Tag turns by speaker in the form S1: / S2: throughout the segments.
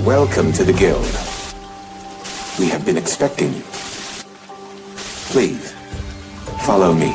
S1: Welcome to the Guild. We have been expecting you. Please, follow me.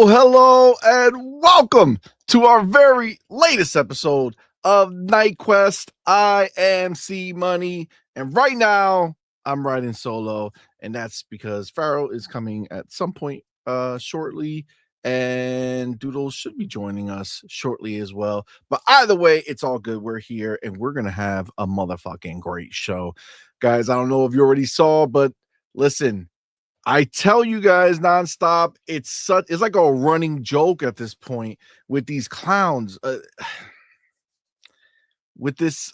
S2: Hello, and welcome to our very latest episode of Night Quest. I am CMoney, and right now I'm riding solo, and that's because Pharaoh is coming at some point shortly, and Doodle should be joining us shortly as well. But either way, it's all good. We're here, and we're gonna have a motherfucking great show, guys. I don't know if you already saw, but listen. I tell you guys nonstop, it's like a running joke at this point with these clowns, with this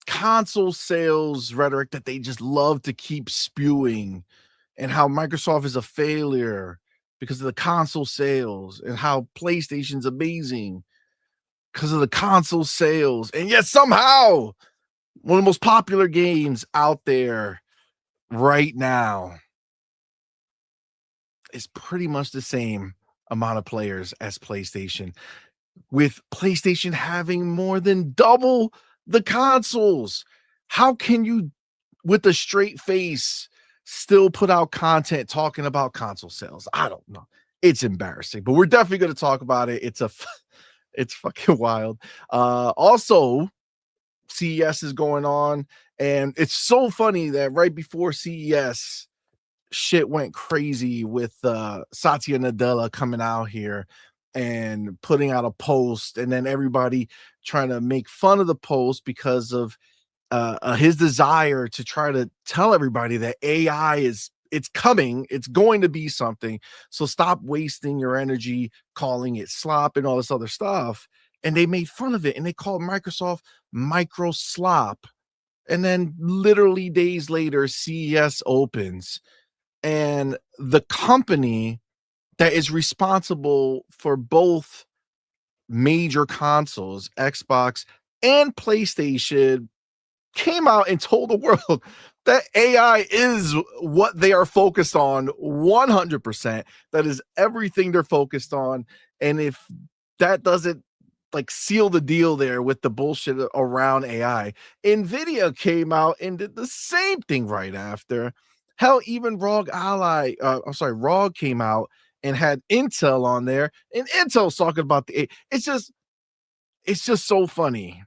S2: console sales rhetoric that they just love to keep spewing, and how Microsoft is a failure because of the console sales, and how PlayStation's amazing because of the console sales, and yet somehow one of the most popular games out there right now is pretty much the same amount of players as PlayStation, with PlayStation having more than double the consoles. How can you, with a straight face, still put out content talking about console sales? I don't know. It's embarrassing, but we're definitely going to talk about it. It's fucking wild. Also, CES is going on, and it's so funny that right before CES, shit went crazy with Satya Nadella coming out here and putting out a post, and then everybody trying to make fun of the post because of his desire to try to tell everybody that AI it's coming, it's going to be something. So stop wasting your energy calling it slop and all this other stuff. And they made fun of it, and they called Microsoft micro slop. And then literally days later, CES opens, and the company that is responsible for both major consoles, Xbox and PlayStation, came out and told the world that AI is what they are focused on 100%. That is everything they're focused on. And if that doesn't like seal the deal there with the bullshit around AI, Nvidia came out and did the same thing right after. Hell, even ROG came out and had Intel on there, and Intel's talking about the. It's just so funny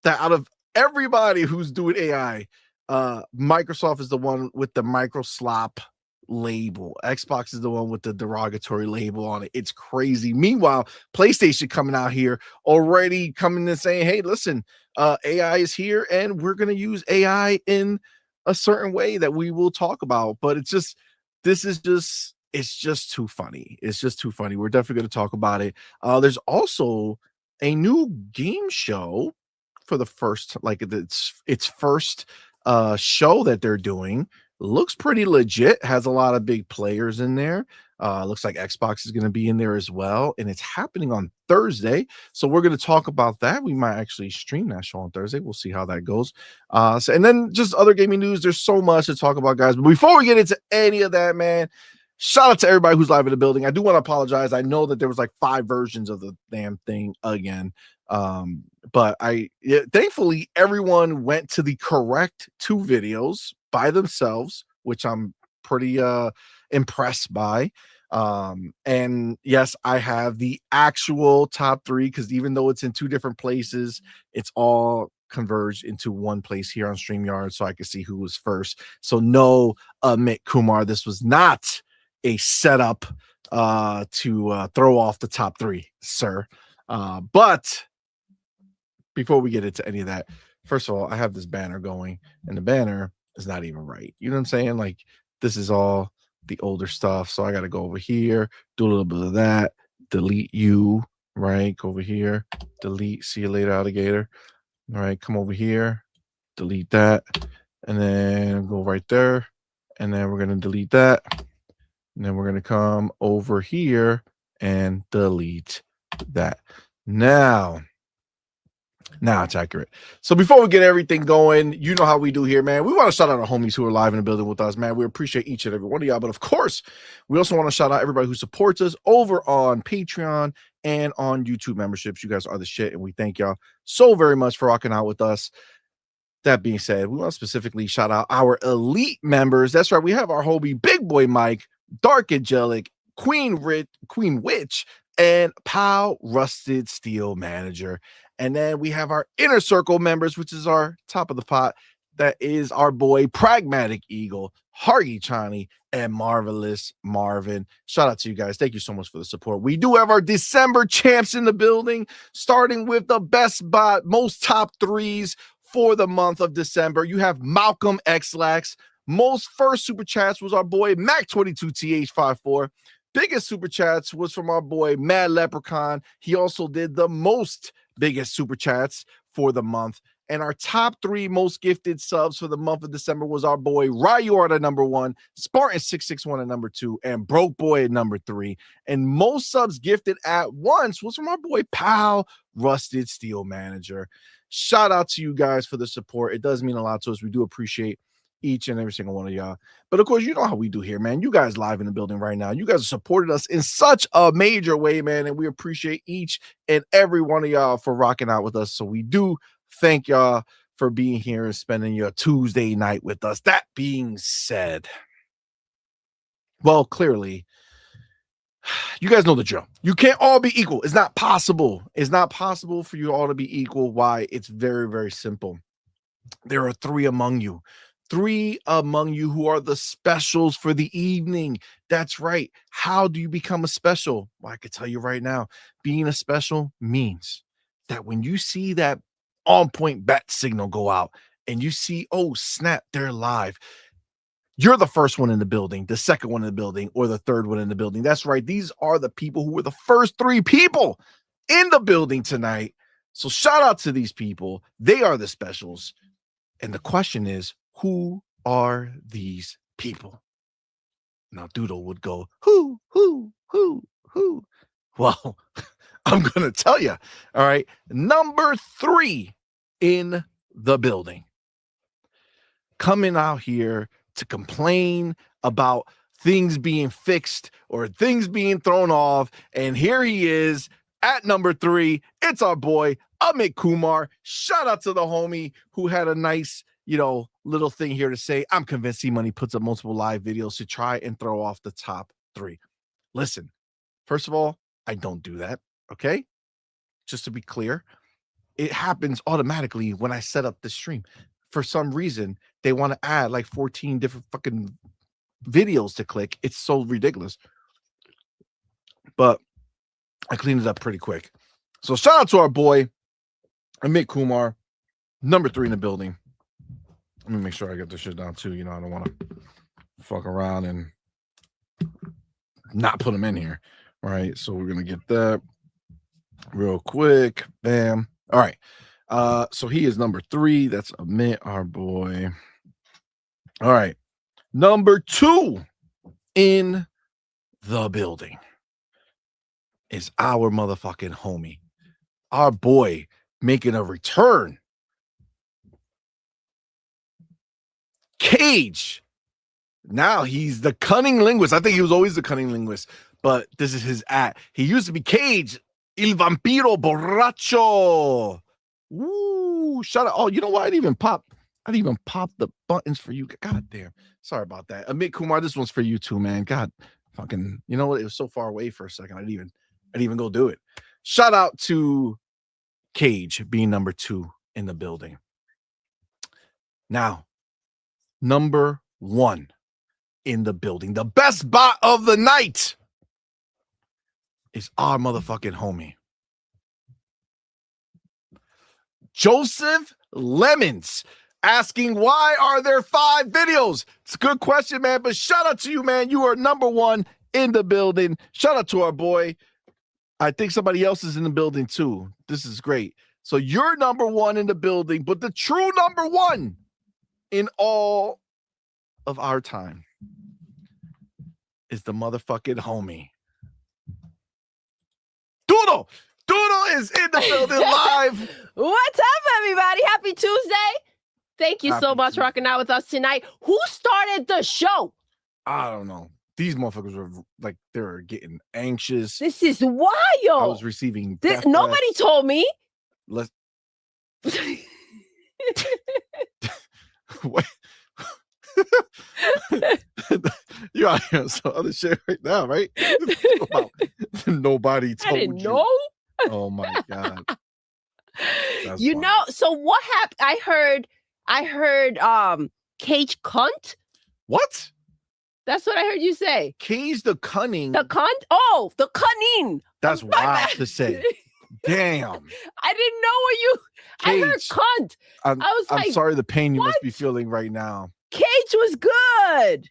S2: that out of everybody who's doing AI, Microsoft is the one with the micro slop label. Xbox is the one with the derogatory label on it. It's crazy. Meanwhile, PlayStation coming out here already coming and saying, hey, listen, AI is here, and we're going to use AI in a certain way that we will talk about. But it's just too funny. It's just too funny. We're definitely going to talk about it. There's also a new game show for the first, like its first show that they're doing. Looks pretty legit, has a lot of big players in there. Looks like Xbox is going to be in there as well, and it's happening on Thursday. So we're going to talk about that. We might actually stream that show on Thursday. We'll see how that goes. And then just other gaming news. There's so much to talk about, guys. But before we get into any of that, man, shout out to everybody who's live in the building. I do want to apologize. I know that there was like 5 versions of the damn thing again. But thankfully everyone went to the correct 2 videos by themselves, which I'm pretty impressed by. And yes, I have the actual top 3, because even though it's in 2 different places, it's all converged into one place here on StreamYard, so I can see who was first. So no, Amit Kumar, this was not a setup to throw off the top 3, sir. But before we get into any of that, first of all, I have this banner going, and the banner is not even right. You know what I'm saying? Like, this is all the older stuff. So I got to go over here, do a little bit of that, delete you, right? Go over here, delete, see you later, alligator. All right, come over here, delete that, and then go right there. And then we're going to delete that. And then we're going to come over here and delete that. Now it's accurate. So before we get everything going, you know how we do here, man. We want to shout out our homies who are live in the building with us, man. We appreciate each and every one of y'all. But of course, we also want to shout out everybody who supports us over on Patreon and on YouTube memberships. You guys are the shit, and we thank y'all so very much for rocking out with us. That being said, we want to specifically shout out our elite members. That's right. We have our homie Big Boy Mike, Dark Angelic, Queen Witch, and Pal Rusted Steel Manager. And then we have our inner circle members, which is our top of the pot. That is our boy Pragmatic Eagle, Hargy Chani, and Marvelous Marvin. Shout out to you guys. Thank you so much for the support. We do have our December champs in the building, starting with the best bot, most top threes for the month of December. You have Malcolm Xlax. Most first super chats was our boy Mac22TH54. Biggest super chats was from our boy Mad Leprechaun. He also did the most biggest super chats for the month. And our top three most gifted subs for the month of December was our boy Ryu at number 1, Spartan661 at number 2, and Broke Boy at number 3. And most subs gifted at once was from our boy Pal Rusted Steel Manager. Shout out to you guys for the support. It does mean a lot to us. We do appreciate each and every single one of y'all. But of course, you know how we do here, man. You guys live in the building right now. You guys have supported us in such a major way, man. And we appreciate each and every one of y'all for rocking out with us. So we do thank y'all for being here and spending your Tuesday night with us. That being said, well, clearly, you guys know the drill. You can't all be equal. It's not possible. It's not possible for you all to be equal. Why? It's very, very simple. There are three among you who are the specials for the evening. That's right. How do you become a special? Well, I can tell you right now, being a special means that when you see that on point bat signal go out and you see, oh, snap, they're live, you're the first one in the building, the second one in the building, or the third one in the building. That's right. These are the people who were the first 3 people in the building tonight. So shout out to these people. They are the specials. And the question is, who are these people? Now, Doodle would go, who? Well, I'm going to tell you. All right. Number 3 in the building. Coming out here to complain about things being fixed or things being thrown off. And here he is at number 3. It's our boy, Amit Kumar. Shout out to the homie who had a nice, little thing here to say. I'm convinced CMoney puts up multiple live videos to try and throw off the top 3. Listen, first of all, I don't do that. Okay. Just to be clear, it happens automatically when I set up the stream. For some reason, they want to add like 14 different fucking videos to click. It's so ridiculous. But I cleaned it up pretty quick. So shout out to our boy, Amit Kumar, number 3 in the building. Let me make sure I get this shit down too. I don't want to fuck around and not put him in here. All right. So we're going to get that real quick. Bam. All right. So he is number 3. That's Amit, our boy. All right. Number 2 in the building is our motherfucking homie, our boy making a return, Cage. Now he's the cunning linguist. I think he was always the cunning linguist, but this is his at. He used to be Cage, Il Vampiro Borracho. Woo! Shout out. Oh, you know what? I didn't even pop the buttons for you. God damn. Sorry about that. Amit Kumar, this one's for you too, man. God fucking, you know what? It was so far away for a second. I didn't even go do it. Shout out to Cage being number 2 in the building. Now, number 1 in the building, the best bot of the night is our motherfucking homie, Joseph Lemons asking, why are there 5 videos? It's a good question, man, but shout out to you, man. You are number 1 in the building. Shout out to our boy. I think somebody else is in the building too. This is great. So you're number 1 in the building, but the true number 1 in all of our time is the motherfucking homie. Doodle! Doodle is in the building live.
S3: What's up, everybody? Happy Tuesday. Thank you so
S2: Happy
S3: much
S2: Tuesday.
S3: for rocking out with us tonight. Who started the show?
S2: I don't know. These motherfuckers were like, they were getting anxious.
S3: This is
S2: I
S3: wild.
S2: was receiving
S3: This, nobody told me.
S2: Let's what? You're out here on some other shit right now, right? Nobody told
S3: I didn't
S2: you.
S3: know.
S2: Oh my god. That's
S3: You
S2: wild.
S3: know, so what happened? I heard Cage cunt.
S2: What?
S3: That's what I heard you say.
S2: Cage the cunning.
S3: The cunt? Oh, the cunning.
S2: That's
S3: My
S2: wild
S3: bad.
S2: to say. Damn.
S3: I didn't know what you I heard
S2: Cage.
S3: cunt.
S2: I'm
S3: was like,
S2: sorry the pain you must
S3: what?
S2: be feeling right now.
S3: Cage was good.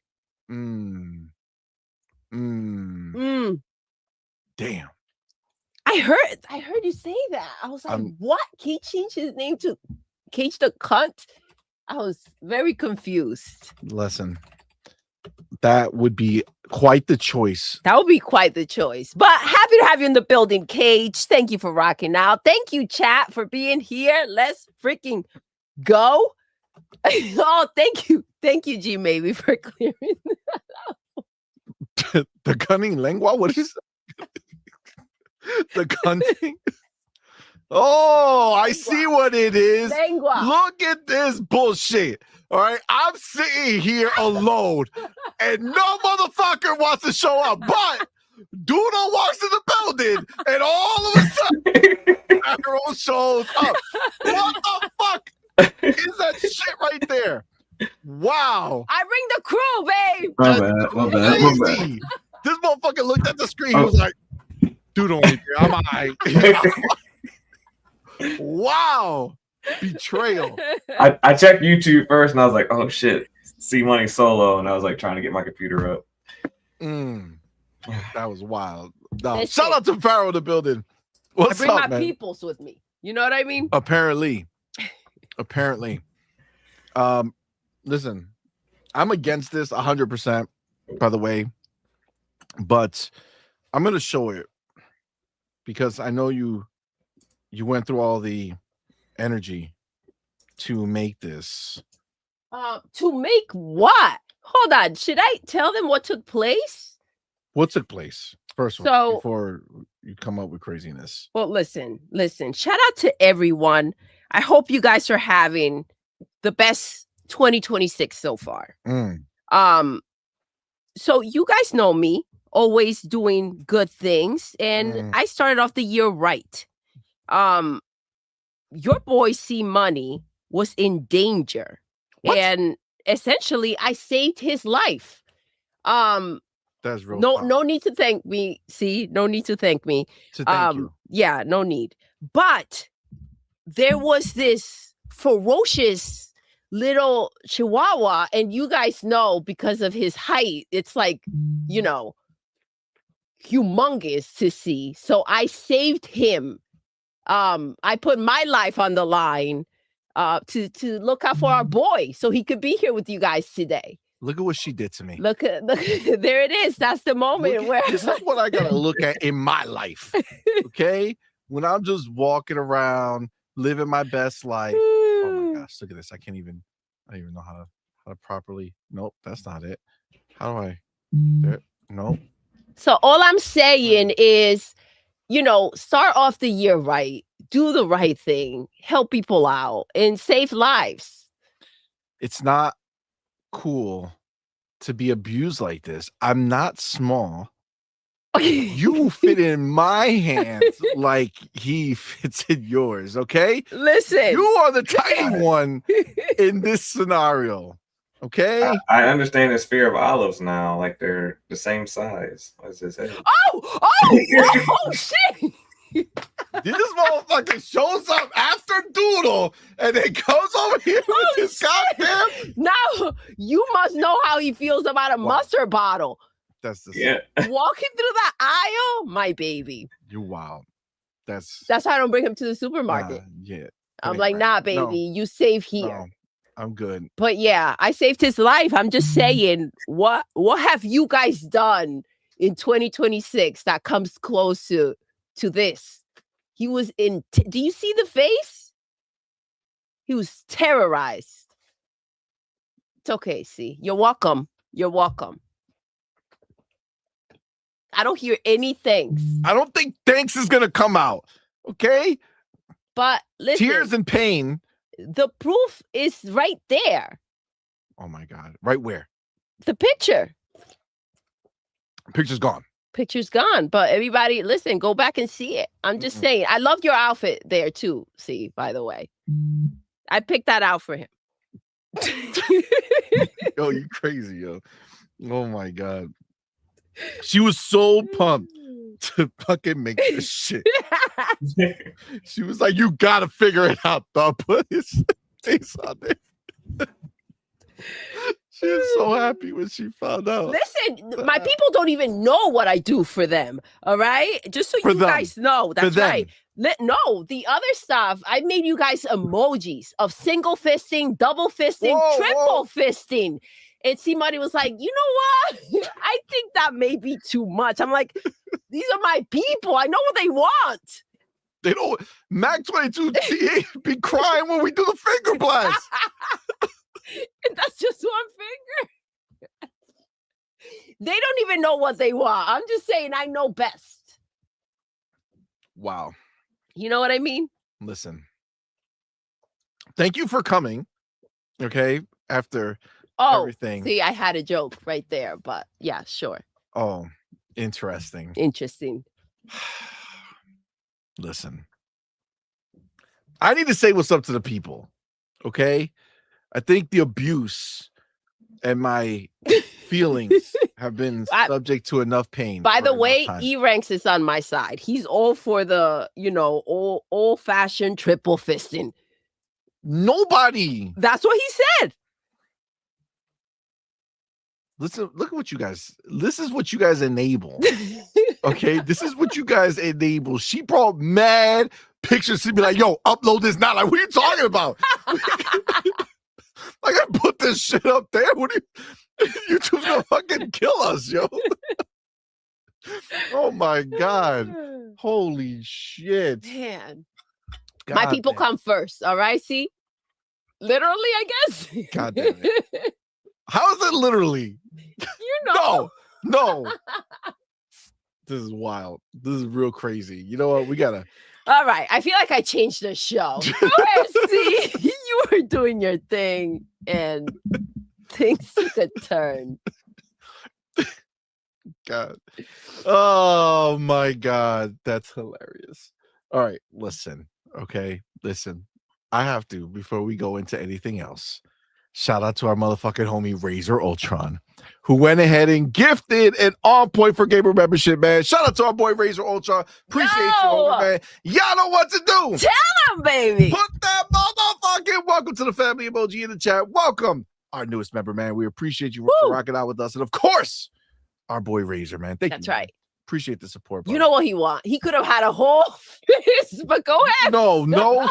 S2: Damn.
S3: I heard you say that. I was like, what? He changed his name to Cage the cunt? I was very confused.
S2: Listen, that would be quite the choice.
S3: That would be quite the choice. But happy to have you in the building, Cage. Thank you for rocking out. Thank you, chat, for being here. Let's freaking go. Oh, thank you. Thank you, G Maybe, for clearing that up.
S2: The cunning lengua? What is the cunning? Oh, I see what it is.
S3: Lengua.
S2: Look at this bullshit. All right. I'm sitting here alone and no motherfucker wants to show up. But Doodle walks in the building and all of a sudden Arrow shows up. What the fuck is that shit right there? Wow.
S3: I bring the crew, babe.
S4: My bad.
S2: Crazy. This motherfucker looked at the screen. He was like, Doodle ain't here. I'm all right. Wow. Betrayal.
S4: I checked YouTube first and I was like, oh shit, CMoney solo, and I was like trying to get my computer up.
S2: That was wild. No,
S3: That's
S2: shout
S3: it.
S2: out to Pharaoh in the building. What's
S3: I bring
S2: up,
S3: my
S2: man?
S3: peoples with me. You know what I mean?
S2: Apparently. Listen, I'm against this 100%, by the way, but I'm gonna show it because I know you went through all the energy to make this.
S3: To make what? Hold on. Should I tell them what took place?
S2: What took place? First of
S3: So-
S2: all, before you come up with craziness.
S3: Well, listen. Shout out to everyone. I hope you guys are having the best 2026 so far. So you guys know me, always doing good things, and I started off the year right. Your boy CMoney was in danger.
S2: What?
S3: And essentially I saved his life.
S2: That's real.
S3: No need to thank me. See, no need to thank me.
S2: To thank you.
S3: Yeah, no need. But there was this ferocious little chihuahua, and you guys know because of his height, it's like, you know, humongous to see. So I saved him. I put my life on the line to look out for our boy so he could be here with you guys today.
S2: Look at what she did to me.
S3: Look, there it is. That's the moment where
S2: This is what I gotta look at in my life. Okay, when I'm just walking around, living my best life. Oh my gosh, look at this! I don't even know how to properly. Nope, that's not it. How do I? There, nope.
S3: So all I'm saying is, you know, start off the year right, do the right thing, help people out, and save lives.
S2: It's not cool to be abused like this. I'm not small. You fit in my hands like he fits in yours, okay?
S3: Listen,
S2: You are the tiny one in this scenario, okay?
S4: I understand his fear of olives now, like they're the same size as his head.
S3: oh shit!
S2: This motherfucker shows up after Mr. Doodle, and then comes over here with this goddamn.
S3: Now you must know how he feels about a mustard bottle.
S2: That's the
S4: Yeah.
S3: Walking through that aisle, my baby.
S2: You wild. That's
S3: why I don't bring him to the supermarket.
S2: yeah.
S3: I'm like, nah, baby, you save here.
S2: No, I'm good.
S3: But yeah, I saved his life. I'm just saying, what have you guys done in 2026 that comes close to this? He was in. Do you see the face? He was terrorized. It's okay. See, you're welcome. You're welcome. I don't hear any thanks.
S2: I don't think thanks is gonna come out. Okay.
S3: But listen,
S2: Tears and pain.
S3: the proof is right there.
S2: Oh my God. Right where?
S3: The picture.
S2: Picture's gone.
S3: Picture's gone. But everybody, listen, go back and see it. I'm just saying. I love your outfit there too. See, by the way. I picked that out for him.
S2: Yo, you crazy, yo. Oh my God. She was so pumped to fucking make this shit. She was like, you gotta figure it out, though. Put his face on there. She was so happy when she found out.
S3: Listen, my people don't even know what I do for them. All right. Just so you guys know. That's right. No, the other stuff, I made you guys emojis of single fisting, double fisting, triple fisting. And CMoney was like, you know what? I think that may be too much. I'm like, these are my people. I know what they want.
S2: They don't. Mac 22 T8 be crying when we do the finger blast.
S3: And that's just one finger. They don't even know what they want. I'm just saying I know best.
S2: Wow.
S3: You know what I mean?
S2: Listen. Thank you for coming. Okay. After everything.
S3: See, I had a joke right there, but yeah, sure.
S2: Oh, interesting.
S3: Interesting.
S2: Listen. I need to say what's up to the people. Okay. I think the abuse and my feelings have been subject to enough pain.
S3: By the way, E-Ranks is on my side. He's all for the, old-fashioned triple fisting.
S2: Nobody.
S3: That's what he said.
S2: Listen, look at what you guys. This is what you guys enable. Okay, this is what you guys enable. She brought mad pictures to be like, yo, upload this now. Like, what are you talking about? Like, I put this shit up there. What are you? YouTube's gonna fucking kill us, yo. Oh my God. Holy shit.
S3: Man.
S2: God
S3: my people come first. All right. See? Literally, I guess.
S2: God damn it. How is it literally?
S3: You know.
S2: No. This is wild. This is real crazy. You know what? We gotta.
S3: All right. I feel like I changed the show. Go ahead, see. You were doing your thing and things took a turn.
S2: God. Oh my God. That's hilarious. All right. Listen. Okay. Listen. I have to, before we go into anything else, shout out to our motherfucking homie Razor Ultron, who went ahead and gifted an On Point for Gamer membership, man. Shout out to our boy Razor Ultron. Appreciate you, homie, man. Y'all know what to do.
S3: Tell him, baby.
S2: Put that motherfucking welcome to the family emoji in the chat. Welcome, our newest member, man. We appreciate you rocking out with us. And of course, our boy Razor, man. Thank you.
S3: That's right.
S2: Appreciate the support.
S3: You know what he want. He could have had a whole fist, but go ahead.
S2: No.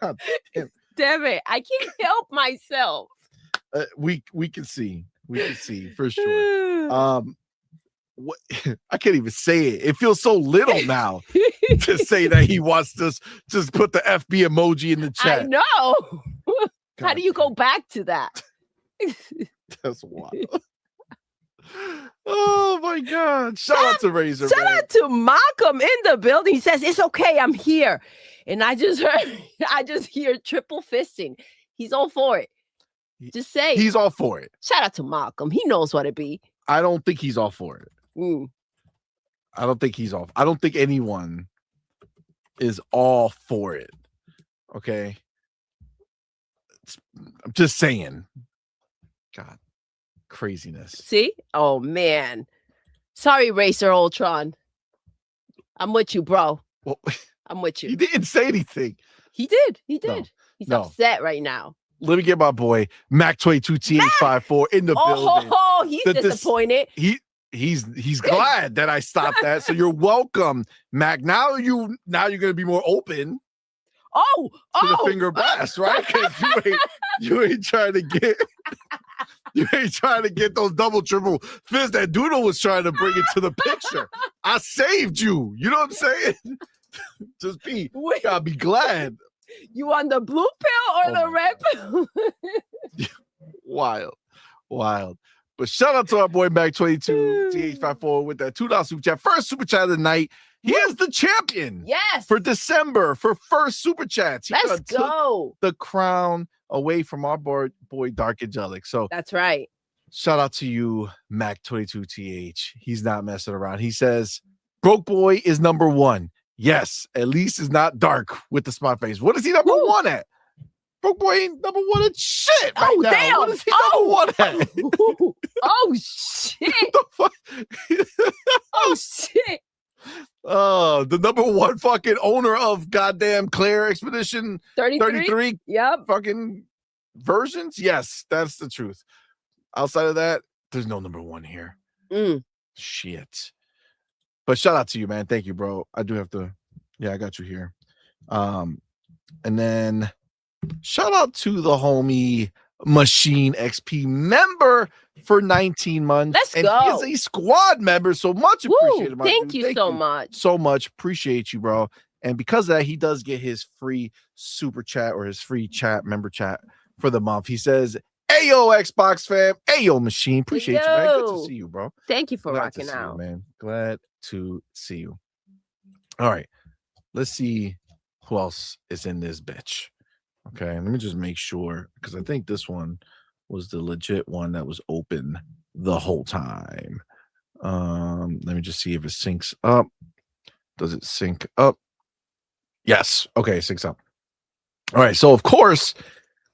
S2: God
S3: damn it. I can't help myself.
S2: We can see for sure. What I can't even say it. It feels so little now to say that he wants to just put the FB emoji in the chat.
S3: I know. How do you go back to that?
S2: That's wild. Oh my God. Shout out to Razor.
S3: Shout out to Malcolm in the building. He says, it's okay, I'm here. And I just hear triple fisting. He's all for it. Just say
S2: he's all for it.
S3: Shout out to Malcolm. He knows what it be.
S2: I don't think he's all for it. I don't think he's off. I don't think anyone is all for it. Okay. I'm just saying. God. Craziness.
S3: See? Oh man. Sorry, Racer Ultron. I'm with you, bro.
S2: Well,
S3: I'm with you.
S2: He didn't say anything.
S3: He did. He did.
S2: No,
S3: He's
S2: no.
S3: upset right now.
S2: Let me get my boy Mac22TH54 in the building.
S3: Oh, he's
S2: That this-
S3: disappointed.
S2: He's glad that I stopped that. So you're welcome, Mac. Now you're gonna be more open
S3: Oh,
S2: to the finger blast, right? Because you ain't trying to get those double triple fists that Doodle was trying to bring into the picture. I saved you. You know what I'm saying? Just gotta be glad.
S3: You on the blue pill or the red pill?
S2: Wild. But shout out to our boy Mac22TH54 with that $2 super chat. First super chat of the night. He is the champion.
S3: Yes.
S2: For December, for first super chats. He
S3: Let's go.
S2: took the crown away from our boy Dark Angelic. So
S3: that's right.
S2: Shout out to you, Mac22TH. He's not messing around. He says, Broke Boy is number one. Yes, at least it's not Dark with the smart face. What is he number one at? Broke Boy ain't number one at shit right now.
S3: Damn.
S2: What is he number one at?
S3: Oh, shit. Oh, shit.
S2: The number one fucking owner of goddamn Claire Expedition 33
S3: yep.
S2: fucking versions. Yes, that's the truth. Outside of that, there's no number one here. Shit. But shout out to you, man. Thank you, bro. I do have to. Yeah, I got you here. And then shout out to the homie Machine XP member for 19 months.
S3: Let's
S2: and
S3: go.
S2: He is a squad member, so much appreciated.
S3: Thank you so much.
S2: So much. Appreciate you, bro. And because of that, he does get his free super chat or his free chat member chat for the month. He says, Ayo, Xbox fam. Ayo, Machine. Appreciate you, man. Good to see you, bro.
S3: Thank you for
S2: Glad
S3: rocking out.
S2: you, man. Glad to see you. All right. Let's see who else is in this bitch. Okay. Let me just make sure, because I think this one was the legit one that was open the whole time. Let me just see if it syncs up. Does it sync up? Yes. Okay, it syncs up. All right. So, of course,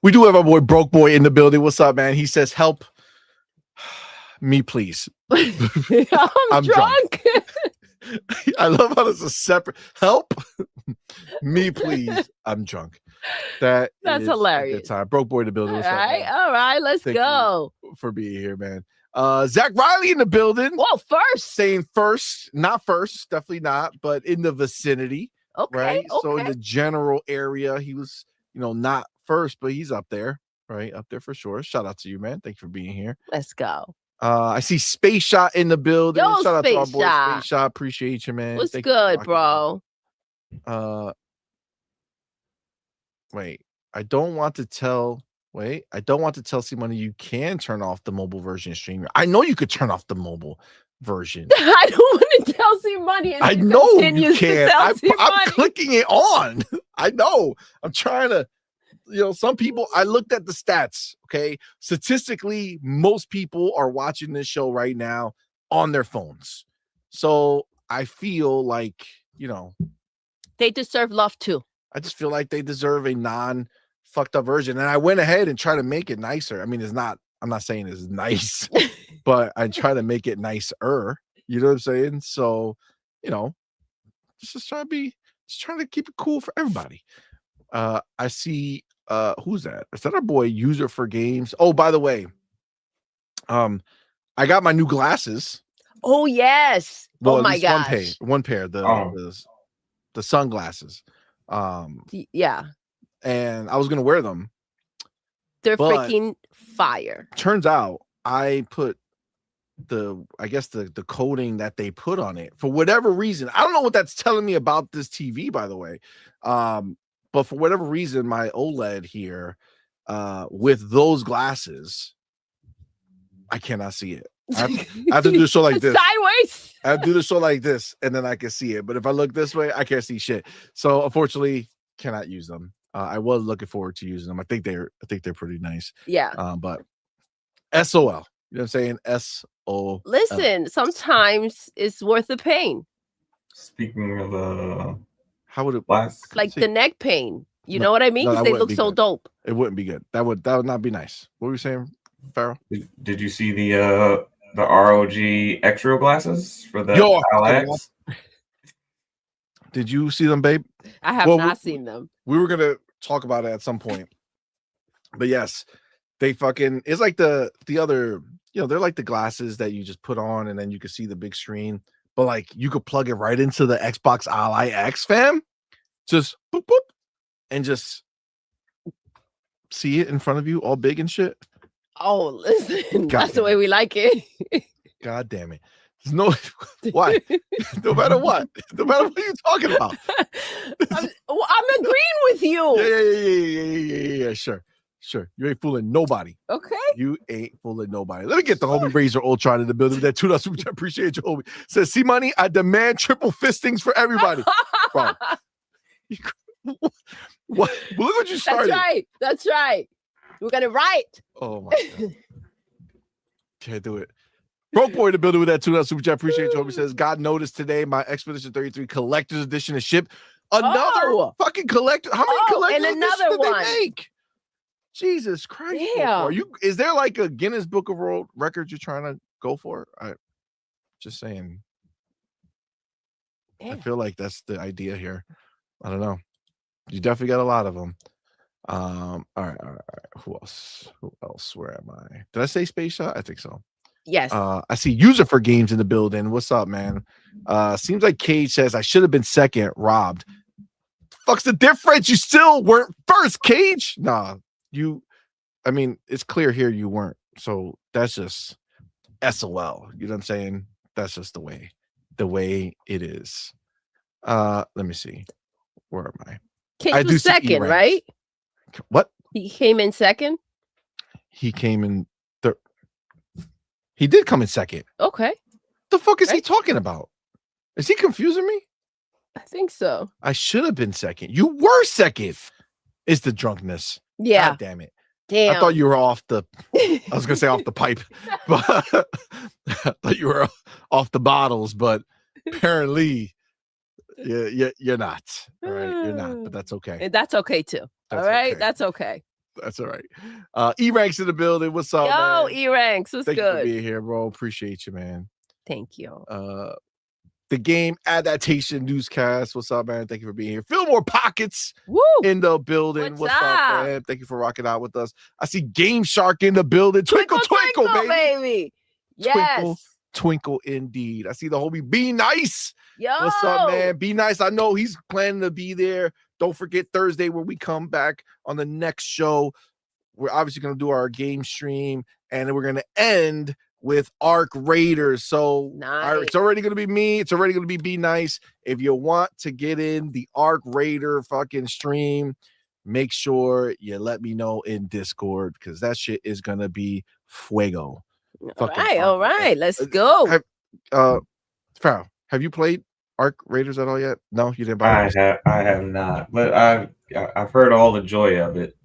S2: we do have our boy Broke Boy in the building. What's up, man? He says, help me, please.
S3: I'm drunk.
S2: I love how there's a separate help me, please. I'm drunk. That's
S3: hilarious.
S2: Time. Broke Boy in the building. What's up, man?
S3: All right. Let's go.
S2: For being here, man. Zach Riley in the building.
S3: Well, first.
S2: Saying first, not first, definitely not, but in the vicinity.
S3: Okay.
S2: Right.
S3: Okay.
S2: So in the general area, he was, not first, but he's up there, right? Up there for sure. Shout out to you, man. Thank you for being here.
S3: Let's go.
S2: I see Space Shot in the building.
S3: Yo,
S2: shout out to our
S3: Space
S2: boy
S3: Shot.
S2: Space Shot. Appreciate you, man.
S3: What's good, bro?
S2: Wait. I don't want to tell CMoney you can turn off the mobile version streamer. I know you could turn off the mobile version.
S3: I don't want to tell CMoney.
S2: I know you can. I'm clicking it on. I know. I'm trying to, some people, I looked at the stats. Okay. Statistically, most people are watching this show right now on their phones. So I feel like,
S3: they deserve love too.
S2: I just feel like they deserve a non-fucked up version. And I went ahead and tried to make it nicer. I mean, I'm not saying it's nice, but I try to make it nicer. You know what I'm saying? So, just trying to keep it cool for everybody. I see who's that? Is that our boy User for Games? Oh, by the way, I got my new glasses.
S3: Oh, yes.
S2: Well,
S3: oh my gosh.
S2: One pair, the sunglasses.
S3: Yeah.
S2: And I was gonna wear them.
S3: They're freaking fire.
S2: Turns out I put the coating that they put on it for whatever reason. I don't know what that's telling me about this TV, by the way. But for whatever reason, my OLED here, with those glasses, I cannot see it. I have to do the show like this.
S3: Sideways.
S2: I have to do the show like this, and then I can see it. But if I look this way, I can't see shit. So unfortunately, cannot use them. I was looking forward to using them. I think they're pretty nice.
S3: Yeah.
S2: But SOL. You know what I'm saying? SOL.
S3: Listen, sometimes it's worth the pain.
S4: Speaking of
S2: how would it
S3: like the neck pain? You know what I mean? Because they look so dope.
S2: It wouldn't be good. That would not be nice. What were you saying, Farrell?
S4: Did you see the ROG Extra glasses for the LX?
S2: Did you see them, babe?
S3: I have
S2: Well,
S3: not seen them.
S2: We were gonna talk about it at some point, but yes, they fucking. It's like the other. They're like the glasses that you just put on and then you can see the big screen. But like you could plug it right into the Xbox Ally X, fam. Just boop boop, and just see it in front of you, all big and shit.
S3: Oh, listen,
S2: God
S3: that's the
S2: damn
S3: way we like it.
S2: God damn it! There's no why. No matter what, no matter what you're talking about.
S3: I'm agreeing with you.
S2: Yeah. Sure. You ain't fooling nobody.
S3: Okay.
S2: You ain't fooling nobody. Let me get the homie Razor Ultron in the building with that $2 super chat. Appreciate you, homie. Says, CMoney, I demand triple fistings for everybody. Bro. What? Well, look what you started.
S3: That's right. We're gonna write.
S2: Oh my God. Can't do it. Broke boy in the building with that $2 super chat. Appreciate you, homie. Says, God noticed today my Expedition 33 collector's edition is shipped. Another fucking collector. How many collectors
S3: and another one.
S2: They make? Jesus Christ.
S3: Damn.
S2: Is there like a Guinness Book of World Records you're trying to go for? Just saying. I feel like that's the idea here. I don't know. You definitely got a lot of them. All right. Who else? Where am I? Did I say Space Shot? I think so.
S3: Yes.
S2: I see User for Games in the building. What's up, man? Seems like Cage says I should have been second, robbed. Fuck's the difference? You still weren't first, Cage. Nah. It's clear here you weren't. So that's just SOL. You know what I'm saying? That's just the way it is. Let me see. Where am I?
S3: Cage was second, right?
S2: What?
S3: He came in second?
S2: He came in third. He did come in second.
S3: Okay.
S2: The fuck is he talking about? Is he confusing me?
S3: I think so.
S2: I should have been second. You were second. It's the drunkenness.
S3: Yeah.
S2: God damn it.
S3: Damn.
S2: I thought you were off the I was gonna say off the pipe, but I thought you were off the bottles, but apparently you're not. All right. You're not, but that's okay.
S3: And that's okay too.
S2: That's
S3: all right.
S2: okay.
S3: That's okay.
S2: That's all right. E-Ranks in the building. What's up,
S3: Yo,
S2: man?
S3: E-Ranks. What's
S2: Thank
S3: good?
S2: you for being here, bro. Appreciate you, man.
S3: Thank you.
S2: The game adaptation newscast. What's up, man? Thank you for being here. Fillmore Pockets
S3: Woo!
S2: in the building. What's up, man? Thank you for rocking out with us. I see Game Shark in the building. Twinkle, baby.
S3: Yes.
S2: Twinkle indeed. I see the homie Be Nice.
S3: Yo.
S2: What's up, man? Be Nice. I know he's planning to be there. Don't forget Thursday when we come back on the next show. We're obviously going to do our game stream, and then we're going to end with Arc Raiders. So it's already going to be me. It's already going to be Nice. If you want to get in the Arc Raider fucking stream, make sure you let me know in Discord, because that shit is going to be fuego.
S3: All right. Let's go.
S2: Farrell, have you played Arc Raiders at all yet? No, you didn't buy it?
S4: I have not, but I've heard all the joy of it.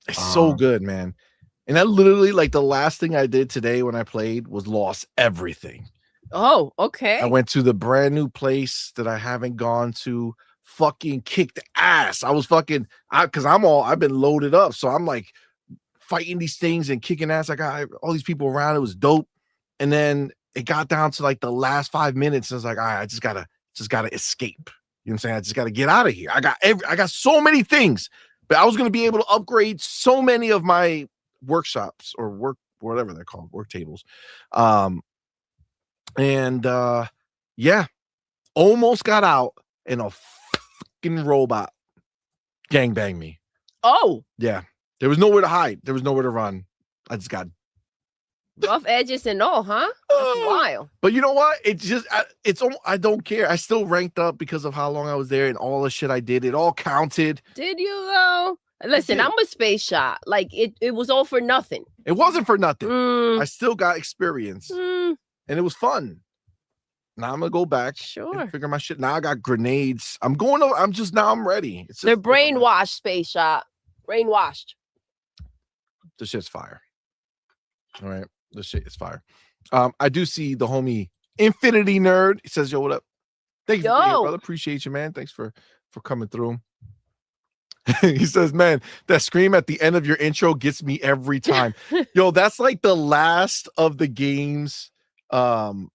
S2: It's so good, man. And that literally, like, the last thing I did today when I played was lost everything.
S3: Oh, okay.
S2: I went to the brand new place that I haven't gone to, fucking kicked ass. I was fucking, because I've been loaded up. So I'm like fighting these things and kicking ass. I got all these people around. It was dope. And then it got down to like the last 5 minutes. And I was like, all right, I just gotta escape. You know what I'm saying? I just gotta get out of here. I got so many things, but I was gonna be able to upgrade so many of my workshops or work, whatever they're called, work tables. Yeah, almost got out, and a fucking robot gangbanged me.
S3: Oh,
S2: yeah. There was nowhere to hide. There was nowhere to run. I just got
S3: rough edges and all, huh? That's wild.
S2: But you know what? I don't care. I still ranked up because of how long I was there and all the shit I did. It all counted.
S3: Did you though? Listen, I'm a space shot. Like it was all for nothing.
S2: It wasn't for nothing. I still got experience, and it was fun. Now I'm gonna go back.
S3: Sure.
S2: And figure my shit. Now I got grenades. I'm ready.
S3: They're brainwashed, space shot. Brainwashed.
S2: The shit's fire. All right. The shit is fire. I do see the homie Infinity Nerd. He says, yo, what up? Thank you for being here, brother. Appreciate you, man. Thanks for coming through. He says, man, that scream at the end of your intro gets me every time. Yo, that's like the last of the games. Like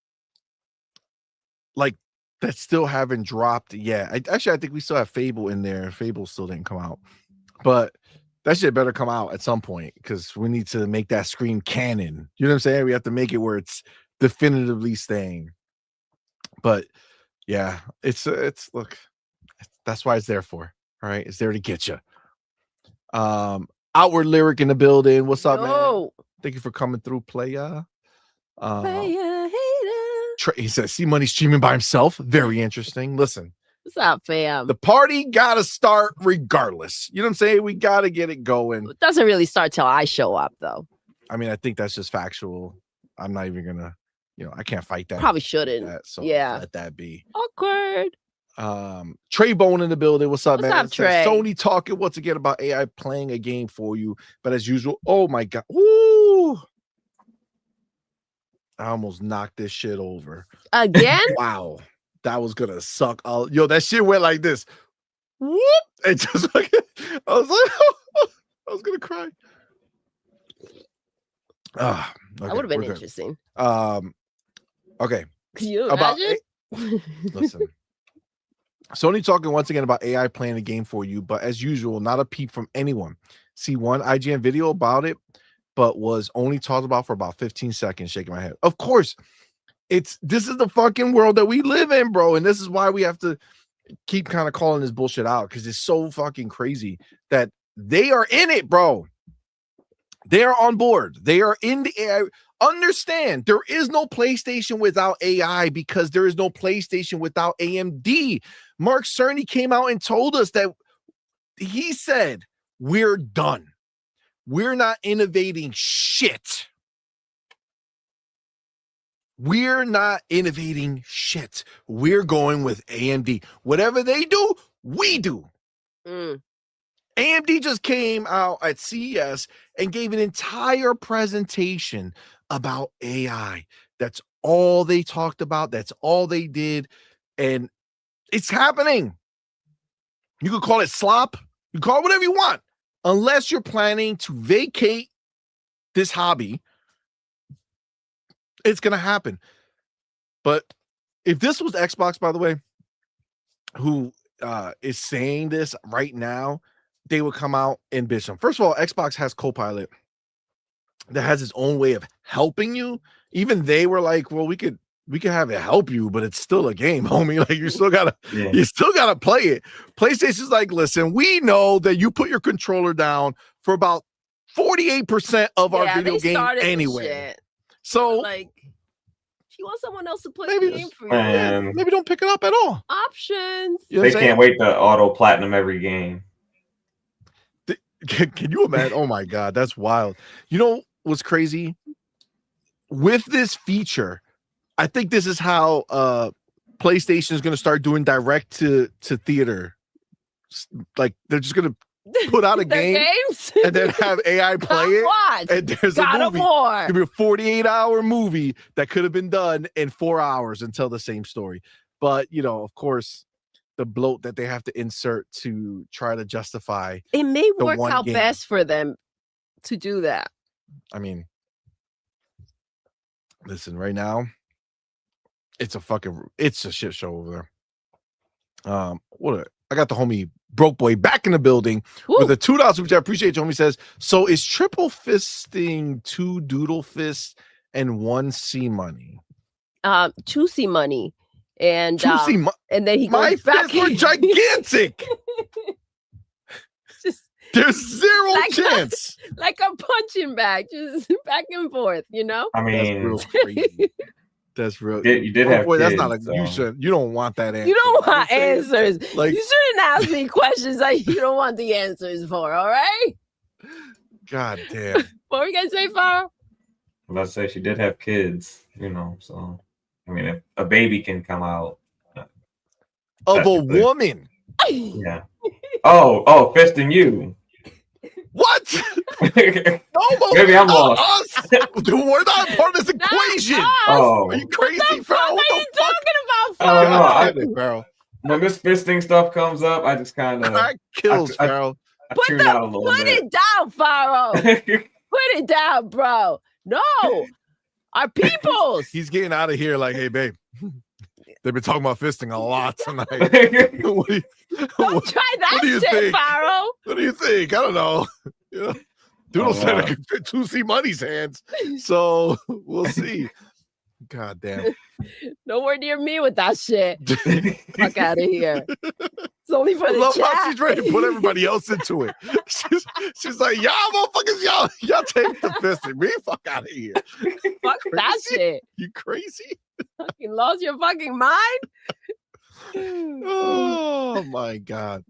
S2: that still haven't dropped yet. Actually, I think we still have Fable in there. Fable still didn't come out, but that shit better come out at some point because we need to make that screen canon. You know what I'm saying? We have to make it where it's definitively staying. But yeah, it's look, that's why it's there for. All right, it's there to get you. Outward Lyric in the building. What's up, man? Thank you for coming through, playa.
S3: Player hater.
S2: He says CMoney streaming by himself. Very interesting. Listen.
S3: What's up, fam?
S2: The party gotta start regardless. You know what I'm saying? We gotta get it going.
S3: It doesn't really start till I show up, though.
S2: I mean, I think that's just factual. I'm not even gonna, I can't fight that.
S3: Probably shouldn't.
S2: So
S3: yeah.
S2: let that be.
S3: Awkward.
S2: Trey Bone in the building. What's up, man?
S3: What's up, Trey?
S2: Sony talking once again about AI playing a game for you, but as usual, oh my god. Woo! I almost knocked this shit over.
S3: Again?
S2: Wow. That was gonna suck. Yo, that shit went like this. Whoop! It just like I was like, I was gonna cry. Okay,
S3: that would have been interesting.
S2: Okay.
S3: Can you imagine?
S2: Listen. Sony talking once again about AI playing a game for you, but as usual, not a peep from anyone. See one IGN video about it, but was only talked about for about 15 seconds, shaking my head. Of course, this is the fucking world that we live in, bro. And this is why we have to keep kind of calling this bullshit out, because it's so fucking crazy that they are in it, bro. They are on board. They are in the AI. Understand, there is no PlayStation without AI because there is no PlayStation without AMD. Mark Cerny came out and told us that he said, we're done. We're not innovating shit. We're not innovating shit. We're going with AMD. Whatever they do, we do. AMD just came out at CES and gave an entire presentation about AI. That's all they talked about. That's all they did. And it's happening. You could call it slop. You call it whatever you want. Unless you're planning to vacate this hobby, it's going to happen. But if this was Xbox, by the way, who is saying this right now, they would come out and bitch them. First of all, Xbox has Copilot that has its own way of helping you. Even they were like, well, we could have it help you, but it's still a game, homie. Like you still gotta play it. PlayStation's like, listen, we know that you put your controller down for about 48% of our video game anyway. So
S3: like, if you want someone else to play the game for you,
S2: maybe don't pick it up at all.
S3: Options.
S2: You know
S4: they can't wait to auto platinum every game.
S2: Can you imagine? Oh my god, that's wild. You know what's crazy? With this feature, I think this is how PlayStation is going to start doing direct to theater. Like they're just going to put out a game
S3: games?
S2: And then have AI play it.
S3: Watch.
S2: And there's a movie. It's going to be a 48-hour movie that could have been done in 4 hours and tell the same story. But, of course, the bloat that they have to insert to try to justify
S3: it may work out best for them to do that.
S2: I mean, listen, right now it's a shit show over there. I got the homie Broke Boy back in the building with a $2, which I appreciate. Homie says, so is triple fisting 2 Doodle fists and 1 CMoney?
S3: 2 CMoney. And
S2: and
S3: then he
S2: goes
S3: back.
S2: My fists were gigantic. There's zero chance.
S3: Like a punching bag, just back and forth,
S4: I mean,
S2: that's real crazy. That's real.
S4: You did have kids,
S2: that's not you don't want that answer.
S3: You don't want answers.
S2: Like,
S3: you shouldn't ask me questions that you don't want the answers for, all right?
S2: God damn.
S3: What were you gonna say, Farrah?
S4: I was about to say she did have kids, so I mean, if a baby can come out
S2: of a woman.
S4: Yeah. Oh, fisting you.
S2: What?
S4: Maybe I'm lost.
S2: We're not part of this equation.
S4: Oh,
S2: are you crazy, bro? What
S3: are you talking about,
S4: I don't know, bro. When this fisting stuff comes up, I just kind of
S2: kills, bro.
S4: I tune out a little bit.
S3: Put it down, Faro. Put it down, bro. No, our peoples.
S2: He's getting out of here. Like, hey, babe. They've been talking about fisting a lot tonight. what do you,
S3: Don't try that
S2: do you
S3: shit,
S2: think?
S3: Pharaoh.
S2: What do you think? I don't know. Yeah. Doodle said
S4: wow.
S2: it could fit 2C Money's hands. So we'll see. God damn.
S3: Nowhere near me with that shit. Fuck out of here. It's only for
S2: I
S3: the
S2: love how
S3: chat.
S2: she's ready to put everybody else into it. She's like, y'all motherfuckers, y'all take the fisting. Me, fuck out of here.
S3: Fuck that
S2: Crazy?
S3: shit.
S2: You crazy?
S3: You lost your fucking mind?
S2: Oh my god.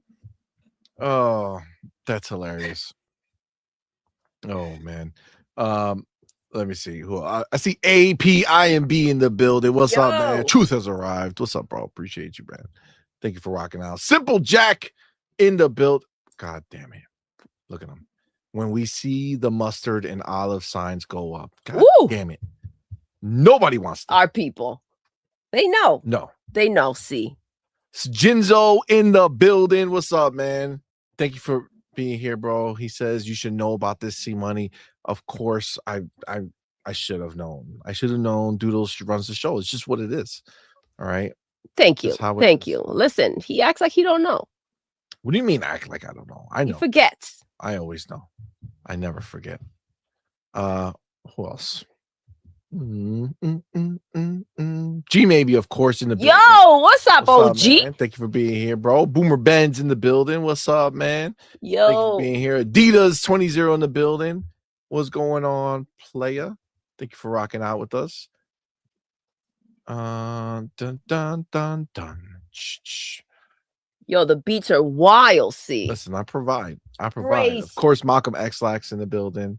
S2: Oh, that's hilarious. Oh man. Let me see who I see. APIMB in the building. What's up, man?
S3: Yo.
S2: Truth has arrived. What's up, bro? Appreciate you, man. Thank you for rocking out. Simple Jack in the build. God damn it. Look at him. When we see the mustard and olive signs go up. God
S3: Woo.
S2: damn it. Nobody wants to.
S3: Our people. They know.
S2: No.
S3: They know, see.
S2: Jinzo in the building. What's up, man? Thank you for being here, bro. He says you should know about this CMoney. Of course, I should have known. I should have known. Doodle runs the show. It's just what it is. All right.
S3: Thank you.
S2: That's how it
S3: Thank
S2: is.
S3: you. Listen, he acts like he don't know.
S2: What do you mean act like I don't know? I
S3: He
S2: know.
S3: forgets.
S2: I always know. I never forget. Who else? G maybe, of course, in the building.
S3: Yo, what's up,
S2: What's
S3: OG?
S2: up, man? Thank you for being here, bro. Boomer Ben's in the building. What's up, man? Thank you for
S3: Yo.
S2: being here. Adidas 20 in the building. What's going on, playa? Thank you for rocking out with us. Dun dun dun dun. Shh.
S3: Yo, the beats are wild, see.
S2: Listen, I provide. Of
S3: Crazy.
S2: course, Malcolm X-Lax in the building.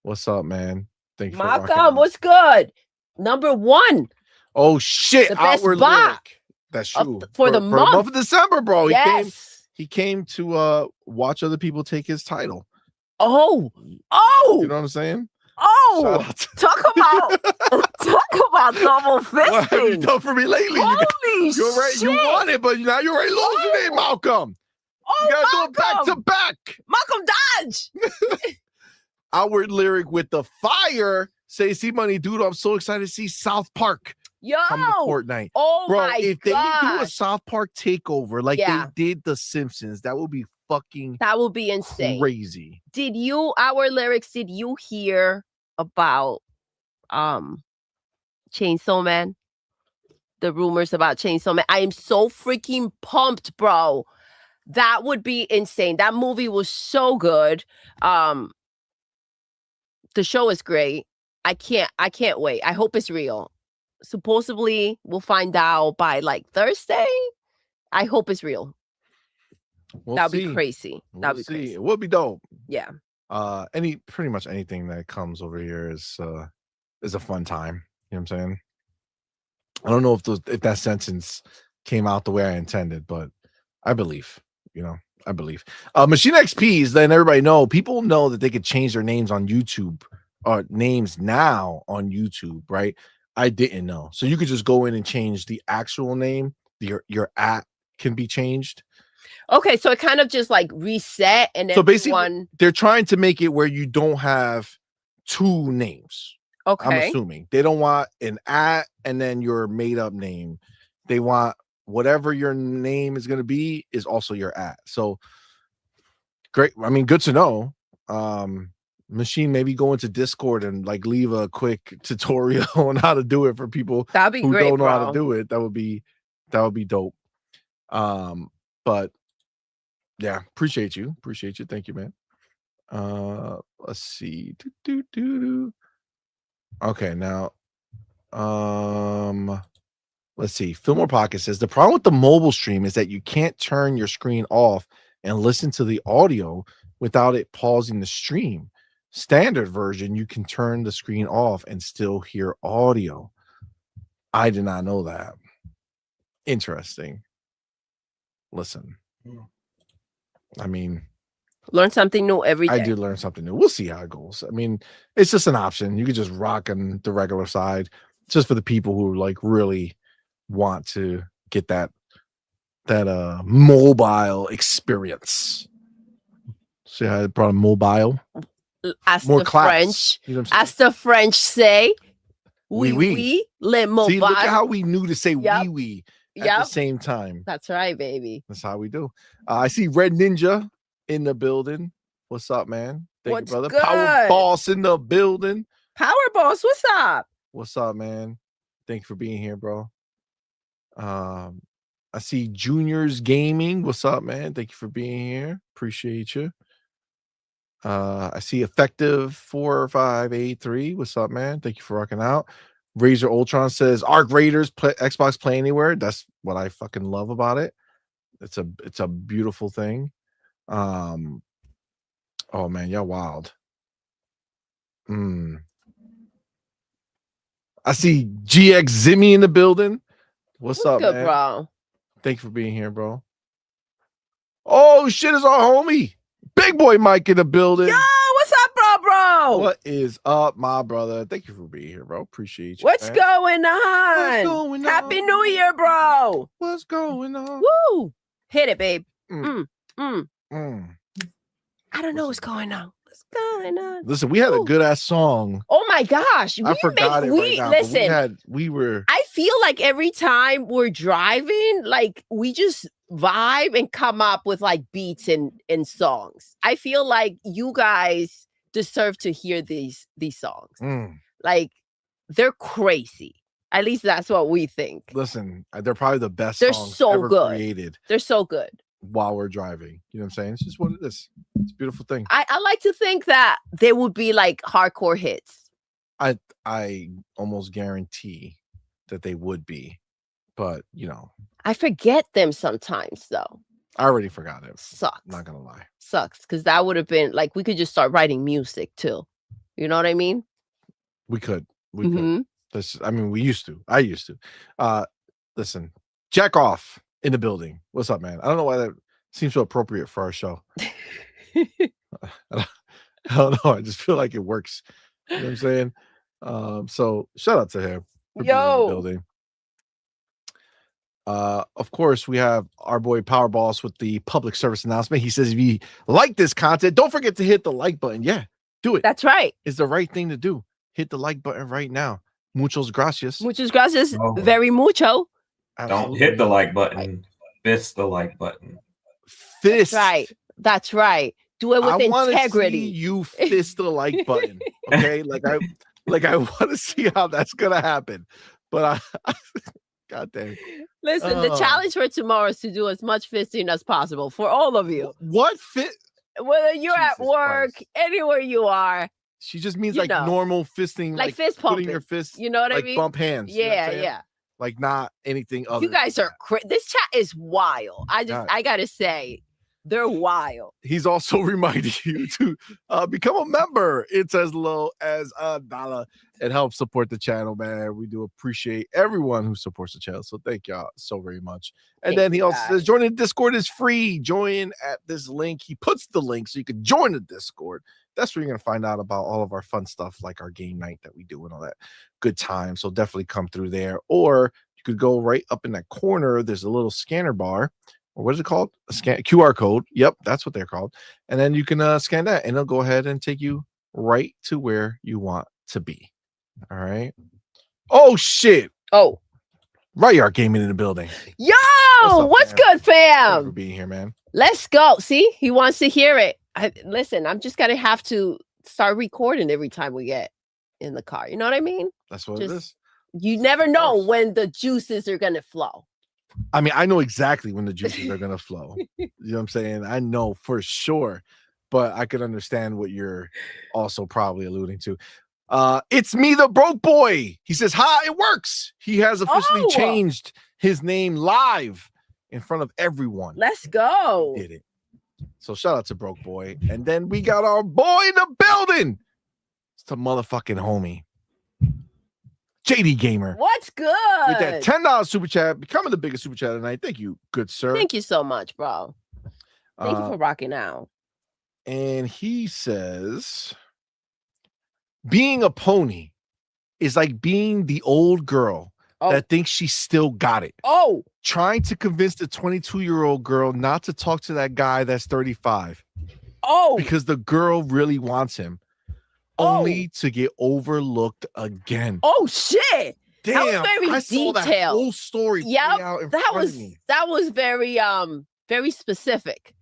S2: What's up, man? Thank you for rocking
S3: Malcolm,
S2: out.
S3: what's good? Number 1.
S2: Oh shit!
S3: The best
S2: Outward
S3: bot
S2: Lyric. That's true.
S3: for the month.
S2: of December, bro.
S3: Yes.
S2: He came to watch other people take his title.
S3: Oh.
S2: You
S3: Oh.
S2: know what I'm saying?
S3: Oh.
S2: Shout out to-
S3: Talk about double
S2: What have you
S3: fisting.
S2: done for me lately?
S3: Holy
S2: You're right.
S3: shit.
S2: You won it, but now you're already losing it,
S3: Oh.
S2: Malcolm.
S3: Oh,
S2: You gotta do it back to
S3: Malcolm.
S2: back.
S3: Malcolm Dodge.
S2: Outward Lyric with the fire. Say, CMoney, dude. I'm so excited to see South Park
S3: Yo.
S2: come to Fortnite.
S3: Oh
S2: Bro,
S3: my
S2: if they do a
S3: gosh.
S2: South Park takeover like
S3: Yeah.
S2: they did The Simpsons, that would be fucking
S3: That will be insane.
S2: crazy.
S3: Did you hear about Chainsaw Man? The rumors about Chainsaw Man. I am so freaking pumped, bro. That would be insane. That movie was so good. The show is great. I can't wait. I hope it's real. Supposedly we'll find out by like Thursday. I hope it's real.
S2: We'll
S3: That'd
S2: see.
S3: be crazy.
S2: We'll
S3: That'd be
S2: see.
S3: crazy.
S2: It would be dope.
S3: Yeah.
S2: Pretty much anything that comes over here is a fun time. You know what I'm saying? I don't know if that sentence came out the way I intended, but I believe. I believe. Machine XPs, letting everybody know, people know that they could change their names on YouTube, names now on YouTube, right? I didn't know. So you could just go in and change the actual name. Your at can be changed.
S3: Okay, so it kind of just like reset and then
S2: So basically,
S3: one.
S2: they're trying to make it where you don't have two names. I'm
S3: Okay.
S2: assuming they don't want an at and then your made up name. They want whatever your name is going to be is also your at. So great. I mean, good to know. Machine, maybe go into Discord and like leave a quick tutorial on how to do it for people
S3: That'd be
S2: who
S3: great,
S2: don't know how
S3: bro.
S2: to do it. That would be dope. But yeah, appreciate you. Thank you, man. Let's see. Okay, now let's see. Fillmore Pocket says the problem with the mobile stream is that you can't turn your screen off and listen to the audio without it pausing the stream. Standard version, you can turn the screen off and still hear audio. I did not know that. Interesting. Listen, I mean,
S3: Learn something new every day.
S2: I do learn something new. We'll see how it goes. I mean, it's just an option. You could just rock on the regular side, just for the people who like really want to get that mobile experience. See how I brought a mobile?
S3: As
S2: More
S3: the
S2: class.
S3: French,
S2: You know what I'm saying?
S3: as the French say, We limo
S2: See, look
S3: vibe.
S2: at how we knew to say
S3: Yep.
S2: wee at the
S3: Yep.
S2: same time.
S3: That's right, baby.
S2: That's how we do. I see Red Ninja in the building. What's up, man? Thank
S3: What's
S2: you, brother.
S3: good?
S2: Power Boss in the building.
S3: Power Boss, what's up?
S2: What's up, man? Thank you for being here, bro. I see Juniors Gaming. What's up, man? Thank you for being here. Appreciate you. I see Effective 4583. What's up, man? Thank you for rocking out. Razor Ultron says Arc Raiders Xbox Play Anywhere. That's what I fucking love about it. It's a beautiful thing. Oh man, y'all wild. I see GX Zimmy in the building. What's up,
S3: good,
S2: man?
S3: bro?
S2: Thank you for being here, bro. Oh shit, is our homie Big Boy Mike in the building.
S3: Yo, what's up, bro?
S2: What is up, my brother? Thank you for being here, bro. Appreciate you.
S3: What's
S2: man.
S3: going on?
S2: What's going
S3: Happy
S2: on?
S3: New Year, bro.
S2: What's going on?
S3: Woo! Hit it, babe.
S2: Mm.
S3: I don't know what's going on. What's going on?
S2: Listen, we had a good ass song.
S3: Oh my gosh.
S2: I forgot it right now. but
S3: Listen,
S2: we were.
S3: I feel like every time we're driving, like we just vibe and come up with like beats and songs. I feel like you guys deserve to hear these songs. Like they're crazy. At least that's what we think.
S2: Listen, they're probably the best
S3: They're
S2: songs
S3: so
S2: ever
S3: good.
S2: created
S3: They're so good.
S2: while we're driving. You know what I'm saying? It's just what it is. It's a beautiful thing.
S3: I like to think that they would be like hardcore hits.
S2: I almost guarantee that they would be, but you know,
S3: I forget them sometimes though.
S2: I already forgot it.
S3: Sucks.
S2: Not gonna lie.
S3: Sucks because that would have been like we could just start writing music too. You know what I mean?
S2: We could. I mean, we used to. I used to. Listen, Jack Off in the building. What's up, man? I don't know why that seems so appropriate for our show. I don't know. I just feel like it works. You know what I'm saying? So shout out to him for being in the building. Of course, we have our boy Power Boss with the public service announcement. He says, if you like this content, don't forget to hit the like button. Yeah, do it.
S3: That's right.
S2: It's the right thing to do. Hit the like button right now. Muchos gracias.
S3: Muchas gracias.
S4: Oh.
S3: Very mucho.
S4: Don't hit the like button. Fist the like button.
S2: Fist.
S3: That's right. That's right. Do it with
S2: I wanna
S3: integrity.
S2: see you fist the like button. Okay. like I want to see how that's gonna happen. But I God damn.
S3: Listen, the challenge for tomorrow is to do as much fisting as possible for all of you.
S2: What fit?
S3: Whether you're at
S2: Jesus
S3: work,
S2: Christ.
S3: anywhere you are.
S2: She just means
S3: You
S2: like
S3: know.
S2: normal fisting,
S3: Like fist pumping.
S2: putting your fist,
S3: You know what I
S2: like
S3: mean?
S2: bump hands. You know what I'm
S3: Yeah,
S2: saying?
S3: yeah.
S2: Like not anything other.
S3: You guys
S2: than
S3: are this chat is wild.
S2: God.
S3: I gotta say, they're wild.
S2: He's also reminding you to become a member. It's as low as $1. It helps support the channel, man. We do appreciate everyone who supports the channel. So thank y'all so very much. And
S3: Thank
S2: then he
S3: you,
S2: also
S3: guys.
S2: says joining the Discord is free. Join at this link. He puts the link so you can join the Discord. That's where you're going to find out about all of our fun stuff, like our game night that we do and all that good time. So definitely come through there. Or you could go right up in that corner. There's a little scanner bar. Or what is it called? A scan QR code. Yep, that's what they're called. And then you can scan that, and it'll go ahead and take you right to where you want to be. All right. Oh shit!
S3: Oh,
S2: Ryart Gaming in the building.
S3: yo,
S2: up,
S3: what's
S2: fam?
S3: good,
S2: Thank you for
S3: fam?
S2: being here, man.
S3: Let's go. See, he wants to hear it. Listen, I'm just gonna have to start recording every time we get in the car. You know what I mean?
S2: That's what
S3: Just-
S2: it is.
S3: You never know
S2: course.
S3: when the juices are gonna flow.
S2: I mean, I know exactly when the juices are gonna flow. You know what I'm saying? I know for sure, but I could understand what you're also probably alluding to. It's me, the broke boy. He says, "Hi, it works." He has officially
S3: Oh.
S2: changed his name live in front of everyone.
S3: Let's go.
S2: He did it. So shout out to Broke Boy. And then we got our boy in the building. It's the motherfucking homie. JD Gamer.
S3: What's good?
S2: With that $10 super chat, becoming the biggest super chat tonight. Thank you, good sir.
S3: Thank you so much, bro. Thank you for rocking out.
S2: And he says, being a pony is like being the old girl that thinks she still got it.
S3: Oh,
S2: Trying to convince the 22-year-old girl not to talk to that guy that's 35
S3: oh,
S2: because the girl really wants him. only to get overlooked again.
S3: Oh shit!
S2: Damn,
S3: that was very
S2: I saw that
S3: detailed.
S2: whole story play out in
S3: that
S2: front of me.
S3: was very specific.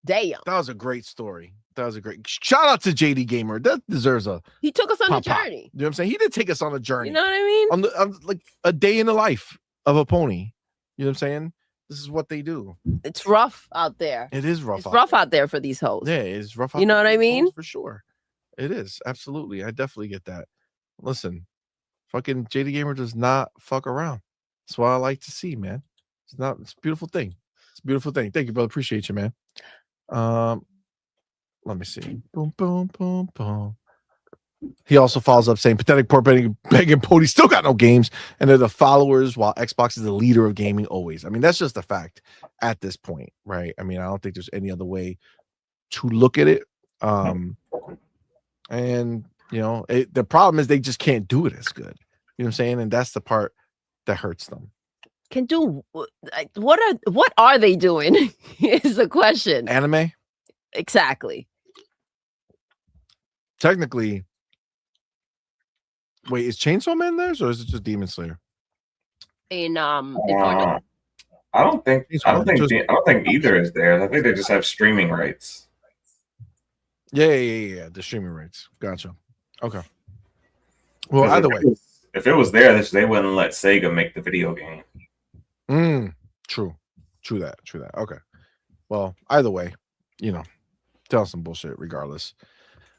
S3: Damn.
S2: That was a great story. That was a great shout out to JD Gamer. That deserves a
S3: He took us on a
S2: pop.
S3: journey.
S2: You know what I'm saying? He did take us on a journey.
S3: You know what I mean?
S2: I'm like a day in the life of a pony. You know what I'm saying? This is what they do.
S3: It's rough out there.
S2: It is rough.
S3: It's rough out there for these hoes.
S2: Yeah, it's rough.
S3: You know what I mean?
S2: For sure. It is. Absolutely. I definitely get that. Listen, fucking JD Gamer does not fuck around. That's what I like to see, man. It's a beautiful thing. It's a beautiful thing. Thank you, brother. Appreciate you, man. Let me see. Boom, boom, boom, boom. He also follows up saying pathetic poor begging pony still got no games, and they're the followers while Xbox is the leader of gaming always. I mean, that's just a fact at this point, right? I mean, I don't think there's any other way to look at it. And you know, the problem is they just can't do it as good. You know what I'm saying? And that's the part that hurts them.
S3: Can do what are they doing? Is the question.
S2: Anime?
S3: Exactly.
S2: Technically, wait, is Chainsaw Man there, or is it just Demon Slayer?
S3: In
S4: I don't think either is there. I think they just have streaming rights.
S2: Yeah. The streaming rights. Gotcha. Okay. Well, either way,
S4: if it was there, they wouldn't let Sega make the video game.
S2: True that. Okay. Well, either way, you know, tell some bullshit regardless.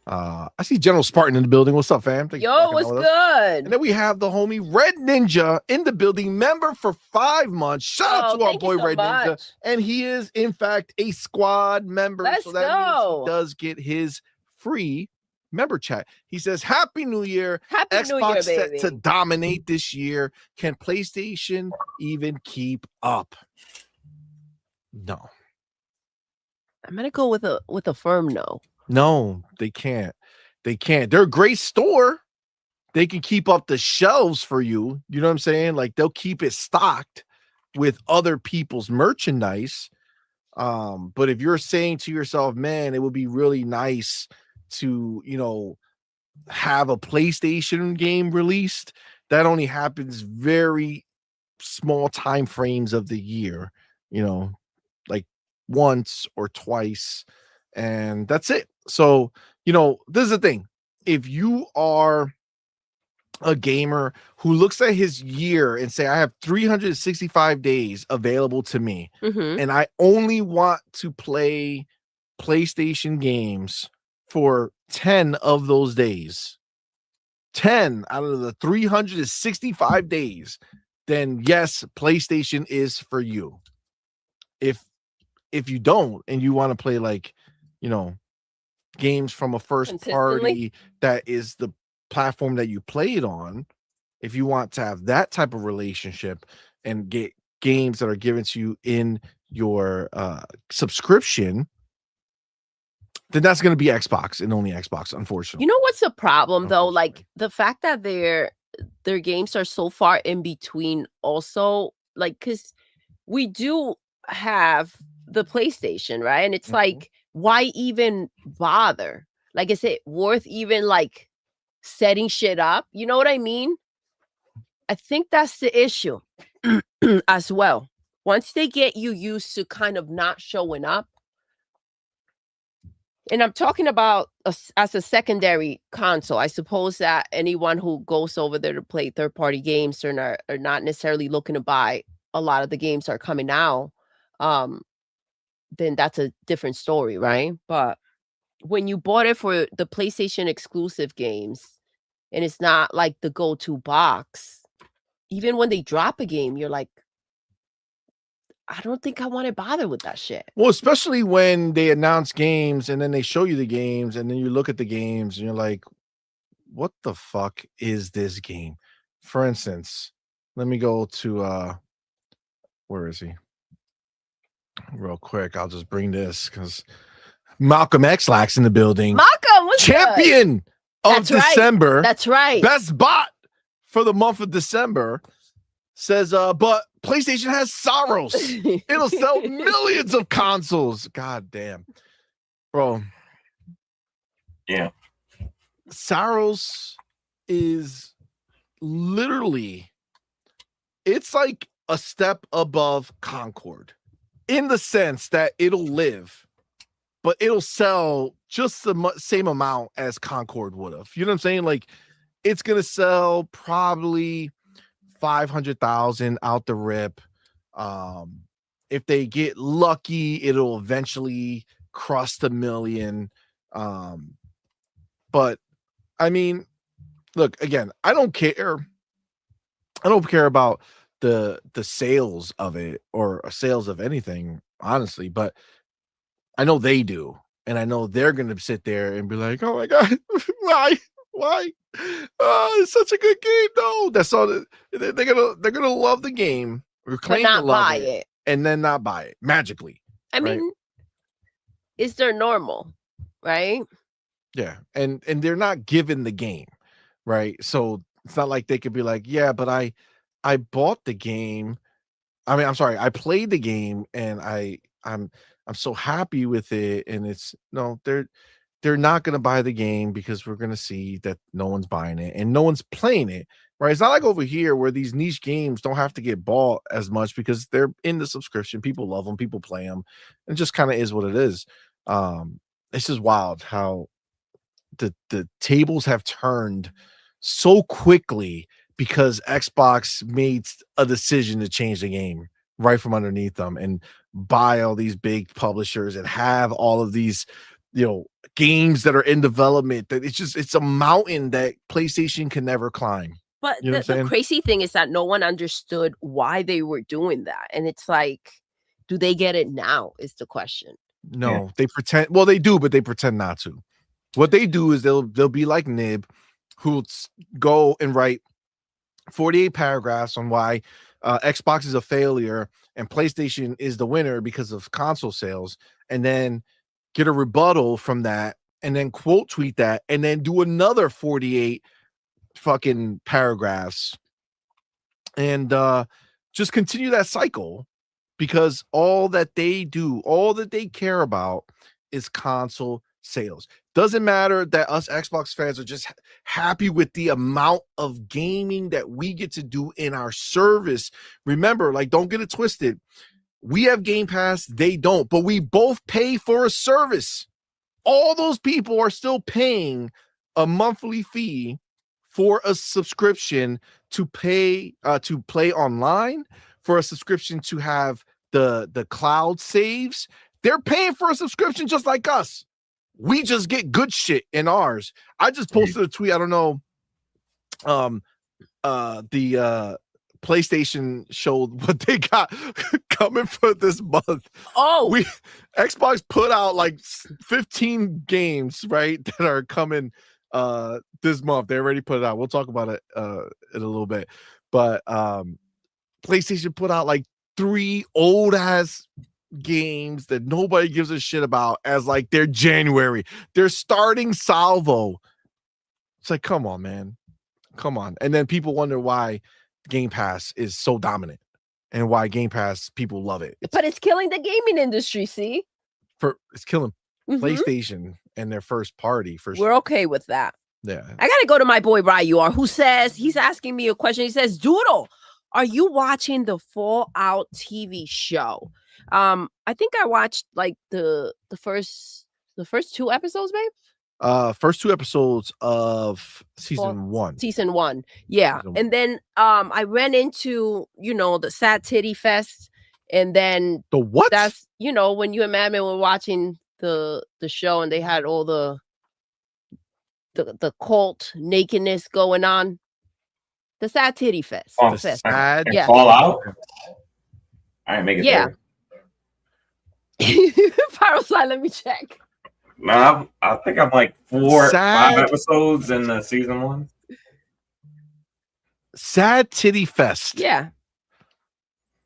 S2: I see General Spartan in the building. What's up, fam?
S3: Yo, what's good?
S2: And then we have the homie Red Ninja in the building, member for 5 months. Shout out to our boy Red Ninja. And he is, in fact, a squad member.
S3: Let's
S2: so that means he does get his free member chat. He says, Happy New Year. Xbox set to dominate this year. Can PlayStation even keep up? No.
S3: I'm gonna go with a firm no.
S2: No, they can't. They're a great store. They can keep up the shelves for you. You know what I'm saying? Like they'll keep it stocked with other people's merchandise. But if you're saying to yourself, man, it would be really nice to, you know, have a PlayStation game released, that only happens very small time frames of the year, you know, like once or twice, and that's it. So, you know, this is the thing. If you are a gamer who looks at his year and say, I have 365 days available to me, and I only want to play PlayStation games for 10 of those days, 10 out of the 365 days, then yes, PlayStation is for you. If you don't, and you want to play like, you know, games from a first party that is the platform that you played on, if you want to have that type of relationship and get games that are given to you in your subscription, then that's going to be Xbox and only Xbox, unfortunately.
S3: You know what's the problem though? Like the fact that their games are so far in between also, like, because we do have the PlayStation, right? And it's like, why even bother? Like, is it worth even like setting shit up? You know what I mean? I think that's the issue as well. Once they get you used to kind of not showing up, and I'm talking about as a secondary console, I suppose that anyone who goes over there to play third-party games are not necessarily looking to buy a lot of the games that are coming out, then that's a different story, right? But when you bought it for the PlayStation exclusive games, and it's not like the go-to box, even when they drop a game, you're like, I don't think I want to bother with that shit.
S2: Well, especially when they announce games and then they show you the games and then you look at the games and you're like, what the fuck is this game? For instance, let me go to where is he? Real quick, I'll just bring this because Malcolm X Lax in the building.
S3: Malcolm, what's
S2: champion of
S3: That's
S2: December.
S3: Right. That's right.
S2: Best bot for the month of December. Says, but PlayStation has sorrows. It'll sell millions of consoles. God damn. Bro.
S4: Yeah.
S2: Saros is literally, it's like a step above Concord in the sense that it'll live, but it'll sell just the same amount as Concord would have. You know what I'm saying? Like, it's gonna sell probably 500,000 out the rip. If they get lucky, it'll eventually cross the million. But I mean, look, again, I don't care. I don't care about the sales of it or sales of anything, honestly, but I know they do. And I know they're gonna sit there and be like, oh my God, why? It's such a good game. No, that's all. They're gonna love the game or claim to love it, and then not buy it magically.
S3: I mean, it's their normal, right?
S2: Yeah, and they're not given the game, right? So it's not like they could be like, yeah, but I bought the game. I mean, I'm sorry, I played the game, and I'm so happy with it. And it's no, they're not going to buy the game because we're going to see that no one's buying it and no one's playing it, right? It's not like over here where these niche games don't have to get bought as much because they're in the subscription. People love them, people play them, and it just kind of is what it is. It's just wild how the tables have turned so quickly because Xbox made a decision to change the game right from underneath them and buy all these big publishers and have all of these, games that are in development. That it's a mountain that PlayStation can never climb.
S3: But the crazy thing is that no one understood why they were doing that. And it's like, do they get it now is the question.
S2: No, they pretend. Well, they do, but they pretend not to. What they do is they'll be like Nib, who'll go and write 48 paragraphs on why Xbox is a failure and PlayStation is the winner because of console sales, and then get a rebuttal from that, and then quote tweet that, and then do another 48 fucking paragraphs, and just continue that cycle, because all that they do, all that they care about is console sales. Doesn't matter that us Xbox fans are just happy with the amount of gaming that we get to do in our service. Remember, like, don't get it twisted. We have Game Pass, they don't, but we both pay for a service. All those people are still paying a monthly fee for a subscription to pay to play online, for a subscription to have the cloud saves. They're paying for a subscription just like us. We just get good shit in ours. I just posted a tweet. I don't know. The PlayStation showed what they got coming for this month.
S3: Oh,
S2: Xbox put out like 15 games, right, that are coming this month. They already put it out. We'll talk about it in a little bit. But PlayStation put out like 3 old ass games that nobody gives a shit about as like their January. They're starting salvo. It's like, come on, man. Come on. And then people wonder why Game Pass is so dominant and why Game Pass people love it.
S3: But it's killing the gaming industry, see?
S2: It's killing PlayStation and their first party.
S3: We're okay with that.
S2: Yeah.
S3: I gotta go to my boy Ryur, who says, he's asking me a question. He says, Doodle, are you watching the Fallout TV show? I think I watched like the first 2 episodes, babe.
S2: First 2 episodes of season 1.
S3: Season 1. Yeah.
S2: Season 1.
S3: And then I ran into, the Sad Titty Fest. And then
S2: the what?
S3: That's, when you and Madman were watching the show and they had all the cult nakedness going on. The Sad Titty Fest.
S4: Oh,
S3: the fest.
S4: Sad. Yeah. Fall out. I didn't make it there.
S3: Parasite, let me check.
S4: No, I think I'm like 5 episodes in the season 1.
S2: Sad Titty Fest.
S3: Yeah.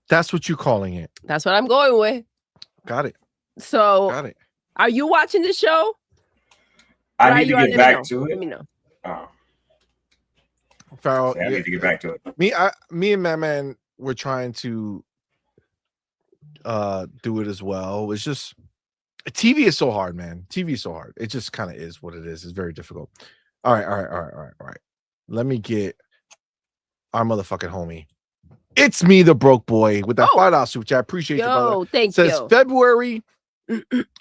S2: That's what you're calling it.
S3: That's what I'm going with.
S2: Got it.
S3: So,
S2: got it.
S3: Are you watching the show?
S4: I need to get back to it.
S3: Let me know.
S4: Oh.
S2: Farrell,
S4: I need to get back to it.
S2: Me and Madman were trying to do it as well. It's just TV is so hard, man. TV is so hard. It just kind of is what it is. It's very difficult. All right. Let me get our motherfucking homie. It's me, the broke boy, with that $5 super chat. I appreciate you, brother.
S3: Thank
S2: Says
S3: you.
S2: February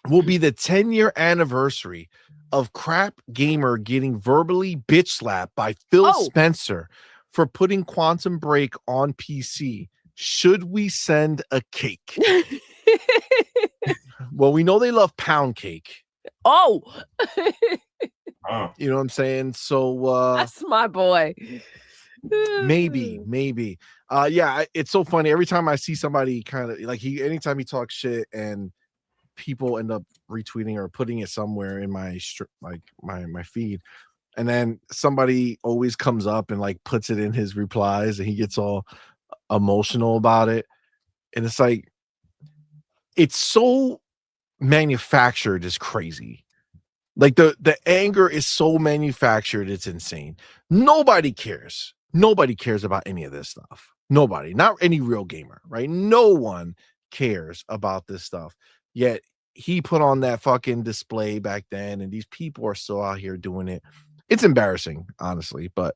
S2: will be the 10-year anniversary of Crap Gamer getting verbally bitch slapped by Phil Spencer for putting Quantum Break on PC. Should we send a cake? Well, we know they love pound cake.
S3: Oh.
S2: You know what I'm saying? So
S3: that's my boy.
S2: maybe. Yeah, it's so funny. Every time I see somebody kind of like anytime he talks shit and people end up retweeting or putting it somewhere in my my feed, and then somebody always comes up and like puts it in his replies and he gets all emotional about it. And it's like, it's so manufactured, is crazy. Like the anger is so manufactured, it's insane. Nobody cares about any of this stuff. Nobody, not any real gamer, right? No one cares about this stuff. Yet he put on that fucking display back then, and these people are still out here doing it. It's embarrassing, honestly. But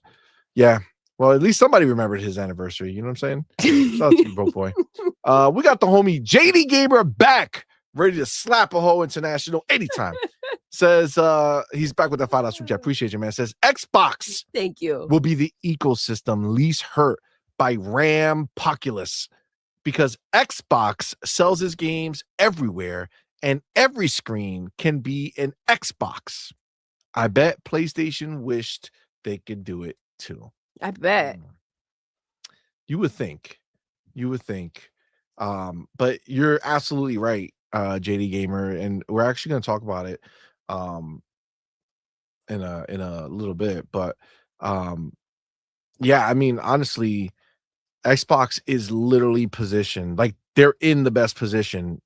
S2: yeah, well, at least somebody remembered his anniversary. You know what I'm saying? Shout out to you, bro boy. We got the homie JD Gamer back, ready to slap a hoe international anytime. Says he's back with the $5 super chat. Appreciate you, man. Says Xbox,
S3: thank you,
S2: will be the ecosystem least hurt by RAM populace, because Xbox sells its games everywhere and every screen can be an Xbox. I bet PlayStation wished they could do it too.
S3: I bet.
S2: You would think. But you're absolutely right, JD Gamer, and we're actually going to talk about it in a little bit. But yeah, I mean, honestly, Xbox is literally positioned like they're in the best position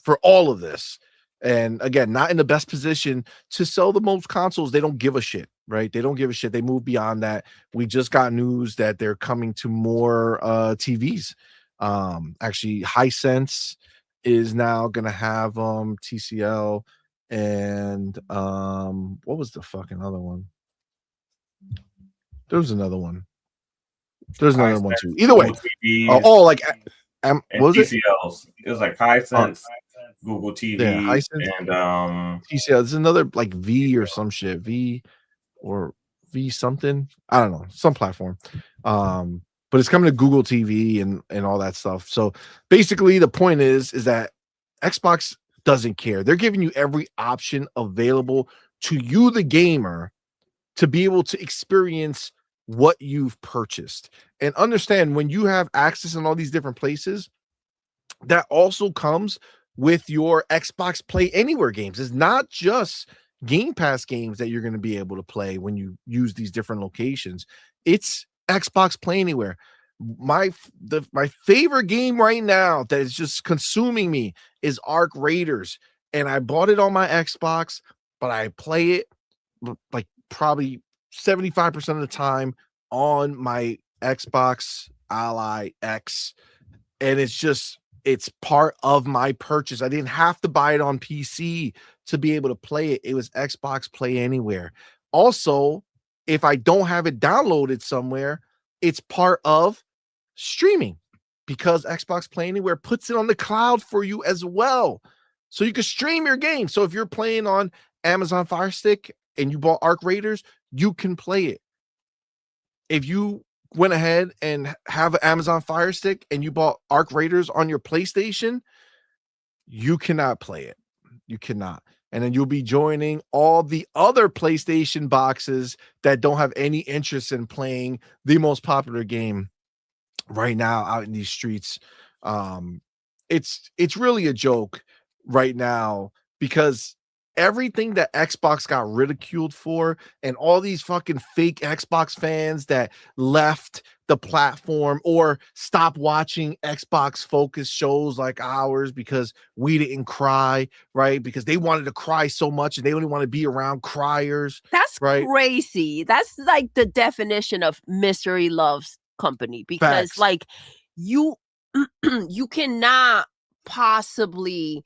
S2: for all of this. And again, not in the best position to sell the most consoles. They don't give a shit, right? They don't give a shit. They move beyond that. We just got news that they're coming to more TVs. Actually, Hisense is now gonna have TCL, and what was the fucking other one? There was another one. There's another one too. Either way, like
S4: what was TCLs. It was like Hisense, Google TV,
S2: Hisense,
S4: and
S2: TCL. There's another like V or some shit, V or V something. I don't know, some platform. But it's coming to Google TV and all that stuff. So basically, the point is that Xbox doesn't care. They're giving you every option available to you, the gamer, to be able to experience what you've purchased. And understand, when you have access in all these different places, that also comes with your Xbox Play Anywhere games. It's not just Game Pass games that you're going to be able to play when you use these different locations. It's Xbox Play Anywhere. My favorite game right now that is just consuming me is Arc Raiders, and I bought it on my Xbox, but I play it like probably 75% of the time on my Xbox Ally X, and it's part of my purchase. I didn't have to buy it on PC to be able to play it. It was Xbox Play Anywhere. Also, if I don't have it downloaded somewhere, it's part of streaming, because Xbox Play Anywhere puts it on the cloud for you as well, so you can stream your game. So if you're playing on Amazon Fire Stick and you bought Arc Raiders, you can play it. If you went ahead and have an Amazon Fire Stick and you bought Arc Raiders on your PlayStation, you cannot play it. You cannot. And then you'll be joining all the other PlayStation boxes that don't have any interest in playing the most popular game right now out in these streets. It's really a joke right now, because everything that Xbox got ridiculed for, and all these fucking fake Xbox fans that left the platform or stopped watching Xbox focused shows like ours because we didn't cry, right? Because they wanted to cry so much and they only want to be around criers.
S3: That's
S2: right?
S3: Crazy. That's like the definition of misery loves company, because
S2: Facts.
S3: like you cannot possibly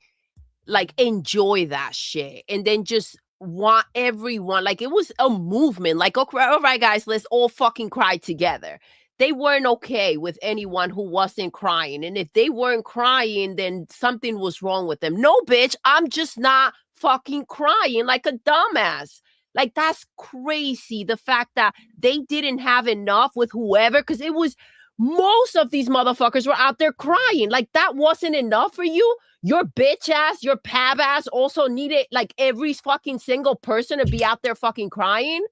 S3: like enjoy that shit and then just want everyone, like it was a movement, like, okay, all right, guys, let's all fucking cry together. They weren't okay with anyone who wasn't crying. And if they weren't crying, then something was wrong with them. No, bitch, I'm just not fucking crying like a dumbass. Like, that's crazy. The fact that they didn't have enough with whoever, because it was most of these motherfuckers were out there crying. Like, that wasn't enough for you. Your bitch ass, your pab ass also needed like every fucking single person to be out there fucking crying.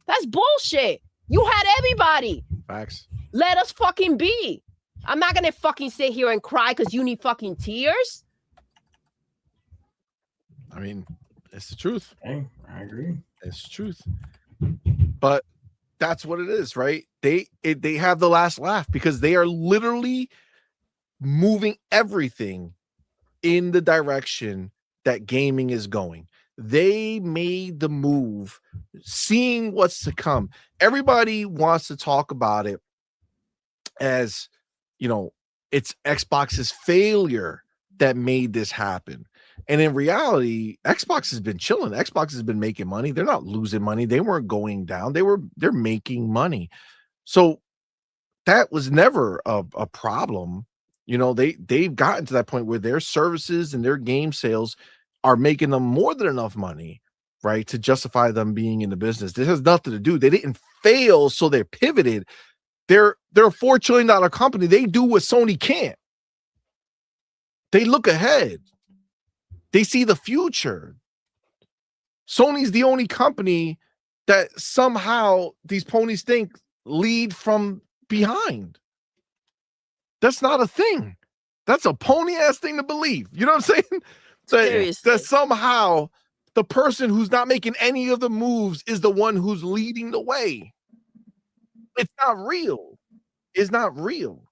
S3: That's bullshit. You had everybody.
S2: Facts.
S3: Let us fucking be. I'm not gonna fucking sit here and cry because you need fucking tears.
S2: I mean, it's the truth.
S4: Hey, I agree.
S2: It's the truth. But that's what it is, right? They have the last laugh because they are literally moving everything in the direction that gaming is going. They made the move, seeing what's to come. Everybody wants to talk about it as, you know, it's Xbox's failure that made this happen. And in reality, Xbox has been chilling. Xbox has been making money. They're not losing money. They weren't going down. They're making money. So that was never a problem. You know, they've gotten to that point where their services and their game sales are making them more than enough money, right, to justify them being in the business. This has nothing to do. They didn't fail, so they're pivoted. They're a $4 trillion company. They do what Sony can't. They look ahead. They see the future. Sony's the only company that somehow these ponies think lead from behind. That's not a thing. That's a pony ass thing to believe. You know what I'm saying? That somehow the person who's not making any of the moves is the one who's leading the way. It's not real. It's not real.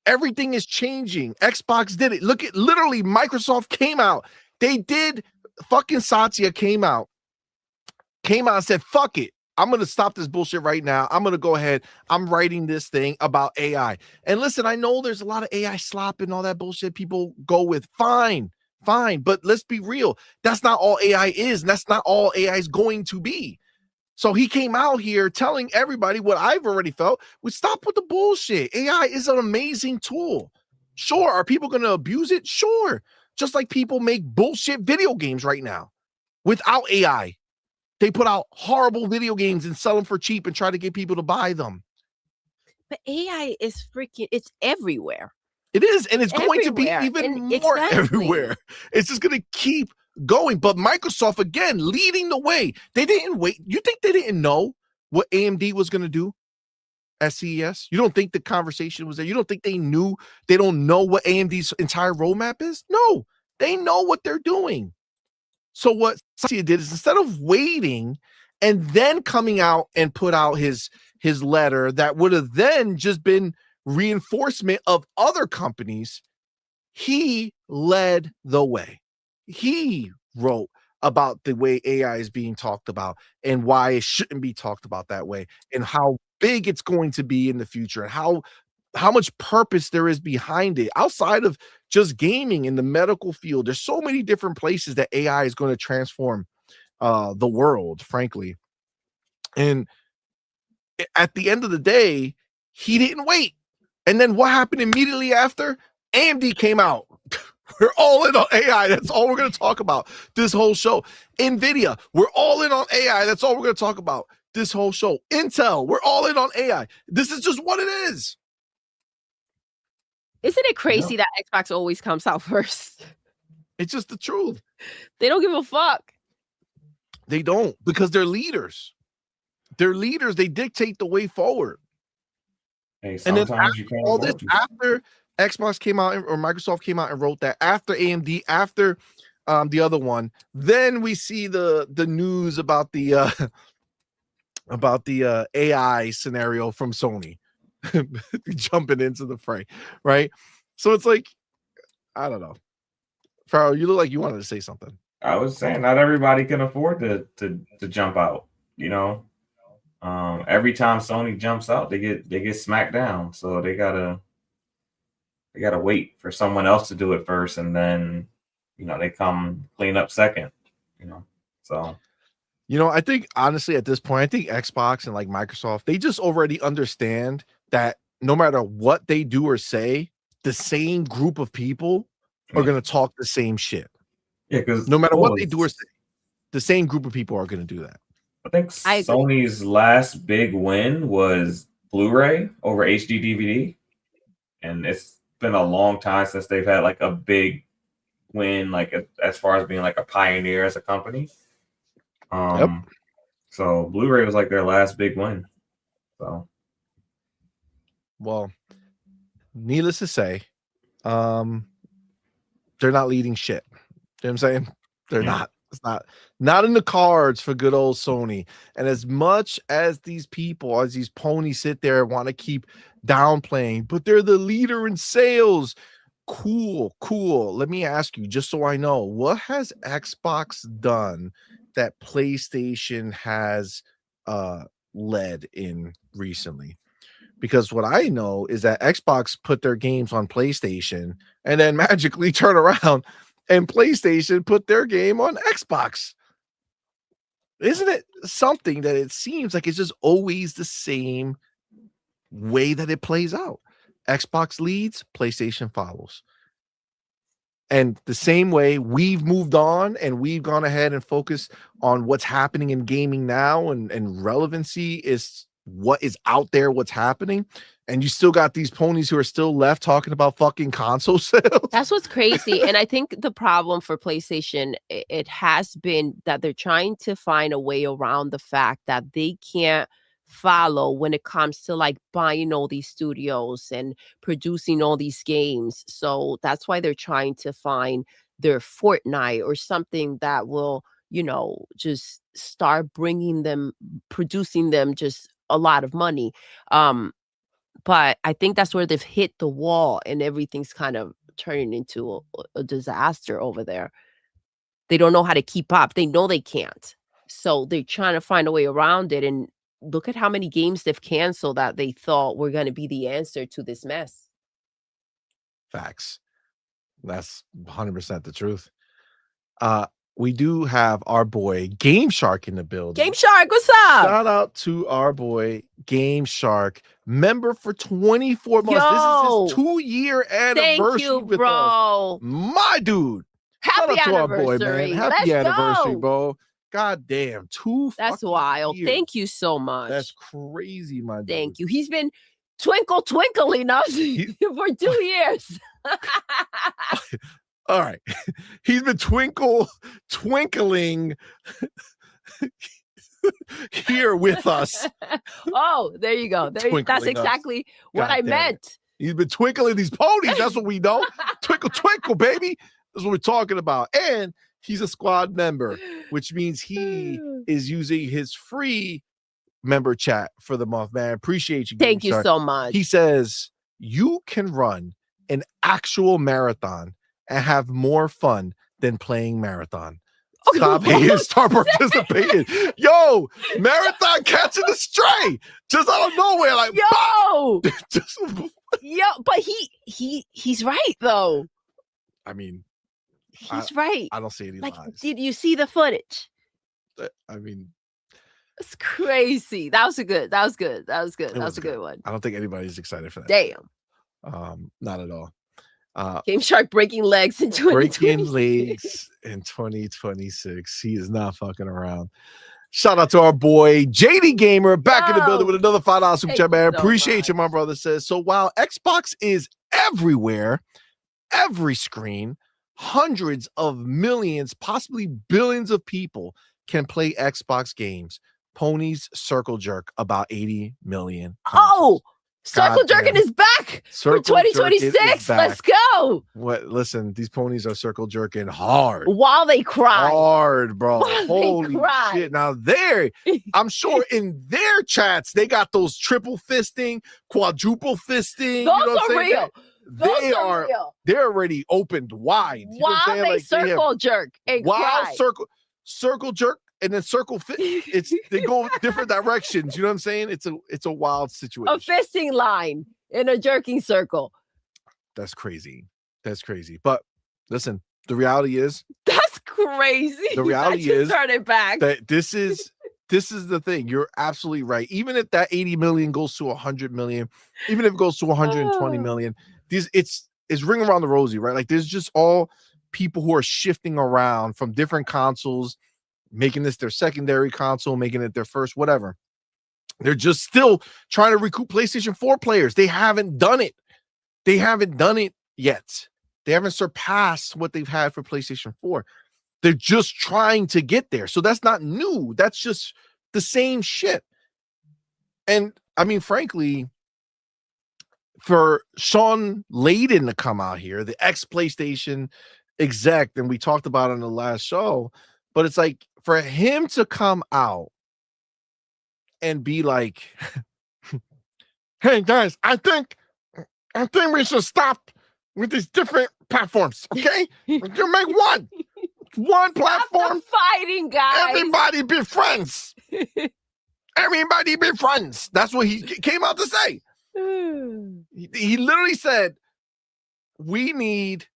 S2: Everything is changing. Xbox did it. Look at literally Microsoft came out. They did fucking Satya came out and said, fuck it. I'm going to stop this bullshit right now. I'm going to go ahead. I'm writing this thing about AI. And listen, I know there's a lot of AI slop and all that bullshit people go with. Fine. But let's be real. That's not all AI is. And that's not all AI is going to be. So he came out here telling everybody what I've already felt. We stop with the bullshit. AI is an amazing tool. Sure. Are people going to abuse it? Sure. Just like people make bullshit video games right now without AI. They put out horrible video games and sell them for cheap and try to get people to buy them.
S3: But AI is freaking, it's everywhere.
S2: It is, and it's going to be even more everywhere. It's just going to keep going. But Microsoft, again, leading the way. They didn't wait. You think they didn't know what AMD was going to do at CES? You don't think the conversation was there? You don't think they knew? They don't know what AMD's entire roadmap is? No, they know what they're doing. So what Satya did is instead of waiting and then coming out and put out his letter that would have then just been reinforcement of other companies, he led the way. He wrote about the way AI is being talked about and why it shouldn't be talked about that way and how big it's going to be in the future and how much purpose there is behind it outside of just gaming in the medical field. There's so many different places that AI is going to transform the world, frankly. And at the end of the day, he didn't wait. And then what happened immediately after? AMD came out. We're all in on AI. That's all we're going to talk about this whole show. NVIDIA, we're all in on AI. That's all we're going to talk about this whole show. Intel, we're all in on AI. This is just what it is.
S3: Isn't it crazy that Xbox always comes out first?
S2: It's just the truth.
S3: They don't give a fuck.
S2: They don't, because they're leaders. They're leaders. They dictate the way forward.
S4: Hey,
S2: and then after Xbox came out or Microsoft came out and wrote that, after AMD, after the other one, then we see the news about the AI scenario from Sony jumping into the fray, right? So it's like, I don't know. Farrell, you look like you wanted to say something.
S4: I was saying not everybody can afford to jump out, you know. Every time Sony jumps out, they get smacked down. So they gotta wait for someone else to do it first, and then, you know, they come clean up second, you know. So,
S2: I think honestly at this point, I think Xbox and like Microsoft, they just already understand that no matter what they do or say, the same group of people are going to talk the same shit.
S4: Yeah, because
S2: no matter what they do or say, the same group of people are going to do that.
S4: I think Sony's last big win was Blu-ray over HD DVD, and it's been a long time since they've had like a big win, like as far as being like a pioneer as a company. So Blu-ray was like their last big win. So,
S2: well, needless to say, they're not leading shit. You know what I'm saying? They're not. It's not in the cards for good old Sony. And as much as these people, as these ponies sit there and want to keep downplaying, but they're the leader in sales. Cool. Let me ask you, just so I know, what has Xbox done that PlayStation has led in recently? Because what I know is that Xbox put their games on PlayStation and then magically turn around and PlayStation put their game on Xbox. Isn't it something that it seems like it's just always the same way that it plays out? Xbox leads, PlayStation follows. And the same way we've moved on and we've gone ahead and focused on what's happening in gaming now, and relevancy is what is out there, what's happening. And you still got these ponies who are still left talking about fucking console sales.
S3: That's what's crazy. And I think the problem for PlayStation, it has been that they're trying to find a way around the fact that they can't follow when it comes to like buying all these studios and producing all these games. So that's why they're trying to find their Fortnite or something that will, just start producing them just a lot of money. But I think that's where they've hit the wall and everything's kind of turning into a disaster over there. They don't know how to keep up. They know they can't. So they're trying to find a way around it. And look at how many games they've canceled that they thought were going to be the answer to this mess.
S2: Facts. That's 100% the truth. We do have our boy Game Shark in the building.
S3: Game Shark, what's up?
S2: Shout out to our boy Game Shark, member for 24 months. This is his 2-year anniversary.
S3: Thank you, bro.
S2: Us. My dude.
S3: Happy
S2: Shout out
S3: anniversary.
S2: To our boy, man. Happy anniversary, bro. God damn. 2
S3: That's wild.
S2: years.
S3: Thank you so much.
S2: That's crazy, my dude.
S3: Thank you. He's been twinkling us for 2 years.
S2: All right. He's been twinkling here with us.
S3: Oh, there you go. That's exactly what I meant.
S2: He's been twinkling these ponies. That's what we know. Twinkle, baby. That's what we're talking about. And he's a squad member, which means he is using his free member chat for the month, man. Appreciate you.
S3: Thank you so much.
S2: He says you can run an actual marathon and have more fun than playing marathon. Stop hating, start participating. Yo, marathon catching the stray just out of nowhere, like
S3: but he's right though.
S2: I mean,
S3: he's right.
S2: I don't see any lies.
S3: Did you see the footage?
S2: I mean,
S3: it's crazy. That was good. That was a good one.
S2: I don't think anybody's excited for that.
S3: Damn.
S2: Not at all.
S3: Game Shark breaking legs in 2026.
S2: Breaking legs in 2026. He is not fucking around. Shout out to our boy JD Gamer back in the building with another $5 super chat, man. Appreciate you, my brother says. So while Xbox is everywhere, every screen, hundreds of millions, possibly billions of people can play Xbox games. Ponies circle jerk about 80 million.
S3: Oh, circle jerking is back for 2026. Let's go.
S2: Listen, these ponies are circle jerking hard
S3: while they cry.
S2: Hard, bro. Holy shit. Now I'm sure in their chats, they got those triple fisting, quadruple fisting.
S3: Those are real.
S2: They're already opened wide.
S3: While they circle jerk and cry.
S2: Circle jerk. And then circle fit. They go different directions. You know what I'm saying? It's a wild situation.
S3: A fisting line in a jerking circle.
S2: That's crazy. But listen, the reality is
S3: that's crazy.
S2: The reality
S3: I just
S2: is
S3: turn it back.
S2: that this is the thing. You're absolutely right. Even if that 80 million goes to 100 million, even if it goes to 120 million, it's ring around the rosy, right? Like there's just all people who are shifting around from different consoles, making this their secondary console, making it their first, whatever. They're just still trying to recoup PlayStation 4 players. They haven't done it. They haven't done it yet. They haven't surpassed what they've had for PlayStation 4. They're just trying to get there. So that's not new. That's just the same shit. And I mean, frankly, for Sean Layden to come out here, the ex-PlayStation exec, and we talked about it in the last show, but it's like for him to come out and be like, hey guys, I think we should stop with these different platforms. Okay, you make one platform.
S3: Fighting, guys.
S2: Everybody be friends. Everybody be friends. That's what he came out to say. He literally said, we need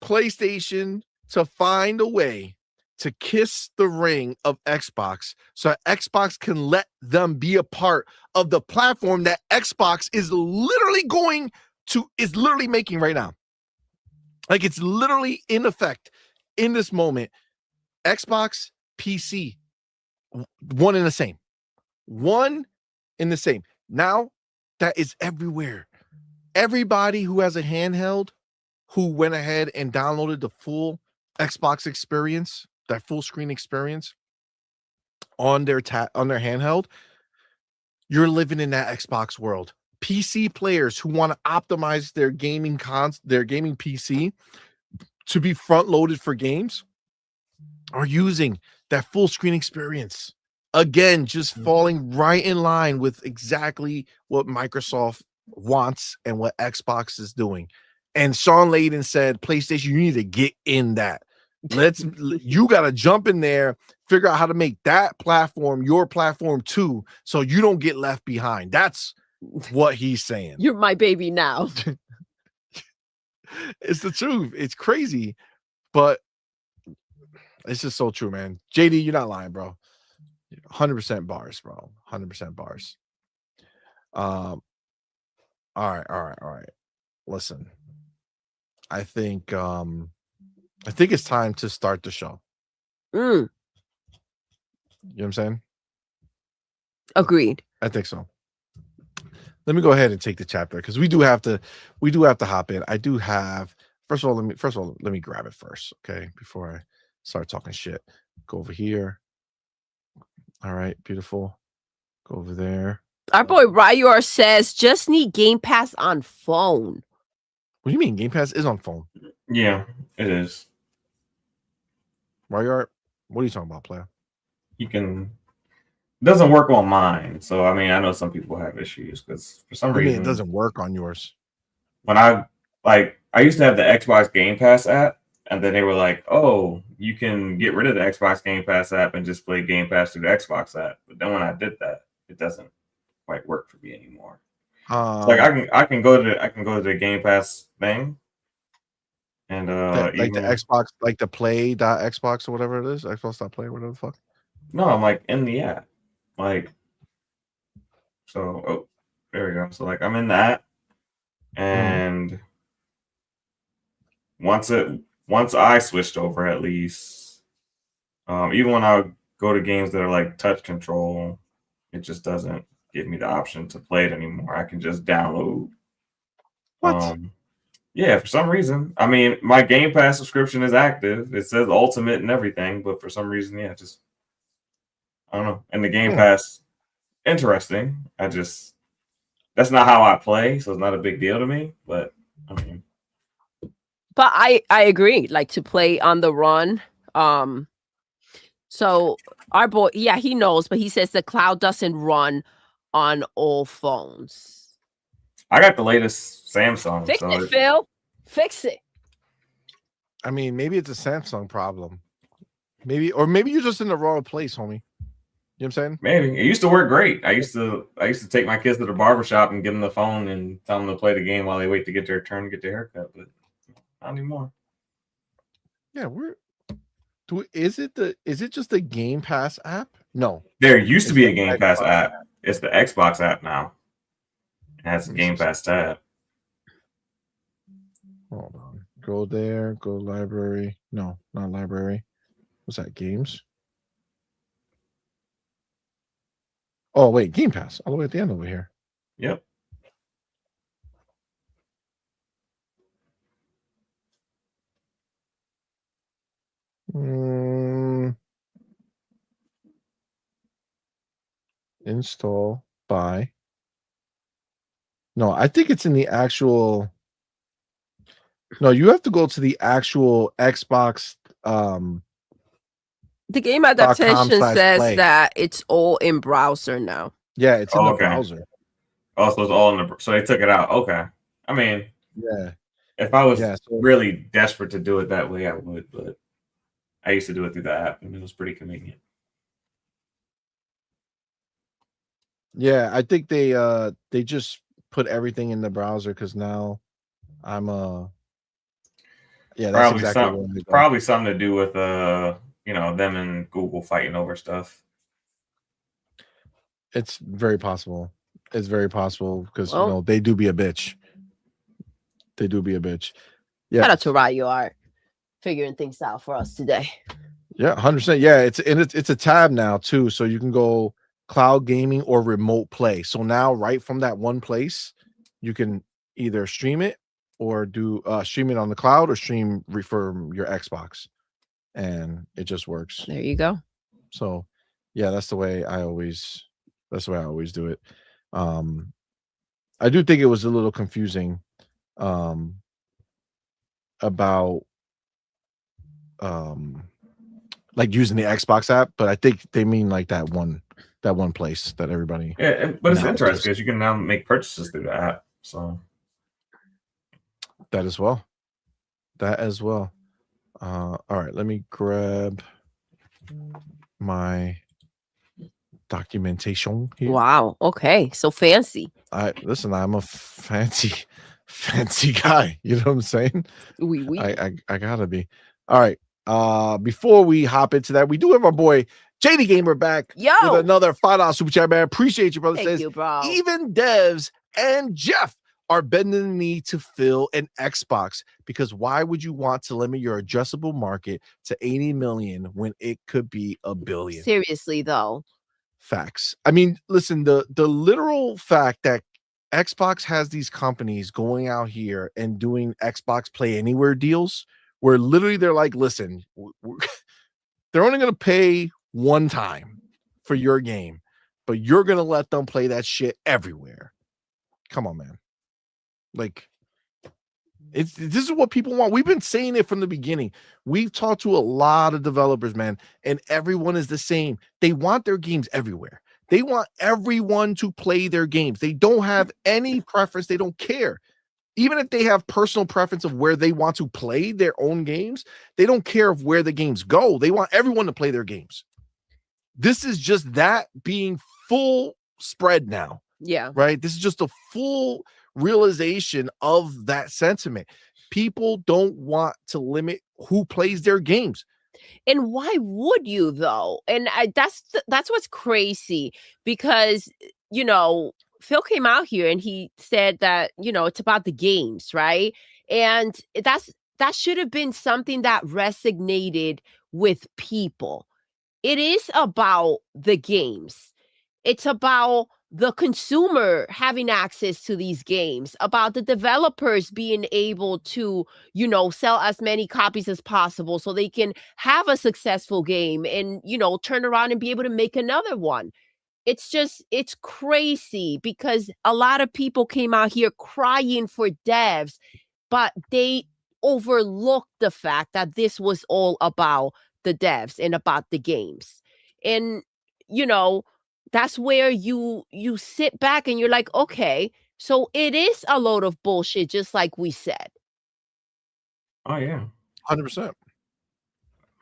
S2: PlayStation to find a way to kiss the ring of Xbox so Xbox can let them be a part of the platform that Xbox is literally making right now. Like it's literally in effect in this moment. Xbox, PC, one in the same. Now that is everywhere. Everybody who has a handheld who went ahead and downloaded the full Xbox experience, that full screen experience on their handheld, you're living in that Xbox world. PC players who want to optimize their gaming PC to be front loaded for games are using that full screen experience. Again, just falling right in line with exactly what Microsoft wants and what Xbox is doing. And Sean Layden said, PlayStation, you need to get in that. You got to jump in there, figure out how to make that platform your platform too, so you don't get left behind. That's what he's saying.
S3: You're my baby now.
S2: It's the truth. It's crazy, but it's just so true, man. JD, you're not lying, bro. 100% bars, bro. 100% bars. All right. Listen, I think it's time to start the show. You know what I'm saying?
S3: Agreed.
S2: I think so. Let me go ahead and take the chapter because we do have to hop in. I do have first of all, let me grab it first, okay? Before I start talking shit. Go over here. All right, beautiful. Go over there.
S3: Our boy Ryor says, just need Game Pass on phone.
S2: What do you mean? Game Pass is on phone.
S4: Yeah, it is.
S2: Ryor, what are you talking about, player?
S4: You can. It doesn't work on mine, so I mean, I know some people have issues because for some reason
S2: it doesn't work on yours.
S4: When I used to have the Xbox Game Pass app, and then they were like, "Oh, you can get rid of the Xbox Game Pass app and just play Game Pass through the Xbox app." But then when I did that, it doesn't quite work for me anymore. Like I can go to the Game Pass thing, and
S2: like the Xbox, like the Play.Xbox or whatever it is, Xbox.play or whatever the fuck.
S4: No, I'm like in the app, like so. Oh, there we go. So like I'm in that, and once I switched over, at least, even when I go to games that are like touch control, it just doesn't give me the option to play it anymore. I can just download.
S2: What?
S4: Yeah, for some reason. I mean, my Game Pass subscription is active. It says Ultimate and everything, but for some reason, yeah, just I don't know. And the Game Pass, interesting. That's not how I play, so it's not a big deal to me. But I mean.
S3: But I agree, like to play on the run. So our boy, yeah, he knows, but he says the cloud doesn't run on all phones.
S4: I got the latest Samsung.
S3: Fix it, Phil. Fix it.
S2: I mean, maybe it's a Samsung problem. Maybe you're just in the wrong place, homie. You know what I'm saying? Maybe.
S4: It used to work great. I used to take my kids to the barbershop and give them the phone and tell them to play the game while they wait to get their turn to get their haircut, but not anymore.
S2: Yeah, Is it just the Game Pass app? No.
S4: There used to
S2: It's
S4: be
S2: the
S4: a Game Pass
S2: Xbox
S4: app. It's the Xbox app now. It has a
S2: Let me
S4: Game
S2: see
S4: Pass tab.
S2: Hold on. Go there. Go library. No, not library. What's that? Games. Oh wait, Game Pass. All the way at the end over here.
S4: Yep.
S2: Install by. No, I think it's in the actual. No, you have to go to the actual Xbox.
S3: The game adaptation says
S2: /play.
S3: that it's all in browser now.
S2: Yeah, it's in the
S4: Okay.
S2: browser.
S4: Oh, so it's all in the. So they took it out. Okay. I mean,
S2: Yeah.
S4: if I was
S2: Yeah, so-
S4: really desperate to do it that way, I would. But I used to do it through the app, and it was pretty convenient.
S2: Yeah, I think they just put everything in the browser because now I'm yeah, that's
S4: Probably
S2: exactly what I go.
S4: probably something to do with them and Google fighting over stuff.
S2: It's very possible. It's very possible because
S3: Well-
S2: they do be a bitch. They do be a bitch. Yeah.
S3: Shout out to Ryu Art figuring things out for us today.
S2: Yeah, 100%. Yeah, it's a tab now too, so you can go cloud gaming or remote play. So now, right from that one place, you can either stream it or do stream it on the cloud or stream from your Xbox, and it just works.
S3: There you go.
S2: So, yeah, that's the way I always do it. I do think it was a little confusing about like using the Xbox app, but I think they mean like that one place that everybody.
S4: Yeah, but it's
S2: now
S4: interesting
S2: does.
S4: because you can now make purchases through the app. So
S2: That as well. All right, let me grab my documentation here.
S3: Wow. Okay. So fancy.
S2: Listen, I'm a fancy guy. You know what I'm saying?
S3: Oui.
S2: I gotta be. All right. Before we hop into that, we do have our boy JD Gamer back
S3: Yo.
S2: with another $5 super chat, man. Appreciate you, brother.
S3: Thank
S2: Says
S3: you, bro.
S2: even devs and Jeff are bending the knee to fill an Xbox because why would you want to limit your addressable market to 80 million when it could be a billion?
S3: Seriously, though.
S2: Facts. I mean, listen, the literal fact that Xbox has these companies going out here and doing Xbox Play Anywhere deals where literally they're like, listen, they're only going to pay one time for your game, but you're going to let them play that shit everywhere. Come on, man. Like, this is what people want. We've been saying it from the beginning. We've talked to a lot of developers, man, and everyone is the same. They want their games everywhere. They want everyone to play their games. They don't have any preference. They don't care. Even if they have personal preference of where they want to play their own games, they don't care of where the games go. They want everyone to play their games. This is just that being full spread now.
S3: Yeah.
S2: Right? This is just a full realization of that sentiment. People don't want to limit who plays their games.
S3: And why would you, though? And that's what's crazy because, Phil came out here and he said that, it's about the games, right? And that should have been something that resonated with people. It is about the games. It's about the consumer having access to these games, about the developers being able to, sell as many copies as possible so they can have a successful game and, turn around and be able to make another one. It's crazy because a lot of people came out here crying for devs, but they overlooked the fact that this was all about the devs and about the games. And, that's where you sit back and you're like, okay, so it is a load of bullshit, just like we said.
S4: Oh yeah,
S2: 100%.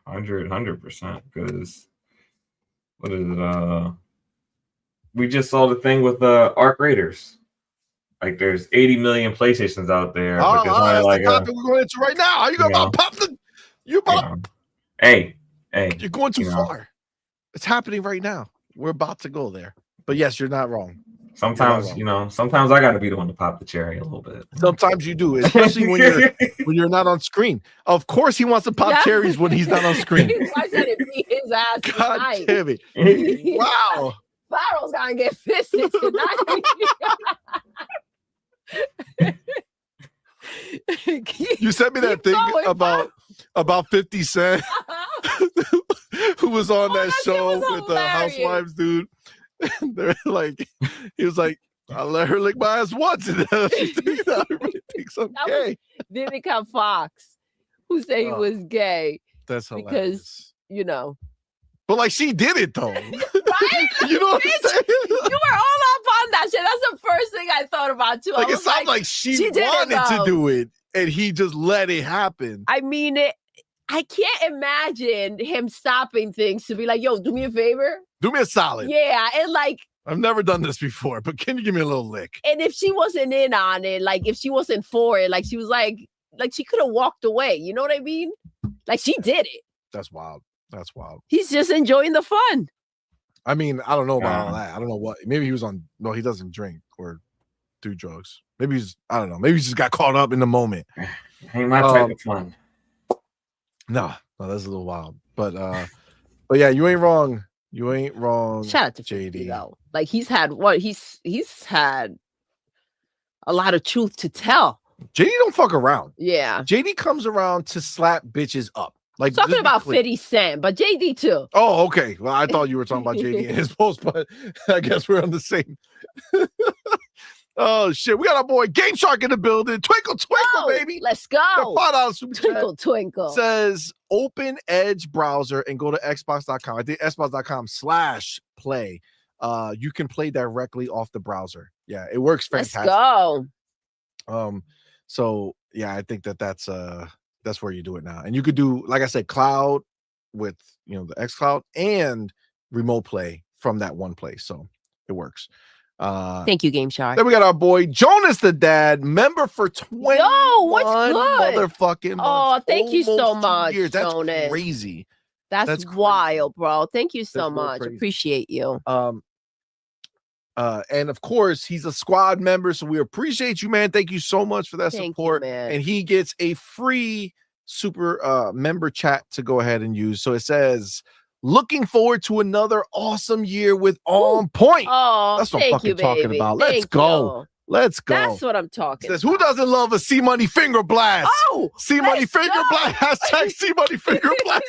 S4: 100%. Because what is it? We just saw the thing with the Arc Raiders. Like, there's 80 million PlayStations out there. But there's only
S2: that's
S4: like
S2: the topic we're going into right now. How you gonna pop the? You pop?
S4: Hey, Hey,
S2: You're going too
S4: you know,
S2: far. It's happening right now. We're about to go there. But yes, you're not wrong.
S4: sometimes, you know, sometimes I got to be the one to pop the cherry a little bit.
S2: Sometimes you do, especially when you're not on screen. Of course, he wants to pop cherries when he's not on screen.
S3: I said it beat his ass
S2: God
S3: tonight.
S2: damn it! Wow.
S3: Farrell's gonna get fisted tonight.
S2: You sent me that
S3: Keep
S2: thing
S3: going,
S2: about 50 Cent, who was on that
S3: that shit
S2: show
S3: was
S2: with the
S3: hilarious.
S2: housewives, dude. They're like, he was like, I let her lick my ass once, and then she thinks I really thinks I'm
S3: That was
S2: gay.
S3: Vivica Fox, who said he
S2: Oh,
S3: was gay
S2: That's hilarious.
S3: because, you know.
S2: But like, she did it though.
S3: Right?
S2: You know what I'm
S3: Bitch,
S2: saying?
S3: You were all up on that shit. That's the first thing I thought about too.
S2: Like,
S3: I
S2: it
S3: was
S2: sounds like she
S3: she did it,
S2: wanted to
S3: though.
S2: do it, and he just let it happen.
S3: I mean, I can't imagine him stopping things to be like, yo, do me a favor.
S2: Do me a solid.
S3: Yeah. And like,
S2: I've never done this before, but can you give me a little lick?
S3: and if she wasn't in on it, like if she wasn't for it, like she was like she could have walked away. You know what I mean? Like she did it.
S2: That's wild. That's wild.
S3: He's just enjoying the fun.
S2: I mean, I don't know about all that. I don't know what. Maybe he was on. No, he doesn't drink or do drugs. Maybe he's. I don't know. Maybe he just got caught up in the moment.
S4: Ain't my type of fun.
S2: No, that's a little wild. But yeah, you ain't wrong. You ain't wrong.
S3: Shout out to JD though. Like he's had he's had a lot of truth to tell.
S2: JD don't fuck around.
S3: Yeah.
S2: JD comes around to slap bitches up. Like
S3: Talking
S2: just be
S3: about
S2: clear.
S3: 50 Cent, but JD too.
S2: Oh, okay. Well, I thought you were talking about JD and his post, but I guess we're on the same. Oh shit, we got our boy Game Shark in the building. Twinkle, twinkle, baby.
S3: Let's go.
S2: $5 super chat.
S3: Twinkle, twinkle.
S2: Says open Edge browser and go to xbox.com. I think xbox.com/play. You can play directly off the browser. Yeah, it works fantastic.
S3: Let's
S2: go. So yeah, I think that's where you do it now. And you could do, like I said, cloud with the xCloud and remote play from that one place. So it works.
S3: Thank you, Game Shark.
S2: Then we got our boy Jonas the Dad, member for 20.
S3: Yo, what's good?
S2: Motherfucking months.
S3: Thank you so
S2: Almost 2
S3: much,
S2: years. That's
S3: Jonas.
S2: crazy.
S3: That's
S2: crazy.
S3: wild, bro. Thank you so
S2: That's real
S3: much.
S2: crazy.
S3: Appreciate you.
S2: And of course, he's a squad member, so we appreciate you, man. Thank you so much for that
S3: Thank
S2: support.
S3: you, man.
S2: And he gets a free super member chat to go ahead and use. So it says, looking forward to another awesome year with On Point.
S3: Oh,
S2: that's what I'm
S3: thank
S2: fucking
S3: you,
S2: talking
S3: baby.
S2: about. Let's
S3: Thank
S2: go.
S3: you.
S2: Let's go.
S3: That's what I'm talking
S2: Says, who doesn't love a C-Money finger blast?
S3: Oh,
S2: C-Money
S3: let's
S2: finger
S3: go.
S2: blast. Hashtag C-Money finger blast.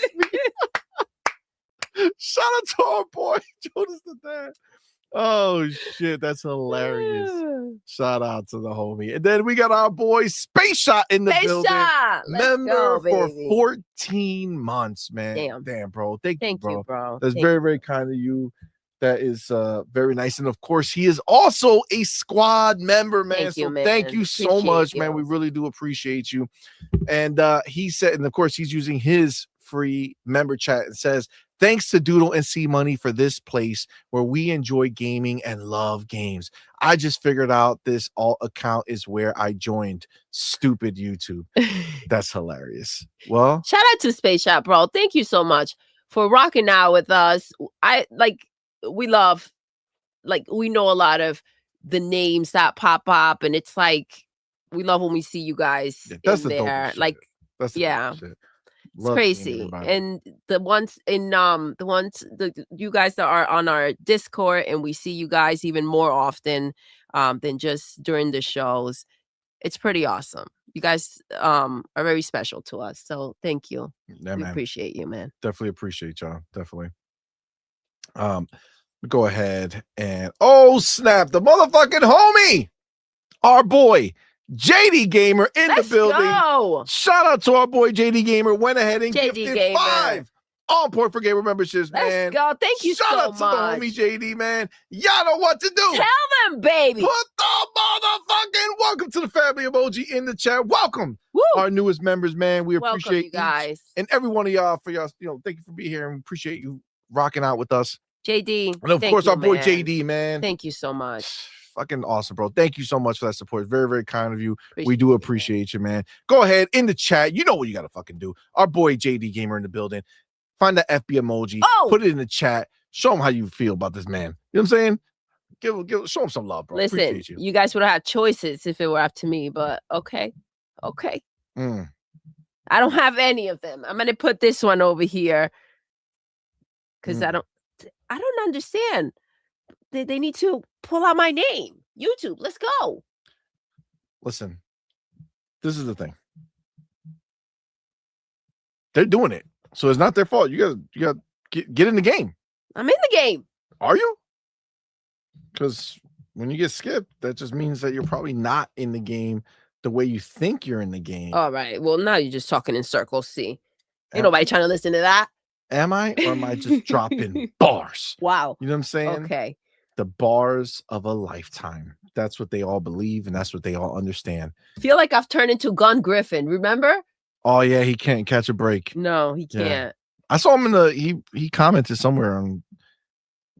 S2: Shout out to our boy, Jonas the Dad. Oh, shit. That's hilarious. Shout out to the homie. And then we got our boy Space Shot in the
S3: Space
S2: building.
S3: Shot. Let's
S2: Member
S3: go,
S2: for
S3: baby.
S2: 14 months, man. Damn, bro. Thank you, bro. That's
S3: Thank
S2: very, very kind of you. That is very nice. And of course, he is also a squad member, man.
S3: Thank you,
S2: so
S3: man.
S2: thank you so
S3: Appreciate
S2: much,
S3: you.
S2: man. We really do appreciate you. And he said, and of course, he's using his free member chat and says, thanks to Doodle and CMoney for this place where we enjoy gaming and love games. I just figured out this alt account is where I joined. Stupid YouTube. That's hilarious. Well,
S3: shout out to Space Shot, bro. Thank you so much for rocking out with us. We love, we know a lot of the names that pop up, and it's like we love when we see you guys
S2: that's
S3: in
S2: the
S3: there.
S2: dopest
S3: Like,
S2: shit. That's the
S3: yeah.
S2: dopest shit.
S3: It's
S2: Love seeing
S3: crazy.
S2: everybody.
S3: And the ones you guys that are on our Discord, and we see you guys even more often than just during the shows. It's pretty awesome. You guys are very special to us. So thank you.
S2: Yeah,
S3: we
S2: man.
S3: appreciate you, man.
S2: Definitely appreciate y'all. Definitely. Go ahead and oh snap, the motherfucking homie, our boy JD Gamer in
S3: Let's
S2: the building.
S3: Go.
S2: Shout out to our boy JD Gamer. Went ahead and
S3: JD
S2: gifted
S3: Gamer.
S2: 5 On Point for Gamer memberships, man.
S3: Let's go. Thank you
S2: Shout
S3: so
S2: out to
S3: much.
S2: the homie JD, man. Y'all know what to do.
S3: Tell them, baby.
S2: Put the motherfucking welcome to the family emoji in the chat. Welcome.
S3: Woo.
S2: Our newest members, man. We
S3: Welcome,
S2: appreciate
S3: you guys.
S2: and every one of y'all for y'all. Thank you for being here and we appreciate you rocking out with us.
S3: JD.
S2: And of
S3: thank
S2: course,
S3: you,
S2: our boy
S3: man.
S2: JD, man.
S3: Thank you so much.
S2: Fucking awesome, bro. Thank you so much for that support. Very, very kind of you. We
S3: Appreciate
S2: do
S3: you,
S2: appreciate you, man. Go ahead in the chat. You know what you got to fucking do. Our boy JD Gamer in the building. find that FB emoji, put it in the chat, show them how you feel about this man. You know what I'm saying? Show him some love, bro.
S3: Listen,
S2: Appreciate
S3: you guys would have had choices if it were up to me, but okay. I don't have any of them. I'm gonna put this one over here because I don't understand. They need to pull out my name. YouTube, let's go.
S2: Listen, this is the thing. They're doing it, so it's not their fault. You got get in the game.
S3: I'm in the game.
S2: Are you? Because when you get skipped, that just means that you're probably not in the game the way you think you're in the game.
S3: All right. Well, now you're just talking in circles. See, ain't nobody trying to listen to that.
S2: Am I, or am I just dropping bars?
S3: Wow.
S2: You know what I'm saying?
S3: Okay.
S2: The bars of a lifetime. That's what they all believe, and that's what they all understand.
S3: Feel like I've turned into Gun Griffin. Remember?
S2: Oh yeah, he can't catch a break.
S3: No, he can't.
S2: Yeah. I saw him in the he commented somewhere on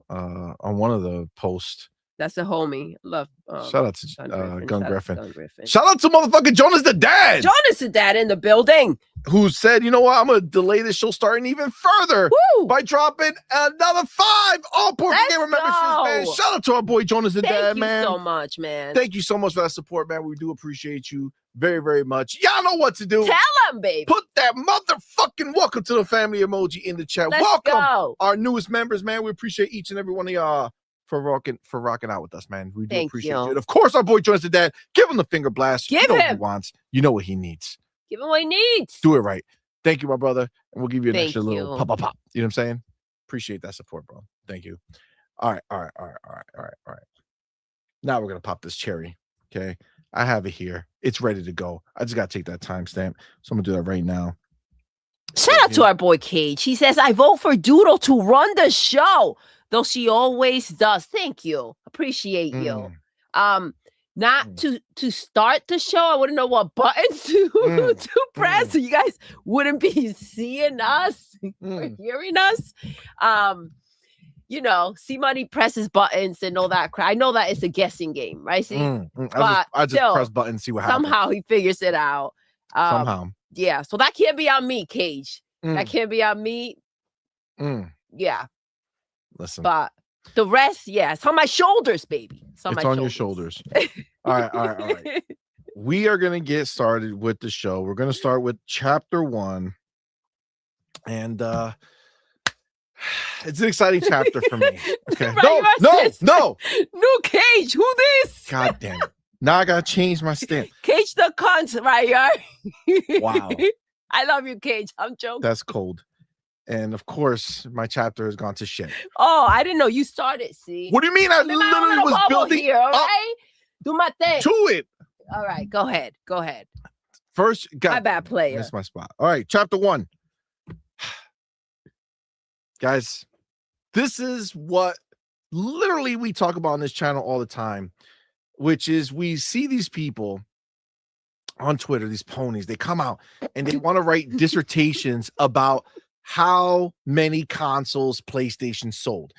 S2: one of the posts.
S3: That's a homie. Love.
S2: Shout out to Gun Griffin.
S3: Griffin.
S2: Shout out to motherfucking Jonas the Dad.
S3: Jonas the Dad in the building.
S2: Who said, you know what? I'm gonna delay this show starting even further by dropping another 5 all Porky Gamer memberships, man. Shout out to our boy Jonas the Dad, man.
S3: Thank you so much, man.
S2: Thank you so much for that support, man. We do appreciate you very, very much. Y'all know what to do.
S3: Tell them, baby.
S2: Put that motherfucking welcome to the family emoji in the chat. Welcome our newest members, man. We appreciate each and every one of y'all for rocking out with us, man. We do appreciate you. And of course, our boy Jonas the Dad. Give him the finger blast.
S3: Give
S2: you know
S3: him
S2: what he wants. You know what he needs.
S3: Give him what he needs.
S2: Do it right. Thank you, my brother. And we'll give you an extra little pop. You know what I'm saying? Appreciate that support, bro. Thank you. All right. Now we're gonna pop this cherry. Okay. I have it here. It's ready to go. I just gotta take that timestamp. So I'm gonna do that right now.
S3: Shout out to our boy Cage. He says, I vote for Doodle to run the show, though she always does. Thank you. Appreciate you. Not to start the show. I wouldn't know what buttons to press, so you guys wouldn't be seeing us or hearing us. You know, CMoney presses buttons and all that crap. I know that it's a guessing game, right? See,
S2: I just press buttons, see what happens.
S3: Somehow he figures it out.
S2: Somehow.
S3: Yeah, so that can't be on me, Cage. That can't be on me. Yeah.
S2: Listen.
S3: But the rest, yeah, it's on my shoulders, baby. It's on
S2: your shoulders. All right. We are going to get started with the show. We're going to start with chapter 1. And it's an exciting chapter for me. Okay. No.
S3: Cage, who this?
S2: God damn it. Now I got to change my stance.
S3: Cage the cunt, right, y'all?
S2: Wow.
S3: I love you, Cage. I'm joking.
S2: That's cold. And of course, my chapter has gone to shit.
S3: Oh, I didn't know you started. See,
S2: what do you mean? I literally was building
S3: here. All right, do my thing.
S2: To it.
S3: All right, go ahead.
S2: First,
S3: my bad player.
S2: That's my spot. All right, chapter 1, guys. This is what literally we talk about on this channel all the time, which is we see these people on Twitter, these ponies. They come out and they want to write dissertations about how many consoles PlayStation sold.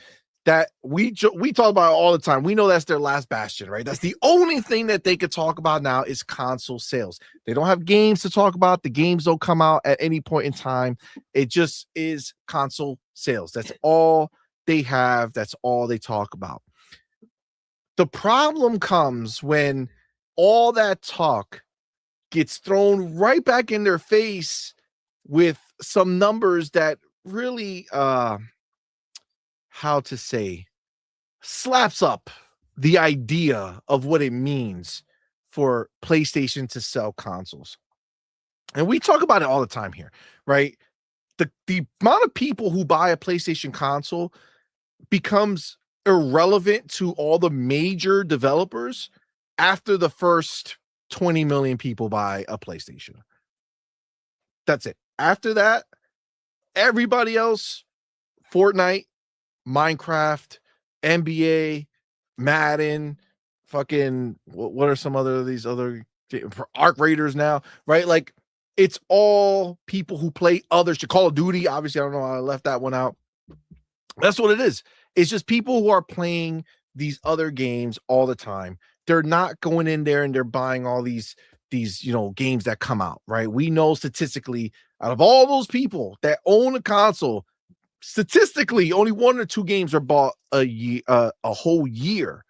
S2: That we talk about it all the time. We know that's their last bastion, right? That's the only thing that they could talk about now is console sales. They don't have games to talk about. The games don't come out at any point in time. It just is console sales. That's all they have. That's all they talk about. The problem comes when all that talk gets thrown right back in their face with some numbers that really how to say slaps up the idea of what it means for PlayStation to sell consoles. And we talk about it all the time here, right? The amount of people who buy a PlayStation console becomes irrelevant to all the major developers after the first 20 million people buy a PlayStation. That's it. After that, everybody else, Fortnite, Minecraft, NBA, Madden, fucking what are some other of these other Arc Raiders now, right? Like it's all people who play other shit. Call of Duty, obviously, I don't know why I left that one out. That's what it is. It's just people who are playing these other games all the time. They're not going in there and they're buying all these games that come out, right? We know statistically, out of all those people that own a console, statistically, only 1 or 2 games are bought a whole year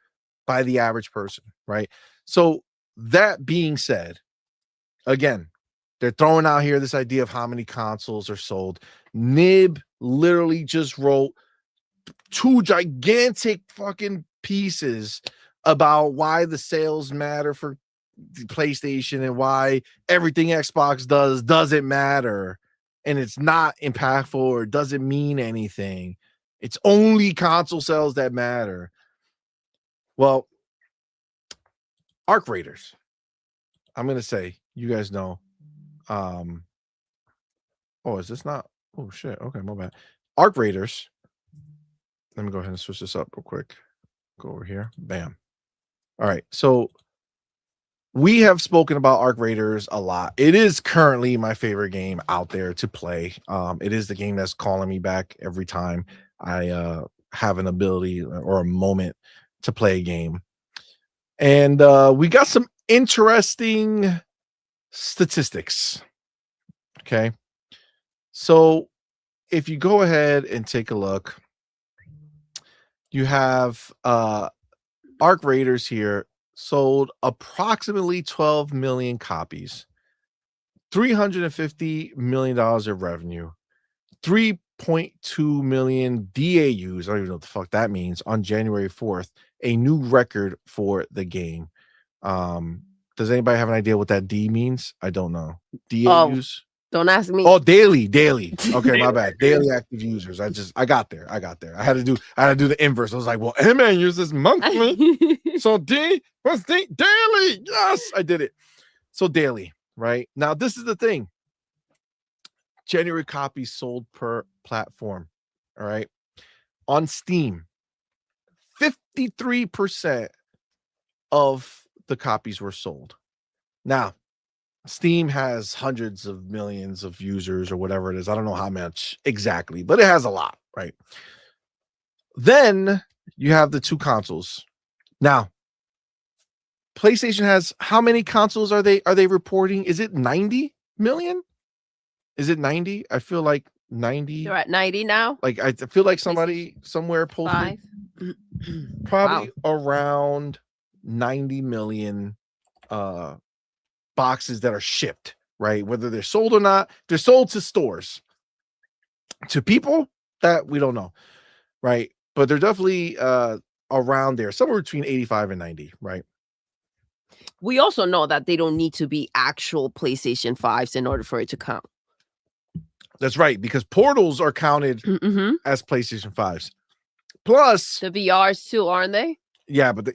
S2: by the average person, right? So that being said, again, they're throwing out here this idea of how many consoles are sold. Nib literally just wrote 2 gigantic fucking pieces about why the sales matter for PlayStation and why everything Xbox doesn't matter, and it's not impactful or doesn't mean anything. It's only console sales that matter. Well, Arc Raiders, I'm gonna say, you guys know. Oh, is this not? Oh shit. Okay, my bad. Arc Raiders. Let me go ahead and switch this up real quick. Go over here. Bam. All right. So we have spoken about Arc Raiders a lot. It is currently my favorite game out there to play. It is the game that's calling me back every time I have an ability or a moment to play a game. And we got some interesting statistics. Okay. So if you go ahead and take a look, you have Arc Raiders here sold approximately 12 million copies, $350 million of revenue, 3.2 million DAUs. I don't even know what the fuck that means on January 4th, a new record for the game. Does anybody have an idea what that D means? I don't know. DAUs?
S3: Don't ask me.
S2: Oh, daily. Okay, my bad. Daily active users. I got there. I had to do the inverse. I was like, well, M-Man uses monthly. So what's D? Daily. Yes, I did it. So daily, right? Now, this is the thing. January copies sold per platform. All right. On Steam, 53% of the copies were sold. Now, Steam has hundreds of millions of users or whatever it is. I don't know how much exactly, but it has a lot, right? Then you have the 2 consoles. Now, PlayStation has how many consoles are they reporting? Is it 90 million? Is it 90? I feel like 90.
S3: You're at 90 now?
S2: Like I feel like somebody somewhere posted
S3: 5.
S2: probably around 90 million boxes that are shipped, right? Whether they're sold or not, they're sold to stores. To people, that we don't know, right? But they're definitely around there, somewhere between 85 and 90, right?
S3: We also know that they don't need to be actual PlayStation 5s in order for it to count.
S2: That's right, because portals are counted as PlayStation 5s. Plus
S3: the VRs too, aren't they?
S2: Yeah, but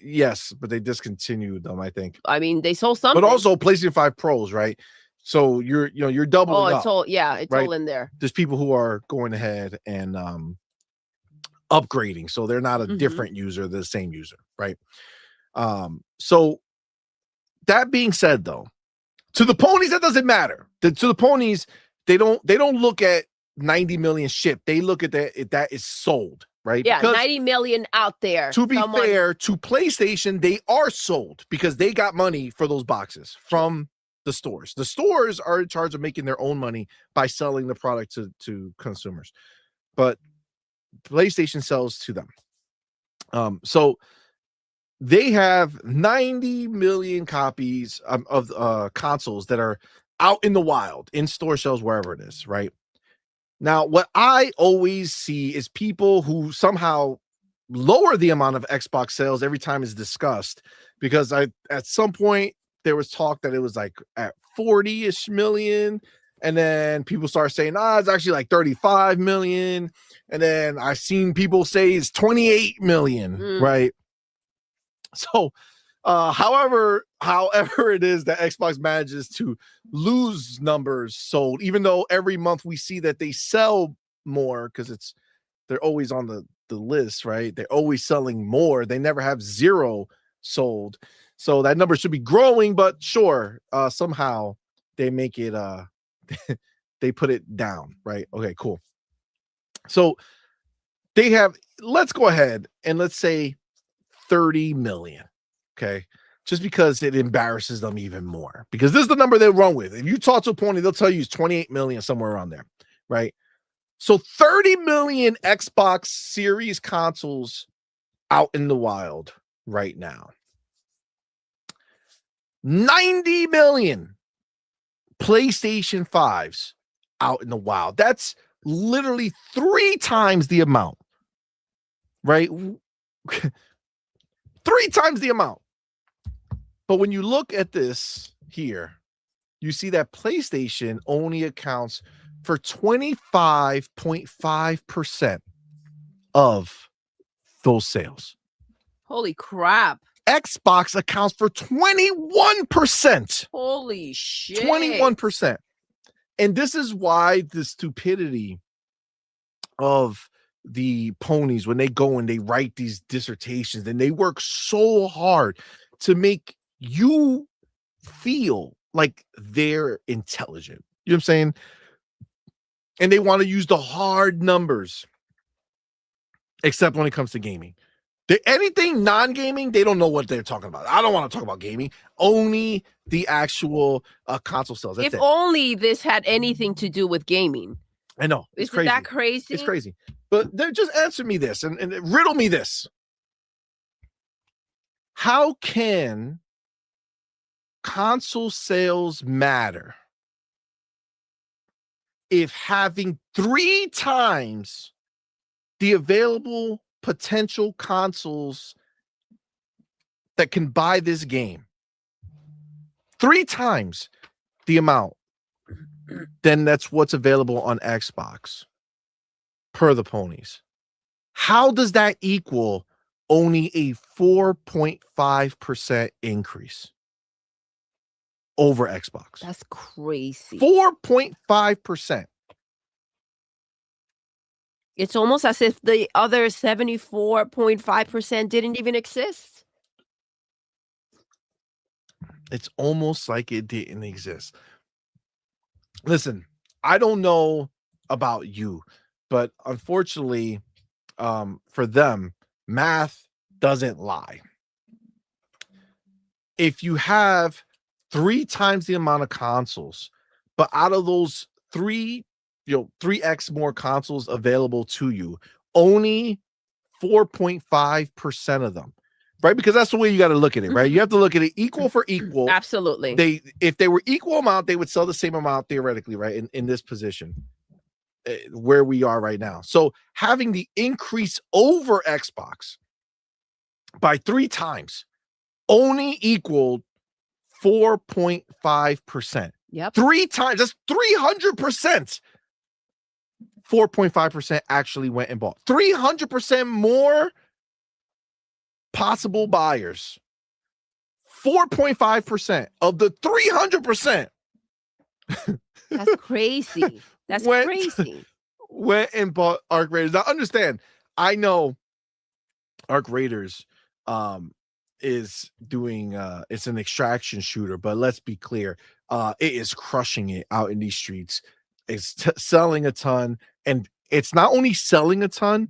S2: but they discontinued them, I think.
S3: I mean, they sold something.
S2: But also PlayStation 5 Pros, right? So you're doubling
S3: it's
S2: up.
S3: it's
S2: right?
S3: all in there.
S2: There's people who are going ahead and upgrading, so they're not a different user, they're the same user, right? So that being said, though, to the ponies, that doesn't matter. To the ponies, they don't look at 90 million shipped. They look at that is sold. Right?
S3: Yeah,
S2: because
S3: 90 million out there.
S2: To be fair to PlayStation, they are sold because they got money for those boxes from the stores. The stores are in charge of making their own money by selling the product to consumers. But PlayStation sells to them. So they have 90 million copies of consoles that are out in the wild, in store shelves, wherever it is, right? Now, what I always see is people who somehow lower the amount of Xbox sales every time it's discussed, because at some point there was talk that it was like at 40-ish million, and then people start saying, it's actually like 35 million, and then I've seen people say it's 28 million, right? So, however it is that Xbox manages to lose numbers sold, even though every month we see that they sell more because they're always on the list, right? They're always selling more. They never have 0 sold. So that number should be growing, but sure, somehow they make it they put it down, right? Okay, cool. So let's go ahead and let's say 30 million. Okay. Just because it embarrasses them even more, because this is the number they run with. If you talk to a pony, they'll tell you it's 28 million, somewhere around there, right? So 30 million Xbox Series consoles out in the wild right now. 90 million PlayStation 5s out in the wild. That's literally 3 times the amount, right? 3 times the amount. But when you look at this here, you see that PlayStation only accounts for 25.5% of those sales.
S3: Holy crap.
S2: Xbox accounts for 21%.
S3: Holy shit.
S2: 21%. And this is why the stupidity of the ponies, when they go and they write these dissertations and they work so hard to make you feel like they're intelligent. You know what I'm saying? And they want to use the hard numbers, except when it comes to gaming. Anything non-gaming, they don't know what they're talking about. I don't want to talk about gaming. Only the actual console sales. That's
S3: if
S2: it.
S3: only this had anything to do with gaming.
S2: I know. It's
S3: Isn't
S2: crazy.
S3: that crazy?
S2: It's crazy. But just answer me this and riddle me this. How can console sales matter if having 3 times the available potential consoles that can buy this game, 3 times the amount, then that's what's available on Xbox per the ponies? How does that equal only a 4.5% increase over Xbox?
S3: That's crazy.
S2: 4.5%.
S3: It's almost as if the other 74.5% didn't even exist.
S2: It's almost like it didn't exist. Listen, I don't know about you, but unfortunately, for them, math doesn't lie. If you have 3 times the amount of consoles, but out of those 3x more consoles available to you, only 4.5% of them, right? Because that's the way you got to look at it, right? You have to look at it equal for equal.
S3: Absolutely.
S2: If they were equal amount, they would sell the same amount theoretically, right? In this position where we are right now. So having the increase over Xbox by 3 times only equaled 4.5%.
S3: Yep.
S2: 3 times, that's 300%. 4.5% actually went and bought. 300% more possible buyers. 4.5% of the 300%.
S3: That's crazy. That's crazy.
S2: Went and bought Arc Raiders. Now understand, I know Arc Raiders is doing it's an extraction shooter, but let's be clear, it is crushing it out in these streets. It's selling a ton, and it's not only selling a ton,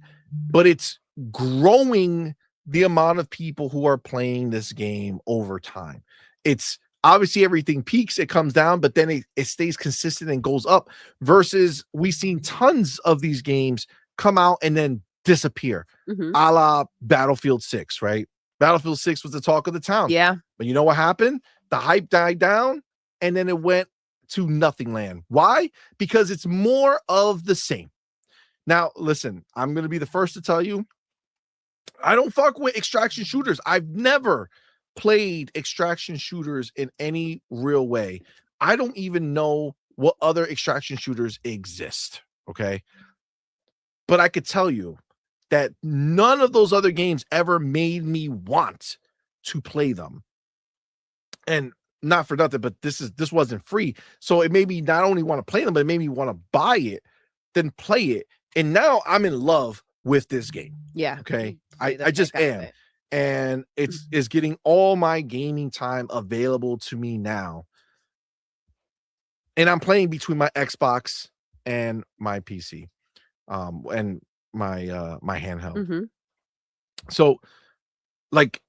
S2: but it's growing the amount of people who are playing this game over time. It's obviously everything peaks, it comes down, but then it stays consistent and goes up, versus we've seen tons of these games come out and then disappear, a la Battlefield 6, right? Battlefield 6 was the talk of the town.
S3: Yeah.
S2: But you know what happened? The hype died down, and then it went to nothing land. Why? Because it's more of the same. Now, listen, I'm going to be the first to tell you, I don't fuck with extraction shooters. I've never played extraction shooters in any real way. I don't even know what other extraction shooters exist, okay? But I could tell you that none of those other games ever made me want to play them. And not for nothing, but this wasn't free. So it made me not only want to play them, but it made me want to buy it, then play it. And now I'm in love with this game.
S3: Yeah.
S2: Okay. I just am. And it's getting all my gaming time available to me now. And I'm playing between my Xbox and my PC. And my handheld. So like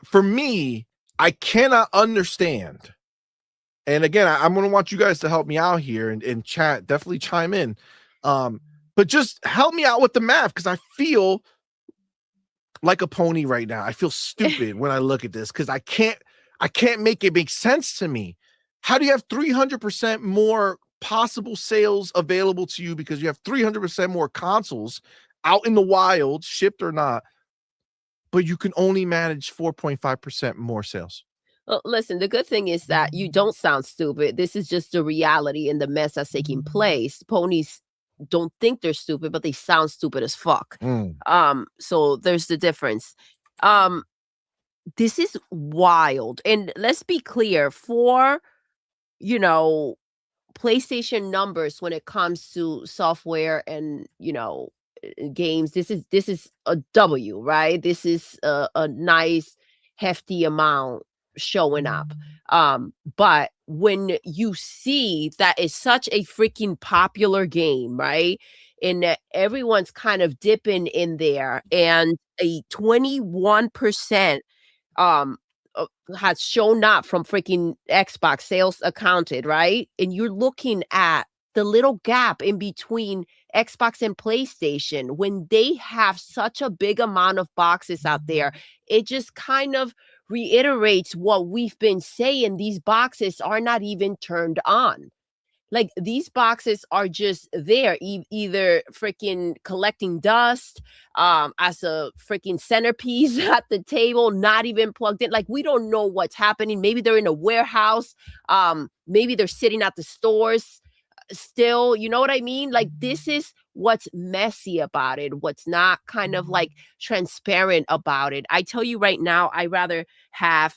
S2: for me, I cannot understand. And again, I'm going to want you guys to help me out here and chat, definitely chime in. But just help me out with the math, because I feel like a pony right now. I feel stupid when I look at this because I can't make it make sense to me. How do you have 300% more possible sales available to you because you have 300% more consoles out in the wild, shipped or not, but you can only manage 4.5% more sales?
S3: Well, listen, the good thing is that you don't sound stupid. This is just the reality and the mess that's taking place. Ponies don't think they're stupid, but they sound stupid as fuck. So there's the difference. This is wild. And let's be clear, for PlayStation numbers when it comes to software and games, this is a W, right? This is a nice hefty amount showing up. But when you see that it's such a freaking popular game, right? And that everyone's kind of dipping in there, and a 21% has shown up from freaking Xbox sales accounted, right? And you're looking at the little gap in between Xbox and PlayStation when they have such a big amount of boxes out there. It just kind of reiterates what we've been saying. These boxes are not even turned on. Like, these boxes are just there, either freaking collecting dust, as a freaking centerpiece at the table, not even plugged in. Like, we don't know what's happening. Maybe they're in a warehouse. Maybe they're sitting at the stores still. You know what I mean? Like, this is what's messy about it. What's not kind of like transparent about it. I tell you right now, I rather have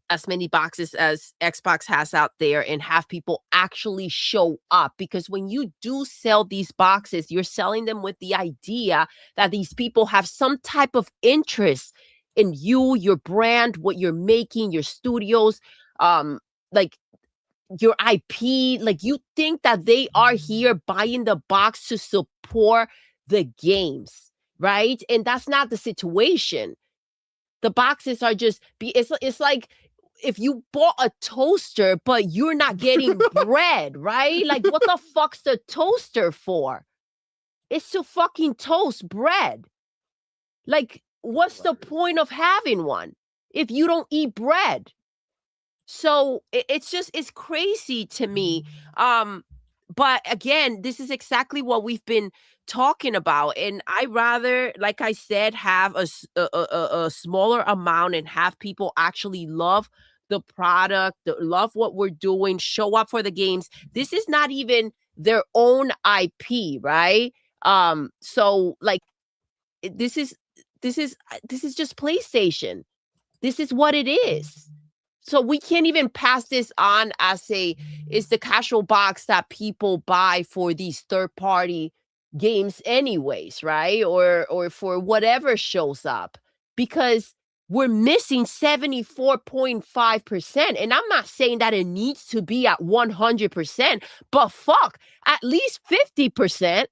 S3: as many boxes as Xbox has out there and have people actually show up, because when you do sell these boxes, you're selling them with the idea that these people have some type of interest in you, your brand, what you're making, your studios, like your IP. Like, you think that they are here buying the box to support the games, right? And that's not the situation. The boxes are just it's like if you bought a toaster, but you're not getting bread, right? Like, what the fuck's the toaster for? It's to fucking toast bread. Like, what's the point of having one if you don't eat bread? So it's crazy to me. But again, this is exactly what we've been talking about, and I rather, like I said, have a smaller amount and have people actually love the product, love what we're doing, show up for the games. This is not even their own IP, right? So like this is just PlayStation. This is what it is. So we can't even pass this on as it's the casual box that people buy for these third-party games anyways, right? Or for whatever shows up, because we're missing 74.5%. And I'm not saying that it needs to be at 100%, but fuck, at least 50%.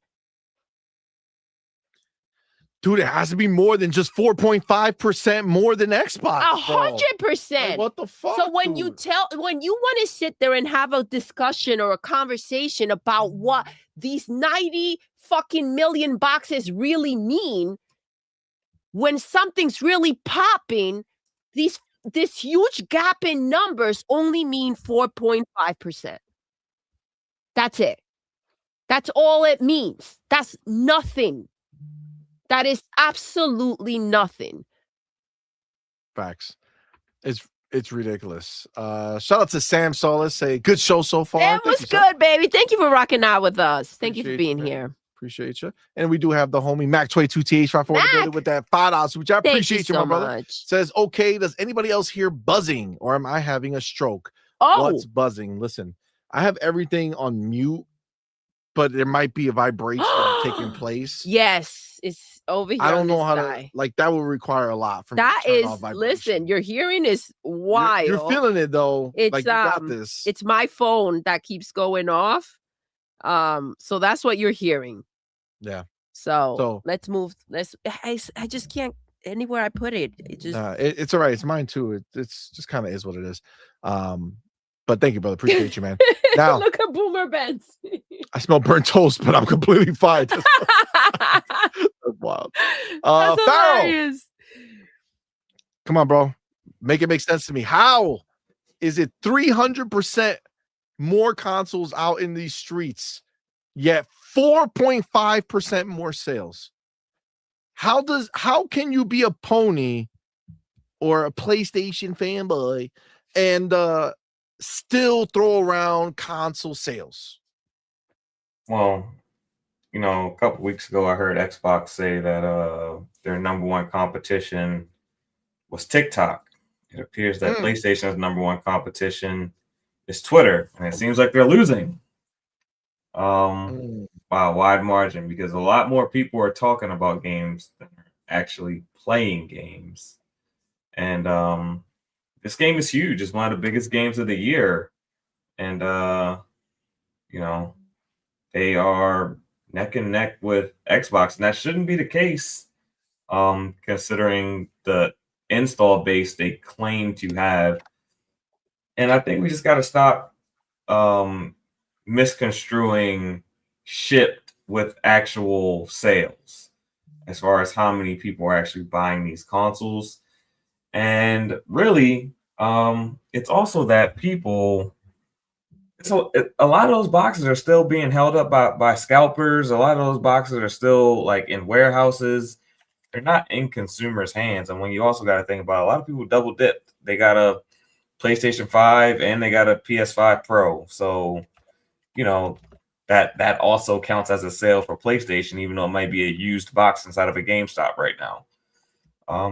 S2: Dude, it has to be more than just 4.5% more than Xbox.
S3: 100%.
S2: Like, what the fuck?
S3: So when you want to sit there and have a discussion or a conversation about what these 90 fucking million boxes really mean, when something's really popping, this huge gap in numbers only mean 4.5%. That's it. That's all it means. That's nothing. That is absolutely nothing.
S2: Facts. It's ridiculous. Shout out to Sam Solis. Say good show so far.
S3: That was good, baby. Thank you for rocking out with us. Thank you for being
S2: you,
S3: here.
S2: Appreciate you. And we do have the homie Mac22TH with that $5, which I appreciate you, my brother. Says, okay, does anybody else hear buzzing, or am I having a stroke?
S3: Oh,
S2: what's buzzing? Listen, I have everything on mute, but there might be a vibration taking place.
S3: Yes, it's over here.
S2: I don't know how to, like, that will require a lot from
S3: that is. Listen, your hearing is wild.
S2: You're feeling it though.
S3: It's
S2: like, you got this.
S3: It's my phone that keeps going off. So that's what you're hearing.
S2: Yeah.
S3: So let's move. I just can't anywhere I put it. It just
S2: it's all right. It's mine too. It's just kind of is what it is. But thank you, brother. Appreciate you, man. Now
S3: Look at Boomer Benz.
S2: I smell burnt toast, but I'm completely fine. That's wild.
S3: That's
S2: Pharaoh,
S3: hilarious.
S2: come on, bro. Make it make sense to me. How is it 300% more consoles out in these streets, yet 4.5% more sales? How can you be a pony or a PlayStation fanboy and still throw around console sales?
S4: Well, a couple weeks ago, I heard Xbox say that their number one competition was TikTok. It appears that PlayStation's number one competition is Twitter, and it seems like they're losing by a wide margin because a lot more people are talking about games than are actually playing games. And this game is huge. It's one of the biggest games of the year. And, they are neck and neck with Xbox. And that shouldn't be the case, considering the install base they claim to have. And I think we just got to stop misconstruing shipped with actual sales as far as how many people are actually buying these consoles. And really, it's also that people. So a lot of those boxes are still being held up by scalpers. A lot of those boxes are still like in warehouses. They're not in consumers' hands. And when you also got to think about a lot of people double dipped. They got a PlayStation 5 and they got a PS5 Pro. So, that also counts as a sale for PlayStation, even though it might be a used box inside of a GameStop right now.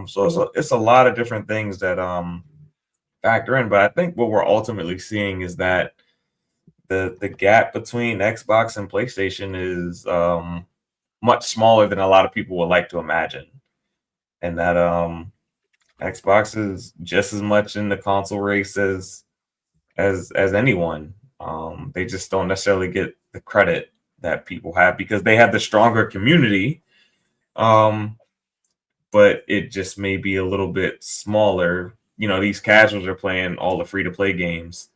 S4: So it's a lot of different things that factor in. But I think what we're ultimately seeing is that the gap between Xbox and PlayStation is much smaller than a lot of people would like to imagine, and that Xbox is just as much in the console race as anyone. They just don't necessarily get the credit that people have because they have the stronger community, but it just may be a little bit smaller. These casuals are playing all the free-to-play games.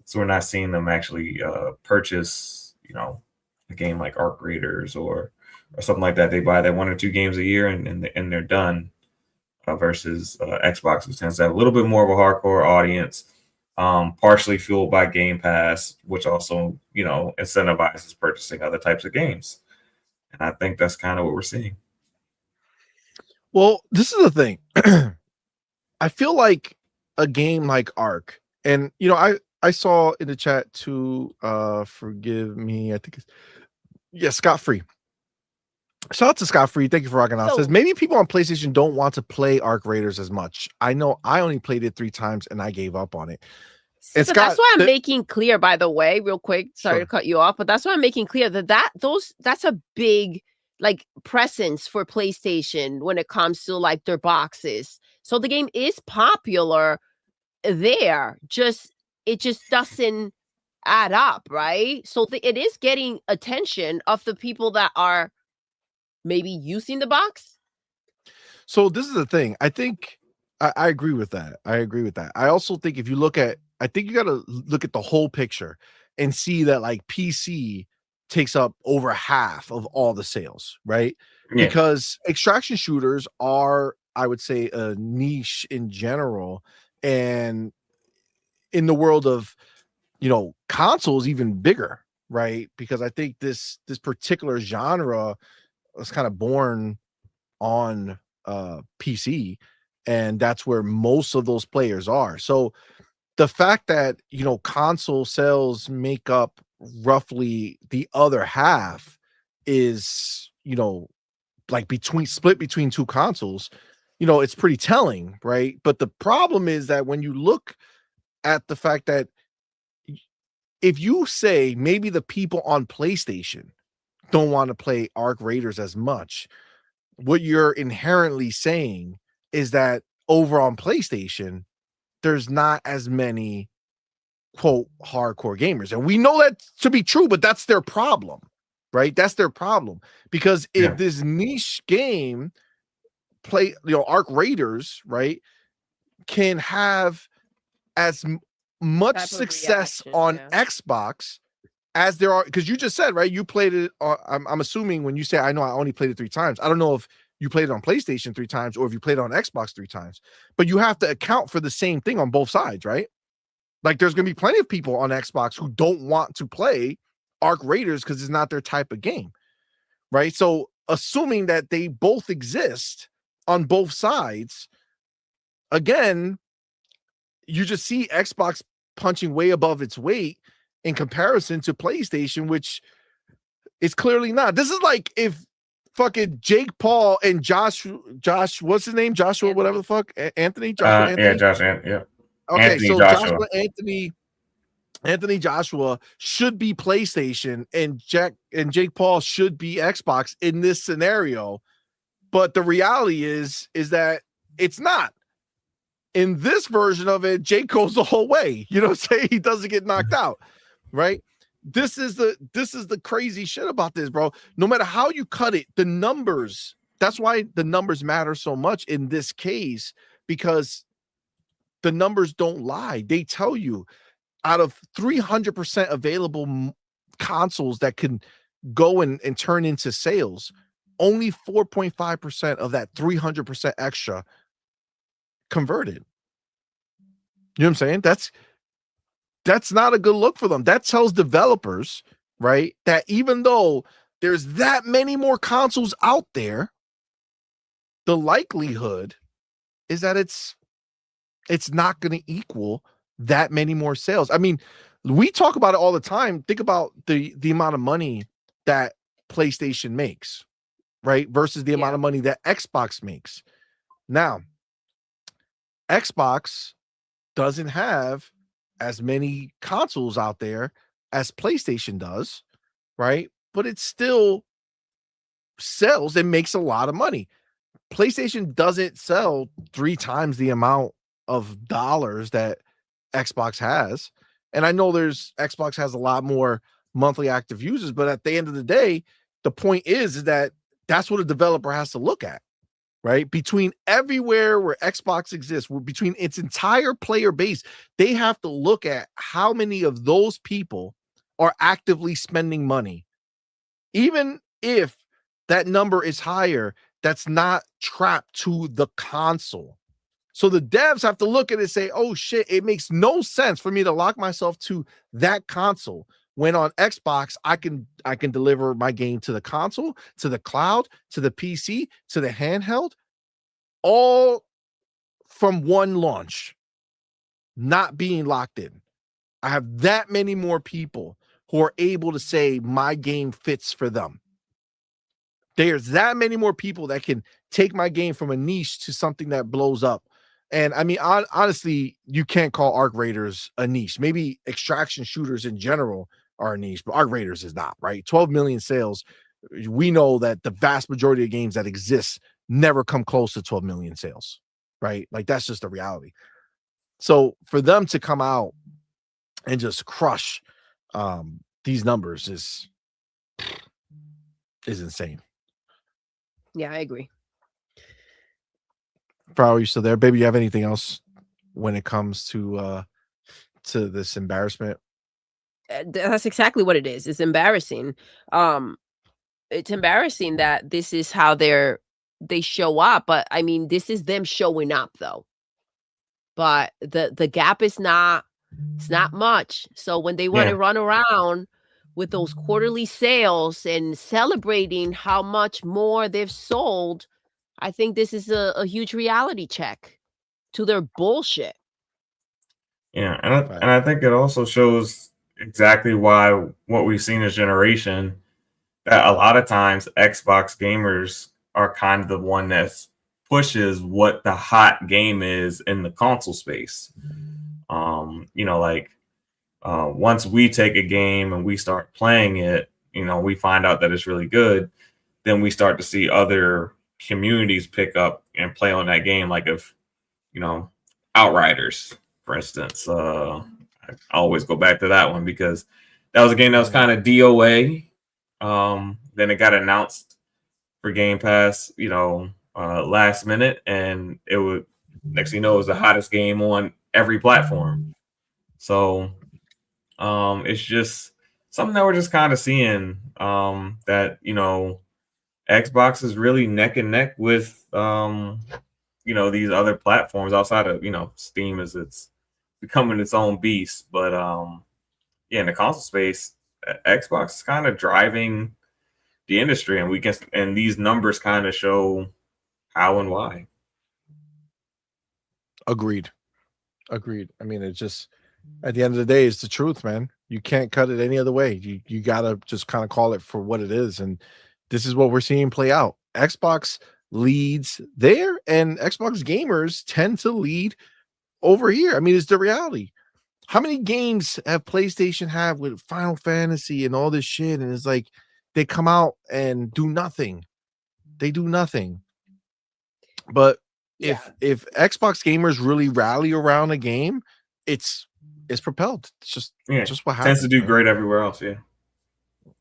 S4: So we're not seeing them actually purchase, a game like Arc Raiders or something like that. They buy that 1 or 2 games a year and they're done. Versus Xbox, which tends to have a little bit more of a hardcore audience, partially fueled by Game Pass, which also, incentivizes purchasing other types of games. And I think that's kind of what we're seeing.
S2: Well, this is the thing. I feel like a game like Arc, and I saw in the chat too, forgive me, I think it's Scott Free. Shout out to Scott Free. Thank you for rocking out. Says maybe people on PlayStation don't want to play Arc Raiders as much. I know I only played it 3 times and I gave up on it.
S3: And so Scott, that's why I'm making clear, by the way, real quick. Sorry to cut you off, but that's why I'm making clear that's a big presence for PlayStation when it comes to their boxes. So the game is popular there. It just doesn't add up, right? So it is getting attention of the people that are maybe using the box.
S2: So this is the thing. I think I agree with that. I also think if you look at, I think you got to look at the whole picture and see that PC takes up over half of all the sales, right? Yeah. Because extraction shooters are, I would say, a niche in general, and in the world of consoles even bigger, right? Because I think this particular genre was kind of born on PC, and that's where most of those players are. So the fact that console sales make up roughly the other half is split between 2 consoles, it's pretty telling, right? But the problem is that when you look at the fact that if you say maybe the people on PlayStation don't want to play Arc Raiders as much, what you're inherently saying is that over on PlayStation, there's not as many quote hardcore gamers. And we know that to be true, but that's their problem, right? That's their problem. Because if this niche game Arc Raiders, right, can have as much
S3: Type of
S2: success
S3: reaction,
S2: on
S3: yeah.
S2: Xbox as there are, because you just said, right, you played it I'm assuming when you say I know I only played it 3 times, I don't know if you played it on PlayStation 3 times or if you played it on Xbox 3 times, but you have to account for the same thing on both sides, right? Like there's going to be plenty of people on Xbox who don't want to play Arc Raiders because it's not their type of game, right? So assuming that they both exist on both sides, again, you just see Xbox punching way above its weight in comparison to PlayStation, which is clearly not. This is like if fucking Jake Paul and Josh, what's his name? Joshua,
S3: Anthony.
S2: whatever the fuck, Anthony, Joshua, Anthony.
S4: Yeah, Josh, yeah.
S2: Okay,
S4: Anthony
S2: so
S4: Joshua.
S2: Anthony Joshua should be PlayStation, and Jake Paul should be Xbox in this scenario. But the reality is that it's not. In this version of it, Jake goes the whole way. You know what I'm saying? He doesn't get knocked out, right? This is the crazy shit about this, bro. No matter how you cut it, the numbers, that's why the numbers matter so much in this case, because the numbers don't lie. They tell you out of 300% available consoles that can go and turn into sales, only 4.5% of that 300% extra converted. You know what I'm saying? That's not a good look for them. That tells developers, right, that even though there's that many more consoles out there, the likelihood is that it's not going to equal that many more sales. I mean, we talk about it all the time. Think about the amount of money that PlayStation makes, right, versus the amount of money that Xbox makes. Now, Xbox doesn't have as many consoles out there as PlayStation does, right? But it still sells and makes a lot of money. PlayStation doesn't sell 3 times the amount of dollars that Xbox has. And I know Xbox has a lot more monthly active users, but at the end of the day, the point is that that's what a developer has to look at, right? Between everywhere where Xbox exists, between its entire player base, they have to look at how many of those people are actively spending money. Even if that number is higher, that's not trapped to the console. So the devs have to look at it and say, oh shit, it makes no sense for me to lock myself to that console when on Xbox I can deliver my game to the console, to the cloud, to the PC, to the handheld, all from one launch, not being locked in. I have that many more people who are able to say my game fits for them. There's that many more people that can take my game from a niche to something that blows up. And I mean, honestly, you can't call Arc Raiders a niche. Maybe extraction shooters in general are a niche, but Arc Raiders is not, right? 12 million sales. We know that the vast majority of games that exist never come close to 12 million sales, right? Like that's just the reality. So for them to come out and just crush these numbers is insane.
S3: Yeah, I agree.
S2: Frau, are you still there? Baby, you have anything else when it comes to this embarrassment?
S3: That's exactly what it is. It's embarrassing. It's embarrassing that this is how they show up, but I mean, this is them showing up though. But the gap is not much. So when they want to run around with those quarterly sales and celebrating how much more they've sold, I think this is a huge reality check to their bullshit.
S4: Yeah, and I think it also shows exactly why what we've seen this generation, that a lot of times Xbox gamers are kind of the one that pushes what the hot game is in the console space. Once we take a game and we start playing it, we find out that it's really good, then we start to see other communities pick up and play on that game. Like if, Outriders, for instance, I always go back to that one because that was a game that was kind of DOA. Then it got announced for Game Pass, last minute, and it would next thing you know, it was the hottest game on every platform. So it's just something that we're just kind of seeing, that, Xbox is really neck and neck with, these other platforms outside of, Steam, as it's becoming its own beast. But yeah, in the console space, Xbox is kind of driving the industry, and these numbers kind of show how and why.
S2: Agreed. I mean, it's just, at the end of the day, it's the truth, man. You can't cut it any other way. You gotta just kind of call it for what it is, and this is what we're seeing play out. Xbox leads there, and Xbox gamers tend to lead over here. I mean, it's the reality. How many games have PlayStation have with Final Fantasy and all this shit? And it's like they come out and do nothing. They do nothing. But
S3: Yeah.
S2: if Xbox gamers really rally around a game, it's propelled. It's just what happens.
S4: Tends to do
S2: man.
S4: great everywhere else. Yeah.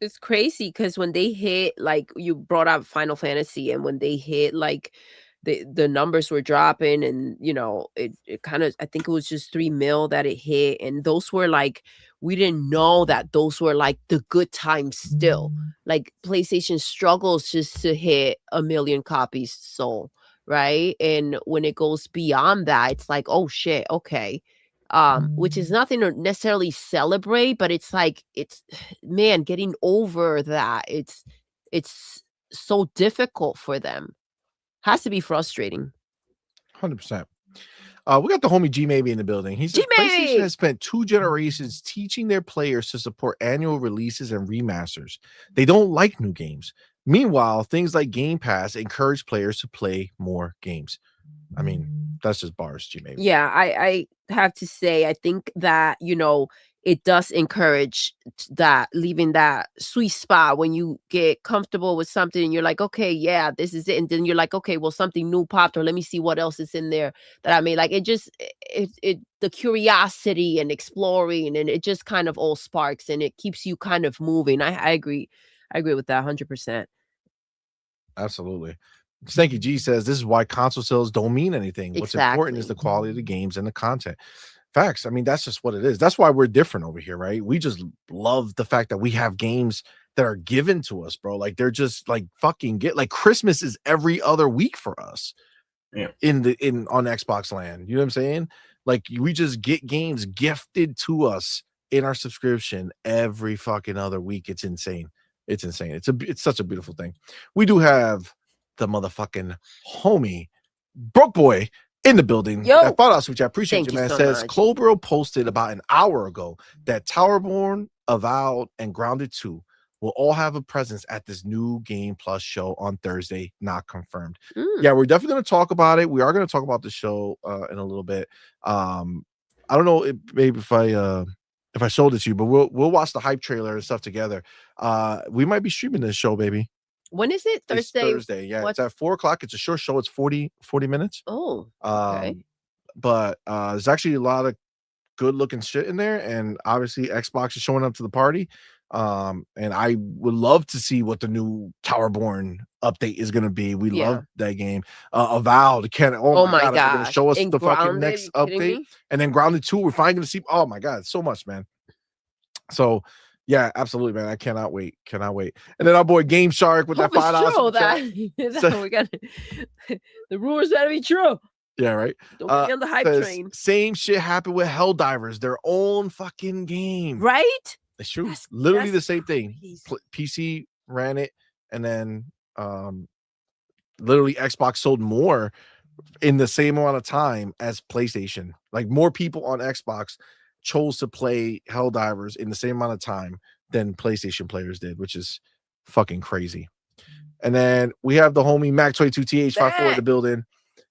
S3: It's crazy because when they hit, like you brought up Final Fantasy, and when they hit, like the numbers were dropping, and it kind of, I think it was just 3 mil that it hit, and those were like, we didn't know that those were like the good times still. Like PlayStation struggles just to hit 1 million copies sold, right? And when it goes beyond that, it's like, oh shit, okay. Which is nothing to necessarily celebrate, but it's like, it's man, getting over that, it's so difficult for them. Has to be frustrating.
S2: 100%. We got the homie G Maybe in the building. He says
S3: G-Maybe!
S2: PlayStation has spent 2 generations teaching their players to support annual releases and remasters. They don't like new games. Meanwhile, things like Game Pass encourage players to play more games. I mean, that's just bars, G Maybe.
S3: Yeah, I have to say, I think that, it does encourage that, leaving that sweet spot when you get comfortable with something and you're like, okay, yeah, this is it. And then you're like, okay, well, something new popped, or let me see what else is in there that I made. Like, the curiosity and exploring, and it just kind of all sparks, and it keeps you kind of moving. I agree. I agree with that 100%.
S2: Absolutely. Stanky G says this is why console sales don't mean anything. What's important is the
S3: Exactly.
S2: quality of the games and the content. Facts. I mean, that's just what it is. That's why we're different over here, right? We just love the fact that we have games that are given to us, bro. Like they're just like fucking like Christmas is every other week for us.
S4: Yeah.
S2: On Xbox land. You know what I'm saying? Like we just get games gifted to us in our subscription every fucking other week. It's insane. It's insane. It's such a beautiful thing. We do have the motherfucking homie Broke Boy in the building.
S3: Yo.
S2: That follow us, which I appreciate
S3: Thank
S2: you,
S3: you
S2: man.
S3: so
S2: Says
S3: much.
S2: Clobro posted about an hour ago that Towerborn, Avowed, and Grounded 2 will all have a presence at this new Game Plus show on Thursday. Not confirmed. Yeah, we're definitely going to talk about it. We are going to talk about the show in a little bit. I don't know maybe if I showed it to you, but we'll watch the hype trailer and stuff together. We might be streaming this show, baby.
S3: When is it?
S2: It's
S3: Thursday?
S2: Thursday. Yeah, it's at 4:00. It's a short show. It's 40 minutes.
S3: Oh, okay.
S2: But there's actually a lot of good looking shit in there, and obviously Xbox is showing up to the party. And I would love to see what the new Towerborn update is gonna be. We love that game. Avowed, oh my god, they're gonna show us
S3: And
S2: the fucking
S3: Grounded,
S2: next
S3: you kidding
S2: update,
S3: me?
S2: and then Grounded 2, we're finally gonna see. Oh my god, so much, man. So yeah, absolutely, man. I cannot wait. And then our boy Game Shark with that
S3: Hope
S2: $5
S3: it's true
S2: super chat.
S3: that we got the rumors gotta be true.
S2: Yeah, right.
S3: Don't get me on the hype
S2: Says,
S3: train.
S2: same shit happened with Helldivers, their own fucking game.
S3: Right?
S2: It's true.
S3: That's
S2: Literally the same thing.
S3: crazy.
S2: PC ran it, and then literally Xbox sold more in the same amount of time as PlayStation. Like more people on Xbox chose to play Helldivers in the same amount of time than PlayStation players did, which is fucking crazy. And then we have the homie Mac22TH54 in the building.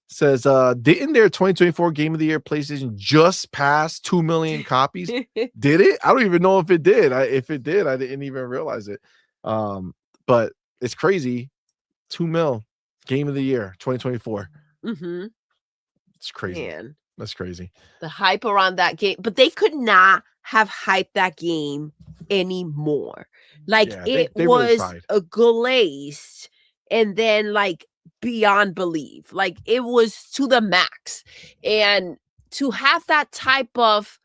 S2: Says, didn't their 2024 Game of the Year PlayStation just pass 2 million copies? Did it? I don't even know if it did. If it did, I didn't even realize it. But it's crazy. 2 mil Game of the Year 2024.
S3: Mm-hmm.
S2: It's crazy.
S3: Man.
S2: That's crazy.
S3: The hype around that game, but they could not have hyped that game anymore. Like it was
S2: really
S3: a glazed, and then like beyond belief. Like it was to the max. And to have that type of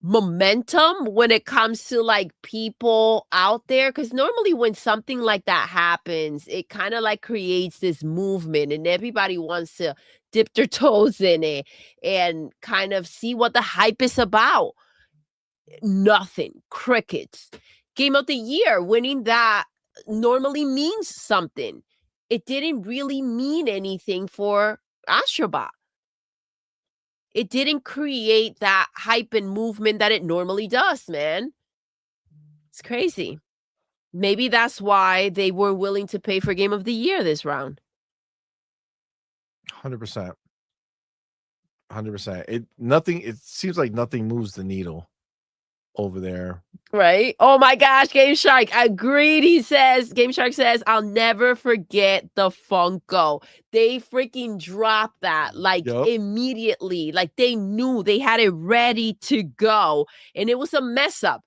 S3: momentum when it comes to like people out there, because normally when something like that happens, it kind of like creates this movement and everybody wants to dip their toes in it and kind of see what the hype is about. Nothing. Crickets. Game of the year, winning that normally means something. It didn't really mean anything for Astrobot. It didn't create that hype and movement that it normally does, man. It's crazy. Maybe that's why they were willing to pay for Game of the Year this round.
S2: 100%. 100%. It seems like nothing moves the needle over there.
S3: Right? Oh my gosh, Game Shark agreed. Game Shark says, I'll never forget the Funko. They freaking dropped that like immediately. Like they knew they had it ready to go. And it was a mess up.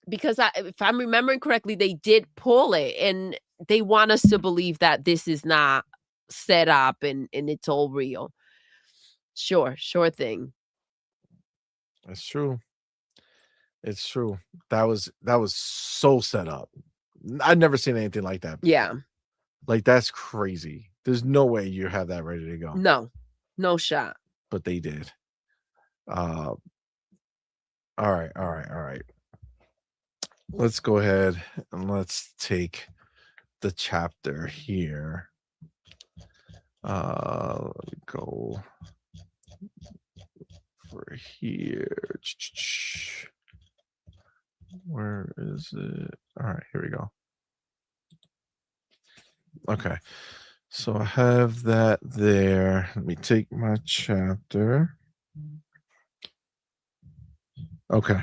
S3: Because if I'm remembering correctly, they did pull it and they want us to believe that this is not set up and it's all real. Sure thing.
S2: That's true. It's true. That was so set up. I've never seen anything like that.
S3: Yeah.
S2: Like that's crazy. There's no way you have that ready to go.
S3: No shot.
S2: But they did. All right. Let's go ahead and let's take the chapter here. Let me go for here. Where is it? All right, here we go. Okay, so I have that there. Let me take my chapter. Okay,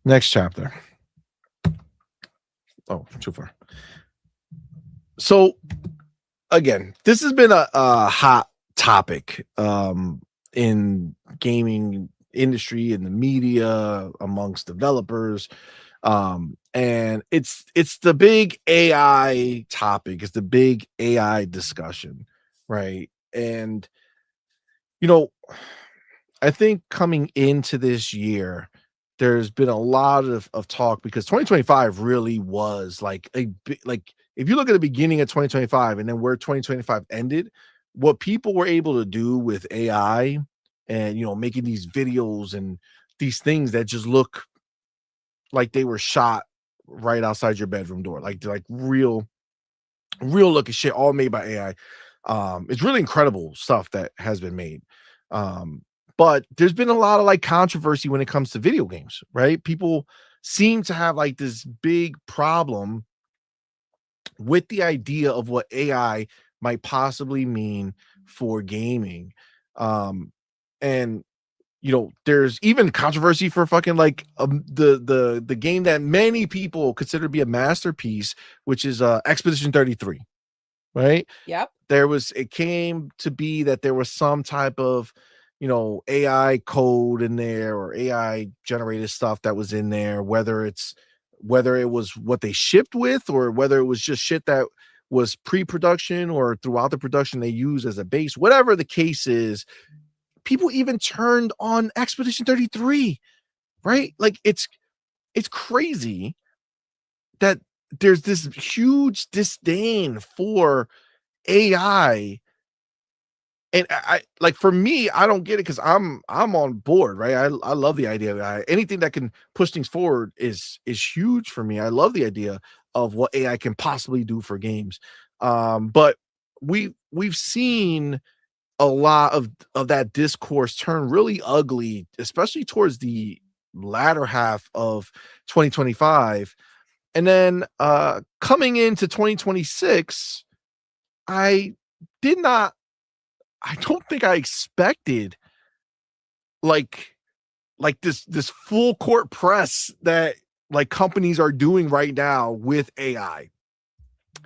S2: next chapter. Oh, too far. So again, this has been a hot topic in gaming industry, in the media, amongst developers, and it's the big AI topic. It's the big AI discussion, right? And I think coming into this year, there's been a lot of talk because 2025 really was like if you look at the beginning of 2025 and then where 2025 ended, what people were able to do with AI and making these videos and these things that just look like they were shot right outside your bedroom door, like real looking shit, all made by AI. It's really incredible stuff that has been made. But there's been a lot of like controversy when it comes to video games, right? People seem to have like this big problem with the idea of what AI might possibly mean for gaming. And there's even controversy for fucking like the game that many people consider to be a masterpiece, which is Expedition 33, right?
S3: Yep.
S2: It came to be that there was some type of AI code in there or AI generated stuff that was in there, whether it was what they shipped with or whether it was just shit that was pre-production or throughout the production they use as a base, whatever the case is. People even turned on Expedition 33, right? Like it's crazy that there's this huge disdain for AI. And I like, for me, I don't get it because I'm on board, right? I love the idea of AI. Anything that can push things forward is huge for me. I love the idea of what AI can possibly do for games. But we've seen a lot of that discourse turn really ugly, especially towards the latter half of 2025. And then coming into 2026, I don't think I expected like this full court press that like companies are doing right now with AI.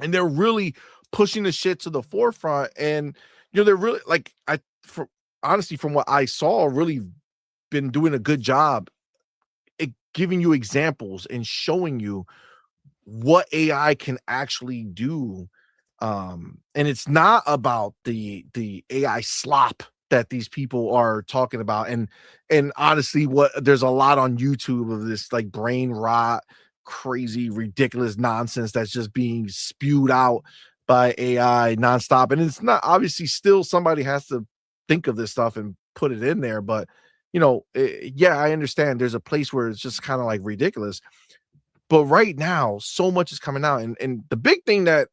S2: And they're really pushing the shit to the forefront. And they're really like, honestly, from what I saw, really been doing a good job at giving you examples and showing you what AI can actually do. And it's not about the AI slop that these people are talking about. And honestly, there's a lot on YouTube of this like brain rot, crazy, ridiculous nonsense that's just being spewed out by AI nonstop. And it's not, obviously, still somebody has to think of this stuff and put it in there. But yeah, I understand there's a place where it's just kind of like ridiculous. But right now, so much is coming out. And the big thing that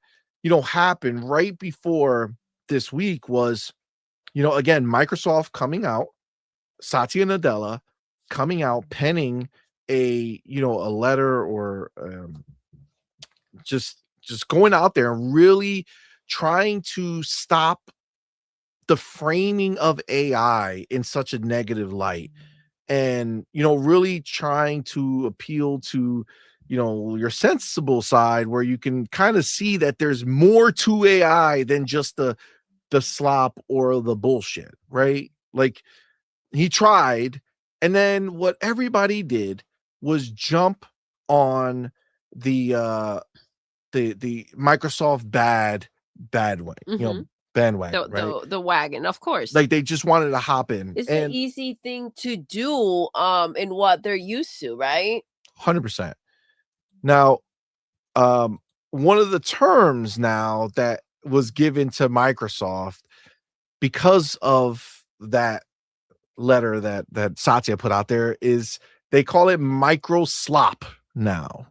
S2: happened right before this week was, again, Microsoft coming out, Satya Nadella coming out, penning a letter, or just going out there and really trying to stop the framing of AI in such a negative light, and really trying to appeal to your sensible side, where you can kind of see that there's more to AI than just the slop or the bullshit, right? Like, he tried, and then what everybody did was jump on the Microsoft bandwagon, right?
S3: The wagon, of course.
S2: Like, they just wanted to hop in.
S3: It's an easy thing to do in what they're used to, right?
S2: 100%. Now, one of the terms now that was given to Microsoft because of that letter that Satya put out there is they call it micro slop now.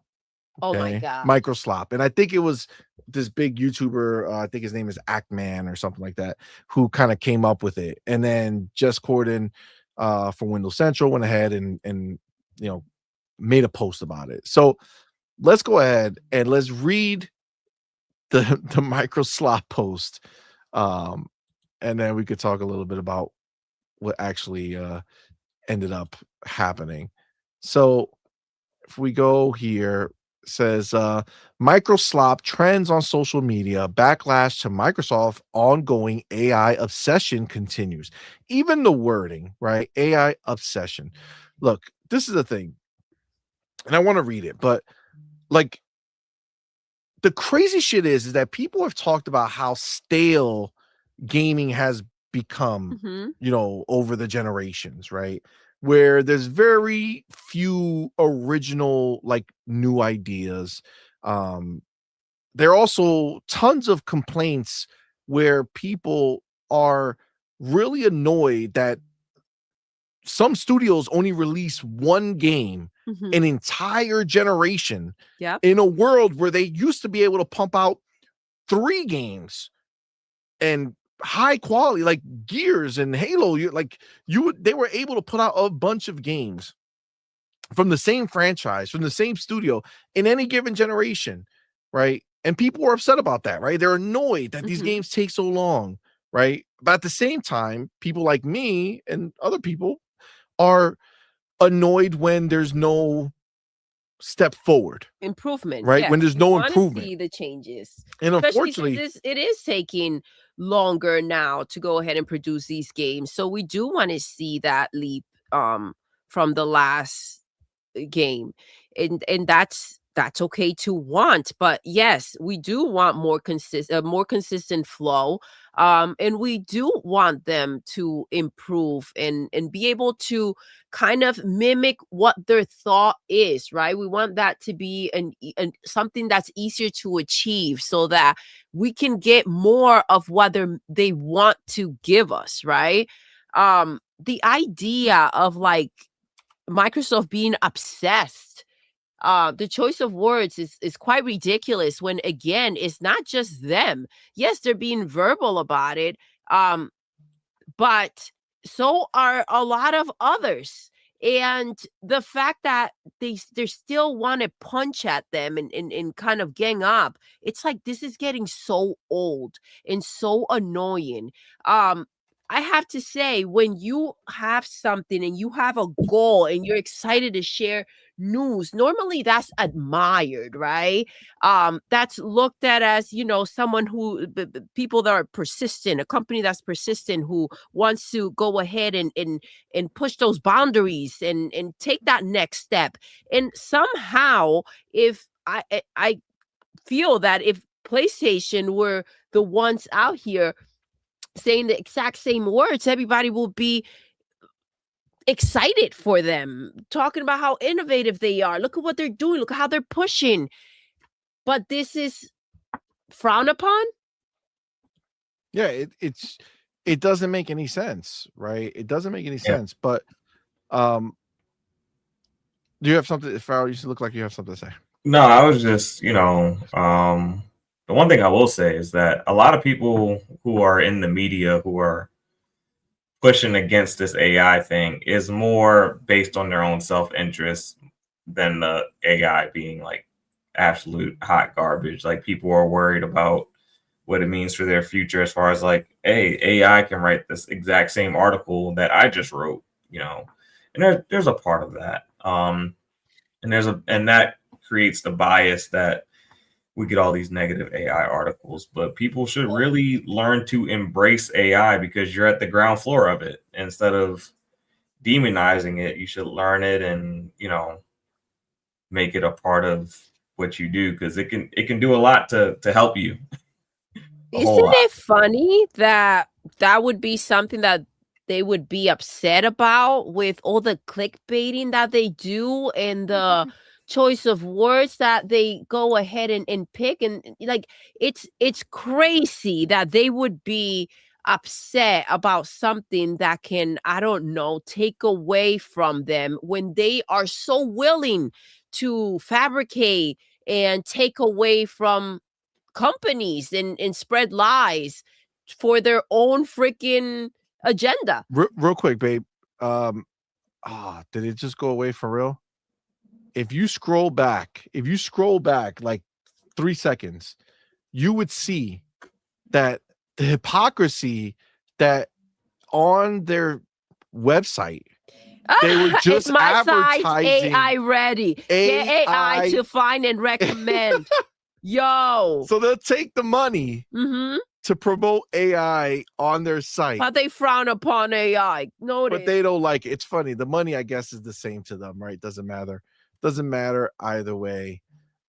S3: Oh my God.
S2: Micro slop. And I think it was this big YouTuber, I think his name is Ackman or something like that, who kind of came up with it. And then Jess Corden from Windows Central went ahead and made a post about it. So let's go ahead and let's read the micro slop post, and then we could talk a little bit about what actually ended up happening. So if we go here, it says micro slop trends on social media, backlash to Microsoft ongoing AI obsession continues. Even the wording, right? AI obsession. Look, this is the thing, and I want to read it, but like, the crazy shit is that people have talked about how stale gaming has become, over the generations, right? Where there's very few original, like, new ideas. There are also tons of complaints where people are really annoyed that some studios only release one game an entire generation, in a world where they used to be able to pump out 3 games and high quality, like Gears and Halo. They were able to put out a bunch of games from the same franchise, from the same studio in any given generation, right? And people were upset about that, right? They're annoyed that these games take so long, right? But at the same time, people like me and other people are annoyed when there's no step forward,
S3: improvement,
S2: right? When there's no improvement,
S3: see the changes,
S2: and
S3: especially
S2: unfortunately,
S3: since it is taking longer now to go ahead and produce these games. So we do want to see that leap from the last game, and that's okay to want. But yes, we do want more consistent flow, and we do want them to improve and be able to kind of mimic what their thought is, right? We want that to be an something that's easier to achieve, so that we can get more of what they want to give us, right? The idea of like Microsoft being obsessed, the choice of words is quite ridiculous, when again, it's not just them. Yes, they're being verbal about it, but so are a lot of others. And the fact that they still want to punch at them and kind of gang up, it's like, this is getting so old and so annoying. I have to say, when you have something and you have a goal and you're excited to share news, normally that's admired, right? That's looked at as, someone who, people that are persistent, a company that's persistent, who wants to go ahead and push those boundaries and take that next step. And somehow, if I feel that if PlayStation were the ones out here saying the exact same words, everybody will be excited for them, talking about how innovative they are. Look at what they're doing. Look at how they're pushing. But this is frowned upon.
S2: Yeah, it doesn't make any sense, right? It doesn't make any sense. But do you have something, Farrell? You look like you have something to say.
S4: No, I was just, the one thing I will say is that a lot of people who are in the media who are pushing against this AI thing is more based on their own self-interest than the AI being like absolute hot garbage. Like, people are worried about what it means for their future, as far as like, hey, AI can write this exact same article that I just wrote, and there's a part of that. And that creates the bias that we get all these negative AI articles. But people should really learn to embrace AI, because you're at the ground floor of it. Instead of demonizing it, you should learn it and, make it a part of what you do, because it can do a lot to help you.
S3: Isn't it funny that would be something that they would be upset about, with all the clickbaiting that they do and the choice of words that they go ahead and pick, and like it's crazy that they would be upset about something that can, I don't know, take away from them, when they are so willing to fabricate and take away from companies and spread lies for their own freaking agenda.
S2: Real quick, babe. Did it just go away for real? If you scroll back like 3 seconds, you would see that the hypocrisy that on their website, they were just advertising
S3: AI ready. Get AI to find and recommend. Yo.
S2: So they'll take the money to promote AI on their site.
S3: But they frown upon AI.
S2: But they don't like it. It's funny. The money, I guess, is the same to them, right? Doesn't matter either way.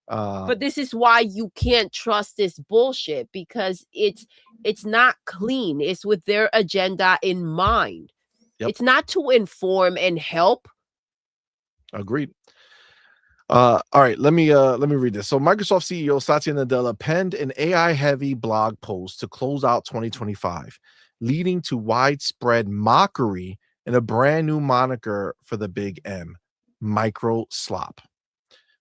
S3: But this is why you can't trust this bullshit, because it's not clean. It's with their agenda in mind. Yep. It's not to inform and help.
S2: Agreed. All right, let me read this. So Microsoft CEO Satya Nadella penned an AI-heavy blog post to close out 2025, leading to widespread mockery and a brand new moniker for the big M, micro slop.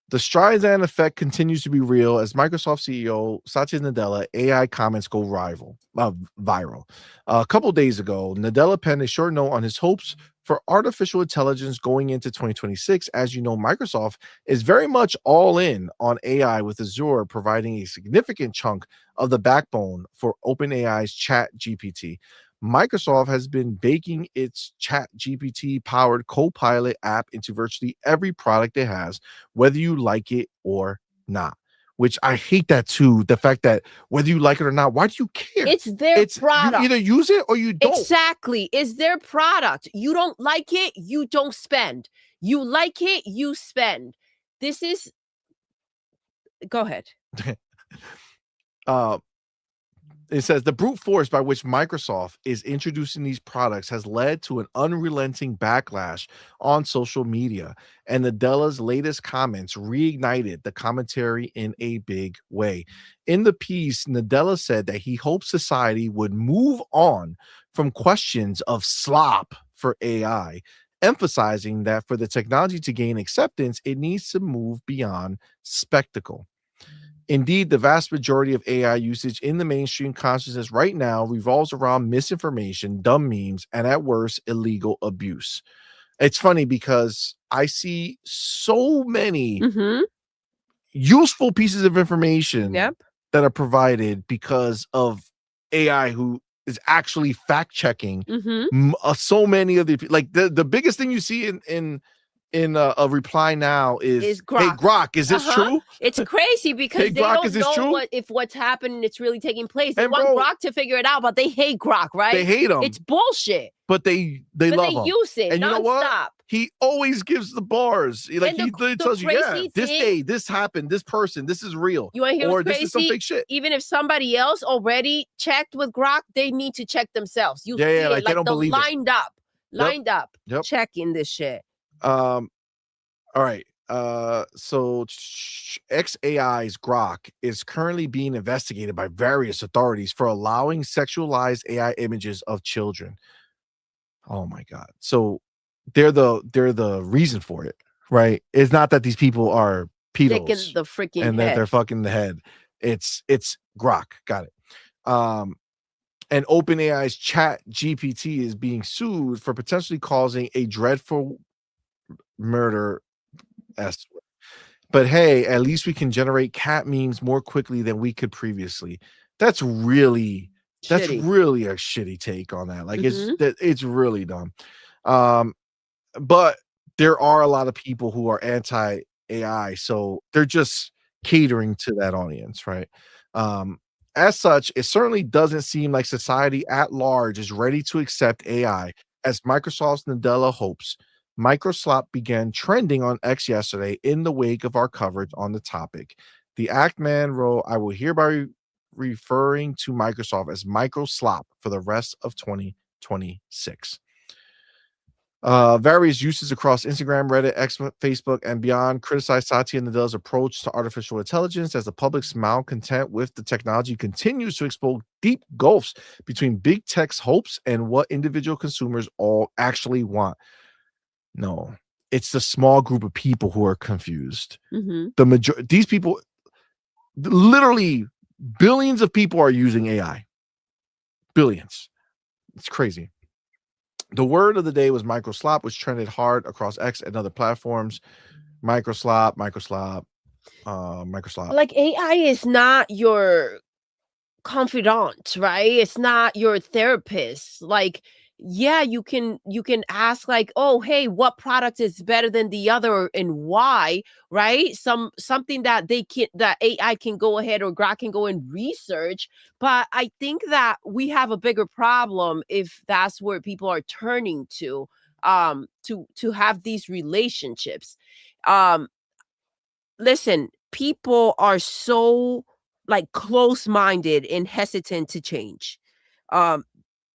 S2: The Streisand effect continues to be real as Microsoft CEO Satya Nadella AI comments go viral. A couple days ago, Nadella penned a short note on his hopes for artificial intelligence going into 2026. As you know, Microsoft is very much all in on AI, with Azure providing a significant chunk of the backbone for OpenAI's ChatGPT. Microsoft has been baking its ChatGPT powered Copilot app into virtually every product it has, whether you like it or not. Which I hate that too. The fact that whether you like it or not, why do you care?
S3: It's their product.
S2: You either use it or you don't.
S3: Exactly. It's their product. You don't like it, you don't spend. You like it, you spend. This is. Go ahead.
S2: It says the brute force by which Microsoft is introducing these products has led to an unrelenting backlash on social media, and Nadella's latest comments reignited the commentary in a big way. In the piece, Nadella said that he hoped society would move on from questions of slop for AI, emphasizing that for the technology to gain acceptance, it needs to move beyond spectacle. Indeed, the vast majority of AI usage in the mainstream consciousness right now revolves around misinformation, dumb memes, and at worst, illegal abuse. It's funny because I see so many useful pieces of information that are provided because of AI who is actually fact-checking so many of the, like the biggest thing you see in a reply now is
S3: Grok.
S2: Hey Grok, is this true?
S3: It's crazy because
S2: Hey,
S3: they
S2: Grok,
S3: don't know if what's happening it's really taking place. They
S2: And
S3: want
S2: bro,
S3: Grok to figure it out, but they hate Grok, right?
S2: They hate him.
S3: It's bullshit.
S2: But they love him.
S3: Use it
S2: And you know what?
S3: nonstop.
S2: he always gives the bars. He literally tells you, yeah, this day, this happened, this person, this is real.
S3: You want to hear
S2: or
S3: what's
S2: this
S3: crazy?
S2: is some fake shit.
S3: Even if somebody else already checked with Grok, they need to check themselves. You see it,
S2: like they don't believe
S3: lined up,
S2: Yep.
S3: checking this shit.
S2: All right. So XAI's Grok is currently being investigated by various authorities for allowing sexualized AI images of children. Oh my God. So they're the reason for it, right? It's not that these people are pedos
S3: the freaking
S2: and that they're fucking the head. It's Grok. Got it. And OpenAI's Chat GPT is being sued for potentially causing a dreadful murder. But hey, at least we can generate cat memes more quickly than we could previously. That's really a shitty take on that. Like it's really dumb. But there are a lot of people who are anti AI, so they're just catering to that audience, right? As such, it certainly doesn't seem like society at large is ready to accept AI, as Microsoft's Nadella hopes. Microslop began trending on X yesterday in the wake of our coverage on the topic. The Act-Man wrote, I will hereby referring to Microsoft as Microslop for the rest of 2026. Various uses across Instagram, Reddit, X, Facebook, and beyond criticize Satya Nadella's approach to artificial intelligence as the public's malcontent with the technology continues to expose deep gulfs between big tech's hopes and what individual consumers all actually want. No, it's the small group of people who are confused. The majority, these people, literally billions of people are using AI. Billions. It's crazy. The word of the day was Microslop, which trended hard across X and other platforms. Microslop.
S3: Like AI is not your confidant, right? It's not your therapist. Like, yeah, you can ask like, oh, hey, what product is better than the other and why, right? Something that that AI can go ahead or Grok can go and research. But I think that we have a bigger problem if that's where people are turning to have these relationships. Listen, people are so like close-minded and hesitant to change.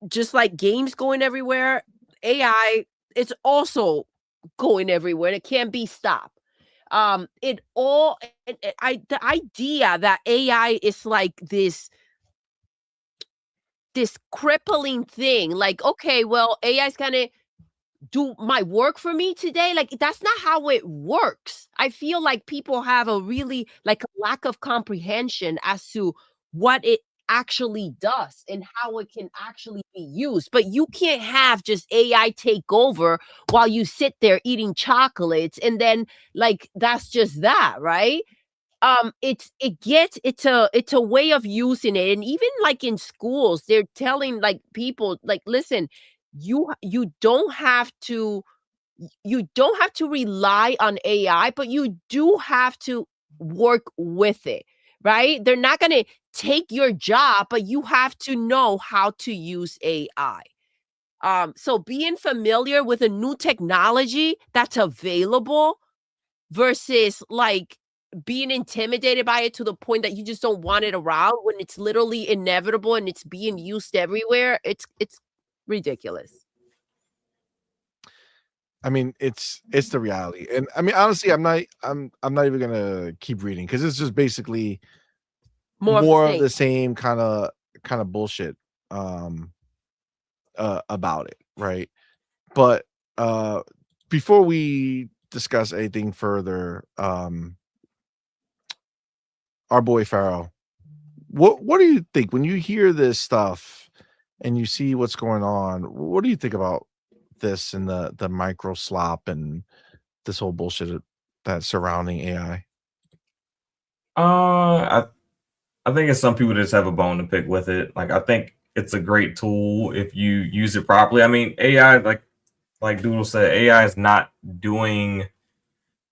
S3: Just like games going everywhere, AI is also going everywhere and it can't be stopped. The idea that AI is like this crippling thing, like, okay, well, AI is gonna do my work for me today. Like, that's not how it works. I feel like people have a really like a lack of comprehension as to what it actually does and how it can actually be used. But you can't have just AI take over while you sit there eating chocolates and then like that's just that, right? It's a way of using it. And even like in schools, they're telling like people like, listen, you don't have to rely on AI, but you do have to work with it, right? They're not going to take your job, but you have to know how to use AI. So being familiar with a new technology that's available versus like being intimidated by it to the point that you just don't want it around when it's literally inevitable and it's being used everywhere. It's ridiculous.
S2: I mean, it's the reality. And I mean, honestly, I'm not even gonna keep reading because it's just basically more of the same kind of bullshit about it, right? But before we discuss anything further, our boy Pharaoh, what do you think when you hear this stuff and you see what's going on? What do you think about this and the micro slop and this whole bullshit that's surrounding AI?
S4: I think it's some people just have a bone to pick with it. Like, I think it's a great tool if you use it properly. I mean, AI, like Doodle said, AI is not doing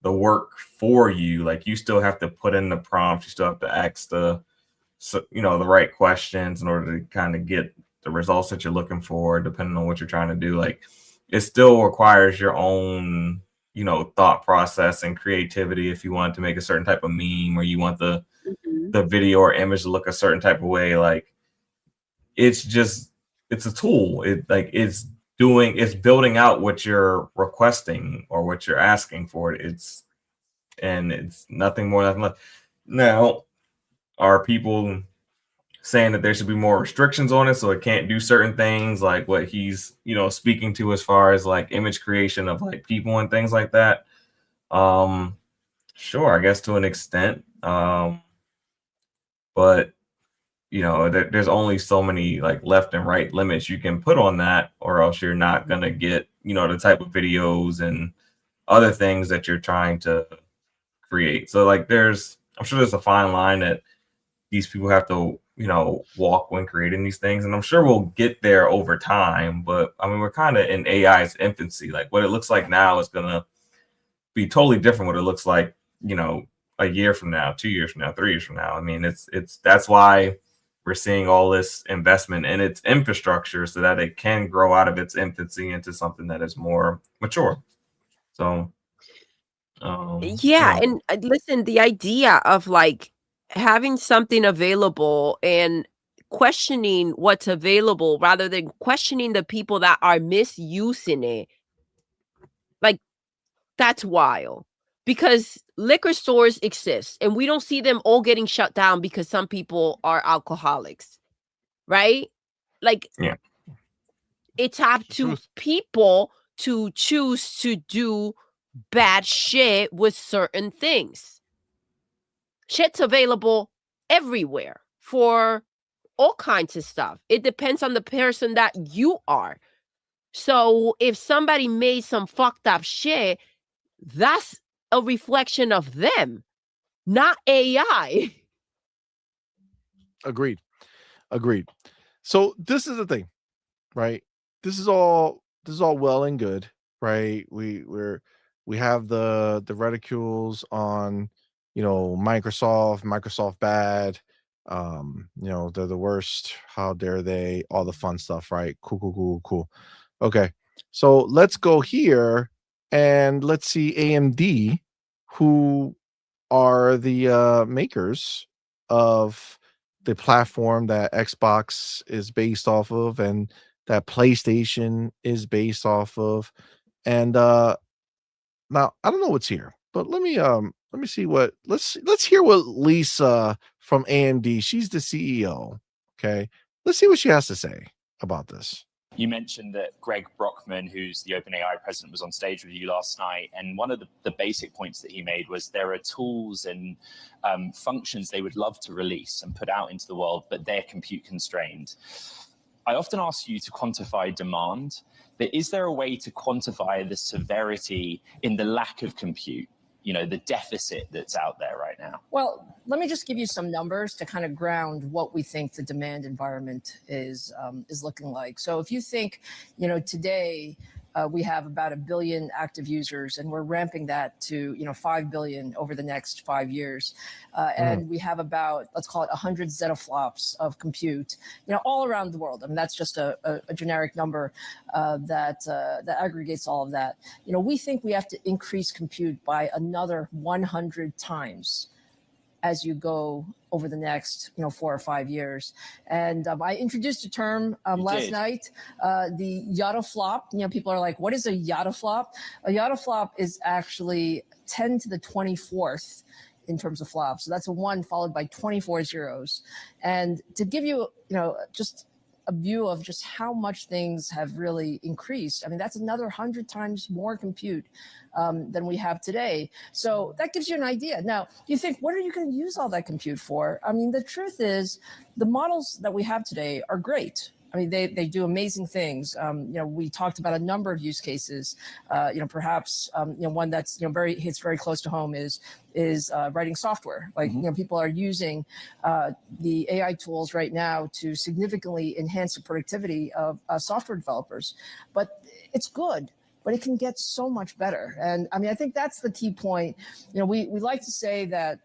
S4: the work for you. Like, you still have to put in the prompts. You still have to ask the right questions in order to kind of get the results that you're looking for, depending on what you're trying to do. Like, it still requires your own, thought process and creativity. If you want to make a certain type of meme, or you want the video or image to look a certain type of way, like it's a tool. It's building out what you're requesting or what you're asking for. It's nothing more than less. Now, are people saying that there should be more restrictions on it so it can't do certain things, like what he's speaking to as far as like image creation of like people and things like that? Sure, I guess to an extent. But there's only so many like left and right limits you can put on that, or else you're not gonna get the type of videos and other things that you're trying to create. So like I'm sure there's a fine line that these people have to walk when creating these things, and I'm sure we'll get there over time. But I mean, we're kind of in AI's infancy. Like what it looks like now is gonna be totally different what it looks like a year from now, 2 years from now, 3 years from now. I mean, that's why we're seeing all this investment in its infrastructure so that it can grow out of its infancy into something that is more mature. So
S3: yeah, and listen, the idea of like having something available and questioning what's available rather than questioning the people that are misusing it, like that's wild. Because liquor stores exist and we don't see them all getting shut down because some people are alcoholics, right? Like,
S4: yeah,
S3: it's up to people to choose to do bad shit with certain things. Shit's available everywhere for all kinds of stuff. It depends on the person that you are. So if somebody made some fucked up shit, that's a reflection of them, not AI.
S2: Agreed. So this is the thing, right? This is all well and good, right? We have the ridicules on, Microsoft bad, they're the worst, how dare they, all the fun stuff, right? Cool. Okay. So let's go here and let's see AMD, who are the makers of the platform that Xbox is based off of and that PlayStation is based off of. And now I don't know what's here, but let me see what let's hear what Lisa from AMD, she's the CEO. Okay. Let's see what she has to say about this.
S5: You mentioned that Greg Brockman, who's the OpenAI president, was on stage with you last night. And one of the basic points that he made was there are tools and functions they would love to release and put out into the world, but they're compute constrained. I often ask you to quantify demand, but is there a way to quantify the severity in the lack of compute? The deficit that's out there right now?
S6: Well, let me just give you some numbers to kind of ground what we think the demand environment is looking like. So if you think, today we have about 1 billion active users, and we're ramping that to 5 billion over the next 5 years, and we have about, let's call it 100 zettaflops of compute, all around the world. I mean, that's just a generic number that aggregates all of that. We think we have to increase compute by another 100 times as you go over the next 4 or 5 years. And I introduced a term last night, the yottaflop. People are like, what is a yottaflop? A yottaflop is actually 10 to the 24th in terms of flops. So that's a 1 followed by 24 zeros. And to give you, just a view of just how much things have really increased. I mean, that's another 100 times more compute than we have today. So that gives you an idea. Now, you think, what are you going to use all that compute for? I mean, the truth is, the models that we have today are great. I mean, they do amazing things. We talked about a number of use cases. Perhaps one that's hits very close to home is writing software. Like people are using the AI tools right now to significantly enhance the productivity of software developers. But it's good, but it can get so much better. And I mean, I think that's the key point. We like to say that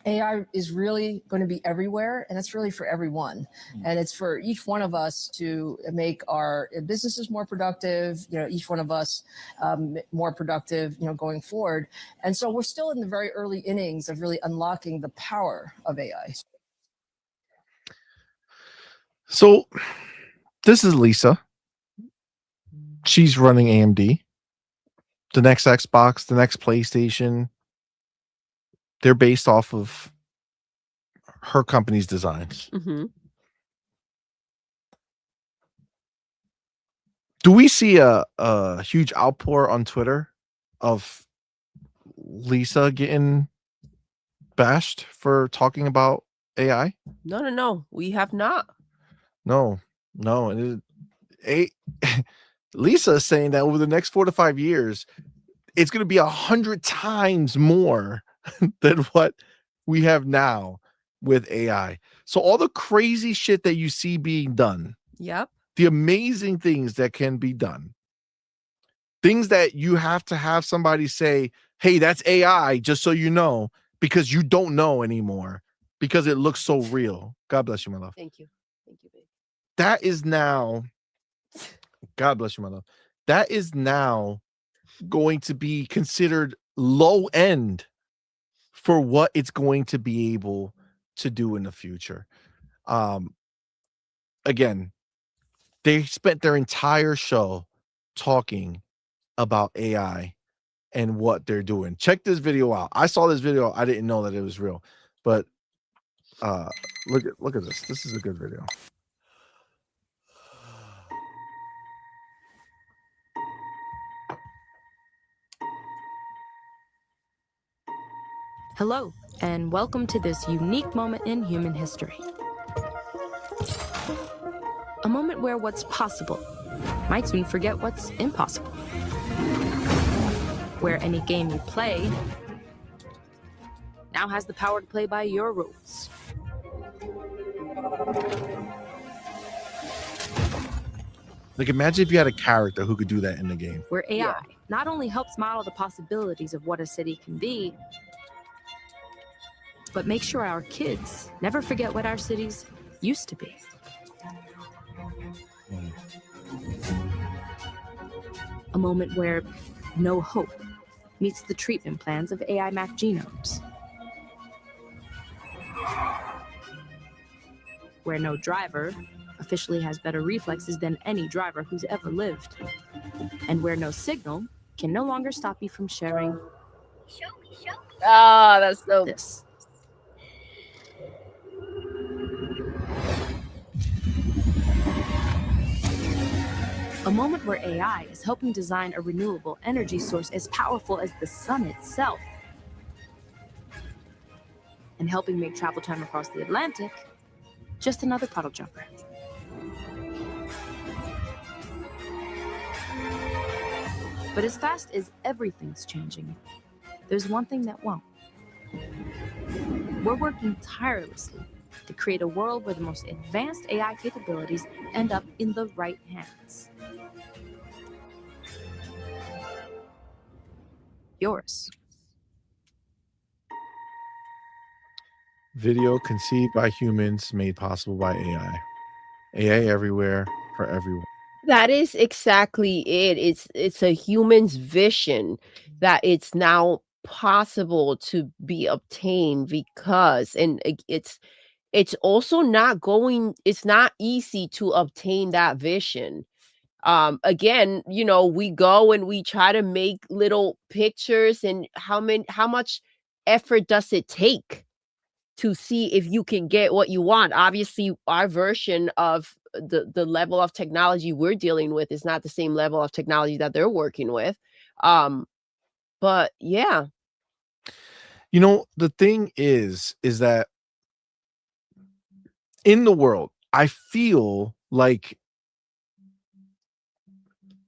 S6: AI is really going to be everywhere, and it's really for everyone. And it's for each one of us to make our businesses more productive, each one of us more productive, going forward. And so we're still in the very early innings of really unlocking the power of AI.
S2: So this is Lisa. She's running AMD. The next Xbox, the next PlayStation, they're based off of her company's designs.
S3: Mm-hmm.
S2: Do we see a huge outpour on Twitter of Lisa getting bashed for talking about AI?
S3: No. We have not.
S2: No. Lisa is saying that over the next 4 to 5 years, it's going to be 100 times more than what we have now with AI. So all the crazy shit that you see being done,
S3: Yep.
S2: the amazing things that can be done, things that you have to have somebody say, hey, that's AI, just so you know, because you don't know anymore, because it looks so real. God bless you, my love.
S3: Thank you, babe.
S2: That is now, God bless you, my love. That is now going to be considered low end for what it's going to be able to do in the future. Again, they spent their entire show talking about AI and what they're doing. Check this video out. I saw this video. I didn't know that it was real, but look at this. This is a good video.
S7: Hello, and welcome to this unique moment in human history. A moment where what's possible might soon forget what's impossible. Where any game you play now has the power to play by your rules.
S2: Like, imagine if you had a character who could do that in the game.
S7: Where AI not only helps model the possibilities of what a city can be, but make sure our kids never forget what our cities used to be. A moment where no hope meets the treatment plans of AI map genomes. Where no driver officially has better reflexes than any driver who's ever lived. And where no signal can no longer stop you from sharing.
S3: Show me. Oh, that's so.
S7: This. A moment where AI is helping design a renewable energy source as powerful as the sun itself, and helping make travel time across the Atlantic just another puddle jumper. But as fast as everything's changing, there's one thing that won't. We're working tirelessly to create a world where the most advanced AI capabilities end up in the right hands. Yours.
S2: Video conceived by humans, made possible by AI. AI everywhere, for everyone.
S3: That is exactly it. It's a human's vision that it's now possible to be obtained, because it's also not going, it's not easy to obtain that vision. Again, we go and we try to make little pictures, and how much effort does it take to see if you can get what you want? Obviously, our version of the level of technology we're dealing with is not the same level of technology that they're working with. But yeah.
S2: The thing is that in the world, I feel like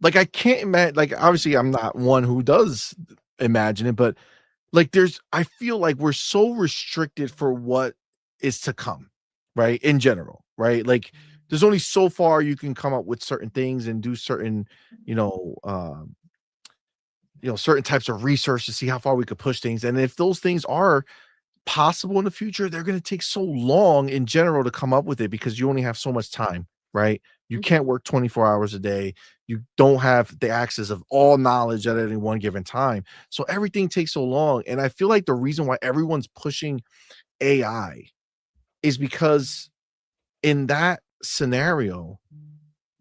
S2: I can't imagine, like, obviously I'm not one who does imagine it, but like I feel like we're so restricted for what is to come, right? In general, right? Like there's only so far you can come up with certain things and do certain, certain types of research to see how far we could push things. And if those things are possible in the future, they're going to take so long in general to come up with it because you only have so much time, right? You can't work 24 hours a day. You don't have the access of all knowledge at any one given time. So everything takes so long. And I feel like the reason why everyone's pushing AI is because in that scenario,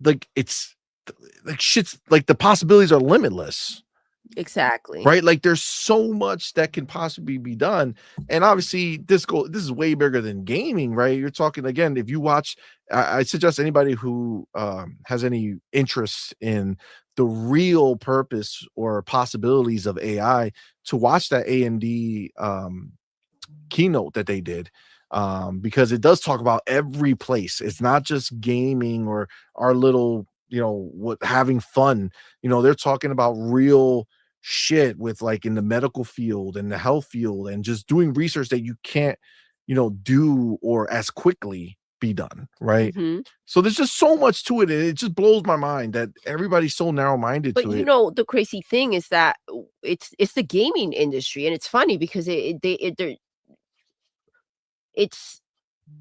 S2: like it's like shit's like the possibilities are limitless.
S3: Exactly.
S2: Right? Like there's so much that can possibly be done. And obviously this is way bigger than gaming, right? You're talking again, if you watch, I suggest anybody who has any interest in the real purpose or possibilities of AI to watch that AMD keynote that they did, because it does talk about every place. It's not just gaming or our little, what having fun. They're talking about real shit with like in the medical field and the health field and just doing research that you can't, do or as quickly be done, right?
S3: Mhm.
S2: So there's just so much to it, and it just blows my mind that everybody's so narrow-minded
S3: But
S2: to it.
S3: the crazy thing is that it's the gaming industry, and it's funny because it's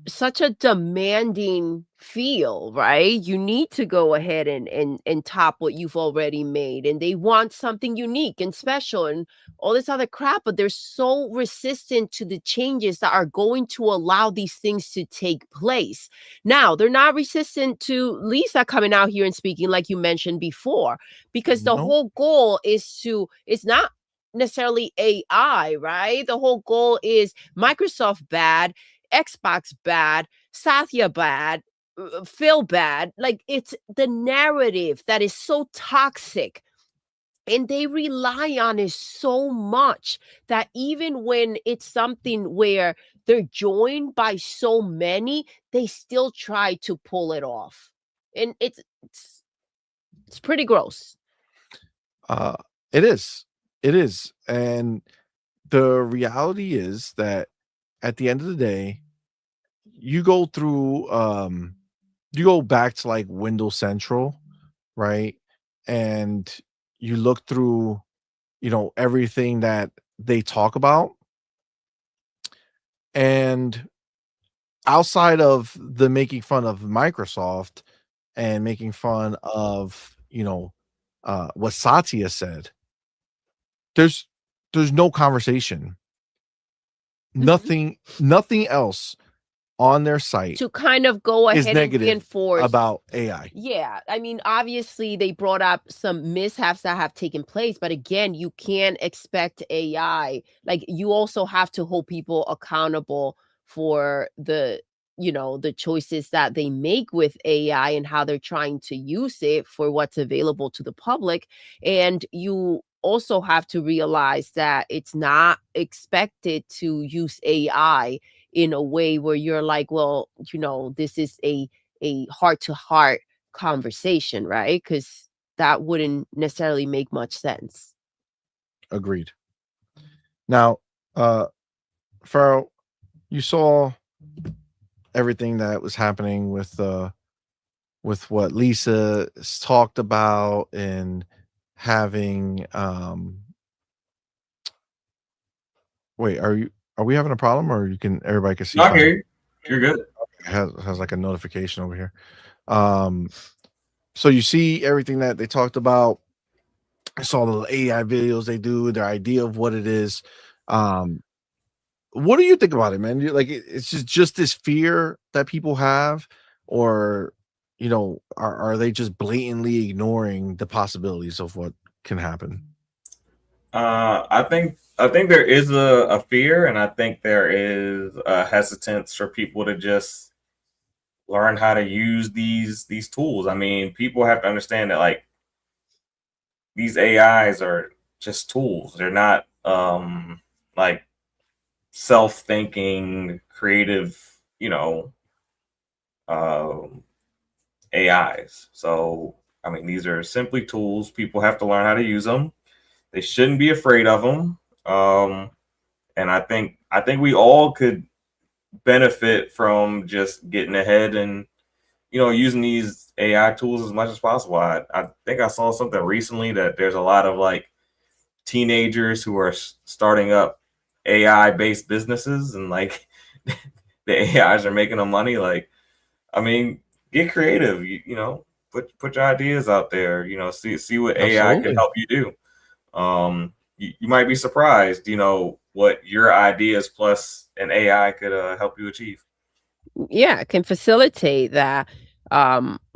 S3: such a demanding feel, right? You need to go ahead and top what you've already made, and they want something unique and special and all this other crap, but they're so resistant to the changes that are going to allow these things to take place. Now, they're not resistant to Lisa coming out here and speaking like you mentioned before, because the
S2: No.
S3: whole goal is it's not necessarily AI, right? The whole goal is Microsoft bad, Xbox bad, Satya bad, Phil bad. Like it's the narrative that is so toxic. And they rely on it so much that even when it's something where they're joined by so many, they still try to pull it off. And it's pretty gross.
S2: It is. It is. And the reality is that at the end of the day, you go through you go back to like Windows Central, right? And you look through, everything that they talk about. And outside of the making fun of Microsoft and making fun of, what Satya said, there's no conversation. Nothing else on their site
S3: To kind of go
S2: is
S3: ahead and
S2: negative
S3: reinforce
S2: about AI.
S3: Yeah, I mean, obviously they brought up some mishaps that have taken place, but again, you can't expect AI. Like you also have to hold people accountable for the choices that they make with AI and how they're trying to use it for what's available to the public. And you also have to realize that it's not expected to use AI in a way where you're like, well, this is a heart to heart conversation, right? Because that wouldn't necessarily make much sense.
S2: Agreed. Now, Farrell, you saw everything that was happening with what Lisa talked about and having wait, are we having a problem, or everybody can see
S4: I
S2: fine?
S4: hear you. You're good.
S2: It has like a notification over here. So you see everything that they talked about. I saw the AI videos they do, their idea of what it is. What do you think about it, man? Like it's just this fear that people have, or are they just blatantly ignoring the possibilities of what can happen?
S4: I think there is a fear, and I think there is a hesitance for people to just learn how to use these tools. I mean, people have to understand that like these AIs are just tools. They're not like self-thinking, creative, AIs. So I mean, these are simply tools. People have to learn how to use them. They shouldn't be afraid of them. And I think we all could benefit from just getting ahead and using these AI tools as much as possible. I think I saw something recently that there's a lot of like teenagers who are starting up AI based businesses and like the AIs are making them money. Like, I mean, get creative. You know, put your ideas out there. You know, see what AI can
S2: Absolutely.
S4: help you do. You might be surprised. You know what your ideas plus an AI could help you achieve.
S3: Yeah, can facilitate that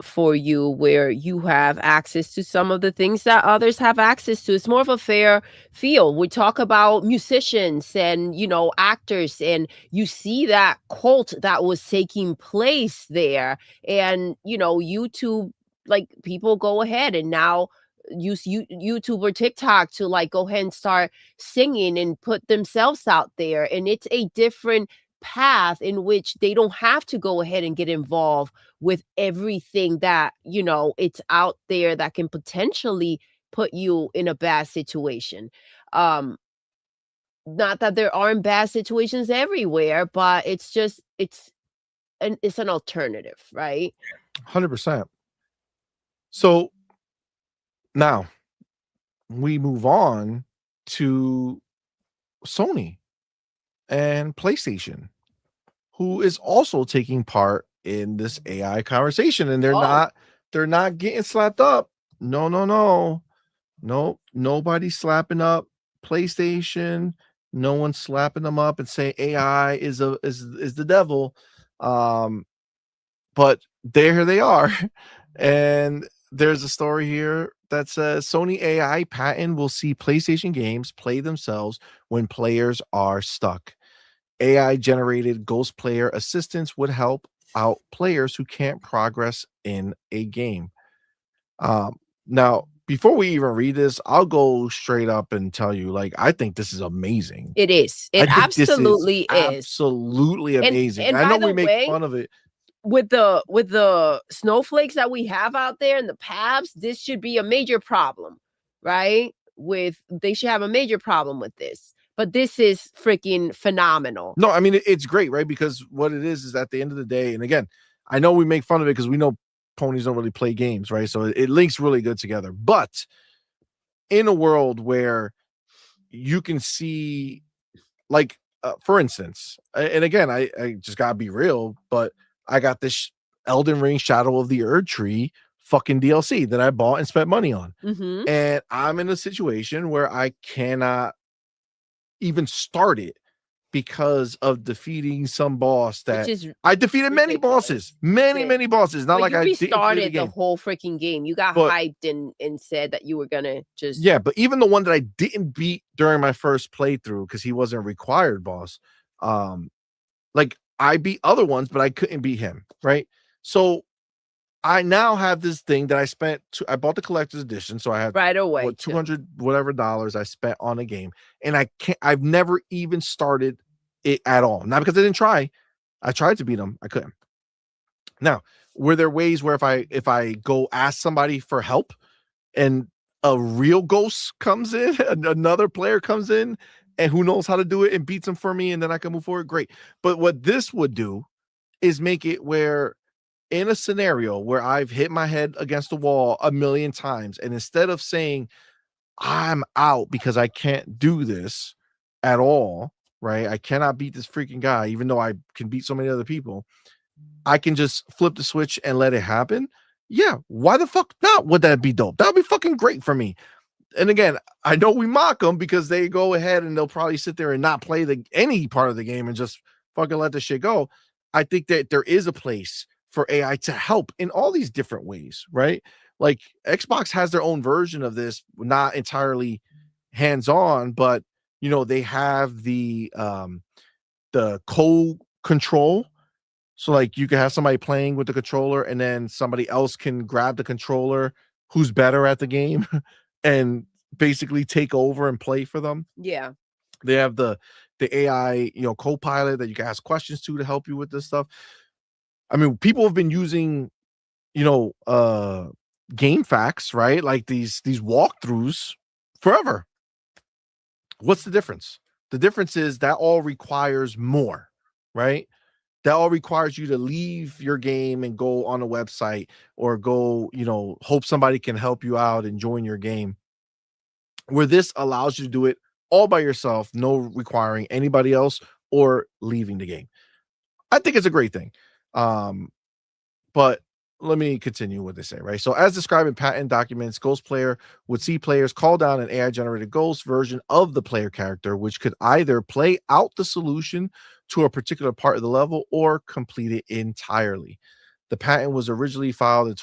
S3: for you, where you have access to some of the things that others have access to. It's more of a fair field. We talk about musicians and, you know, actors, and you see that cult that was taking place there. And, you know, YouTube, like, people go ahead and now use YouTube or TikTok to like go ahead and start singing and put themselves out there. And it's a different path in which they don't have to go ahead and get involved with everything that, you know, it's out there that can potentially put you in a bad situation. um Not that there aren't bad situations everywhere, but it's an alternative, right?
S2: 100%. So now we move on to Sony and PlayStation, who is also taking part in this AI conversation, and
S3: Oh.
S2: they're not getting slapped up. No, no, no. No, nobody's slapping up PlayStation. No one's slapping them up and saying AI is the devil. But there they are. And there's a story here that says Sony AI patent will see PlayStation games play themselves when players are stuck. AI generated ghost player assistants would help out players who can't progress in a game. Now, before we even read this, I'll go straight up and tell you, like, I think this is amazing.
S3: It is.
S2: I
S3: It
S2: think this is
S3: absolutely is.
S2: absolutely amazing.
S3: And
S2: I
S3: by
S2: know we
S3: the
S2: make
S3: way,
S2: fun of it.
S3: with the snowflakes that we have out there and the paths, this should be a major problem, right? They should have a major problem with this. But this is freaking phenomenal.
S2: No, I mean it's great, right? Because what it is at the end of the day, and again, I know we make fun of it because we know ponies don't really play games, right? So it links really good together. But in a world where you can see, like, for instance, and again, I just gotta be real, but I got this Elden Ring Shadow of the Erdtree fucking DLC that I bought and spent money on.
S3: Mm-hmm.
S2: And I'm in a situation where I cannot even start it because of defeating some boss
S3: Which
S2: that
S3: is
S2: I defeated many
S3: ridiculous.
S2: bosses, many,
S3: Yeah.
S2: many bosses. Not
S3: But
S2: like
S3: you
S2: I didn't clear the
S3: restarted the
S2: game.
S3: whole freaking game. You got
S2: But-
S3: hyped and said that you were gonna just
S2: Yeah, but even the one that I didn't beat during my first playthrough because he wasn't a required boss, like I beat other ones, but I couldn't beat him, right? So I now have this thing that I bought the collector's edition, so I have
S3: right away.
S2: what
S3: too.
S2: $200 whatever dollars I spent on a game, and I've never even started it at all. Not because I didn't try. I tried to beat him, I couldn't. Now, were there ways where if I go ask somebody for help and a real ghost comes in, another player comes in, and who knows how to do it and beats him for me, and then I can move forward? Great. But what this would do is make it where in a scenario where I've hit my head against the wall a million times, and instead of saying I'm out because I can't do this at all, right? I cannot beat this freaking guy, even though I can beat so many other people. I can just flip the switch and let it happen. Yeah, why the fuck not? Would that be dope? That would be fucking great for me. And again, I know we mock them because they go ahead and they'll probably sit there and not play any part of the game and just fucking let the shit go. I think that there is a place for AI to help in all these different ways, right? Like Xbox has their own version of this, not entirely hands-on, but you know, they have the co-control. So like you can have somebody playing with the controller and then somebody else can grab the controller who's better at the game and basically take over and play for them.
S3: Yeah.
S2: They have the AI, you know, co-pilot that you can ask questions to help you with this stuff. I mean, people have been using, you know, game facts, right? Like these walkthroughs forever. What's the difference? The difference is that all requires more, right? That all requires you to leave your game and go on a website or go, you know, hope somebody can help you out and join your game. Where this allows you to do it all by yourself, no requiring anybody else or leaving the game. I think it's a great thing. But let me continue what they say, right? So, as described in patent documents, Ghost Player would see players call down an AI generated ghost version of the player character, which could either play out the solution to a particular part of the level or complete it entirely. The patent was originally filed in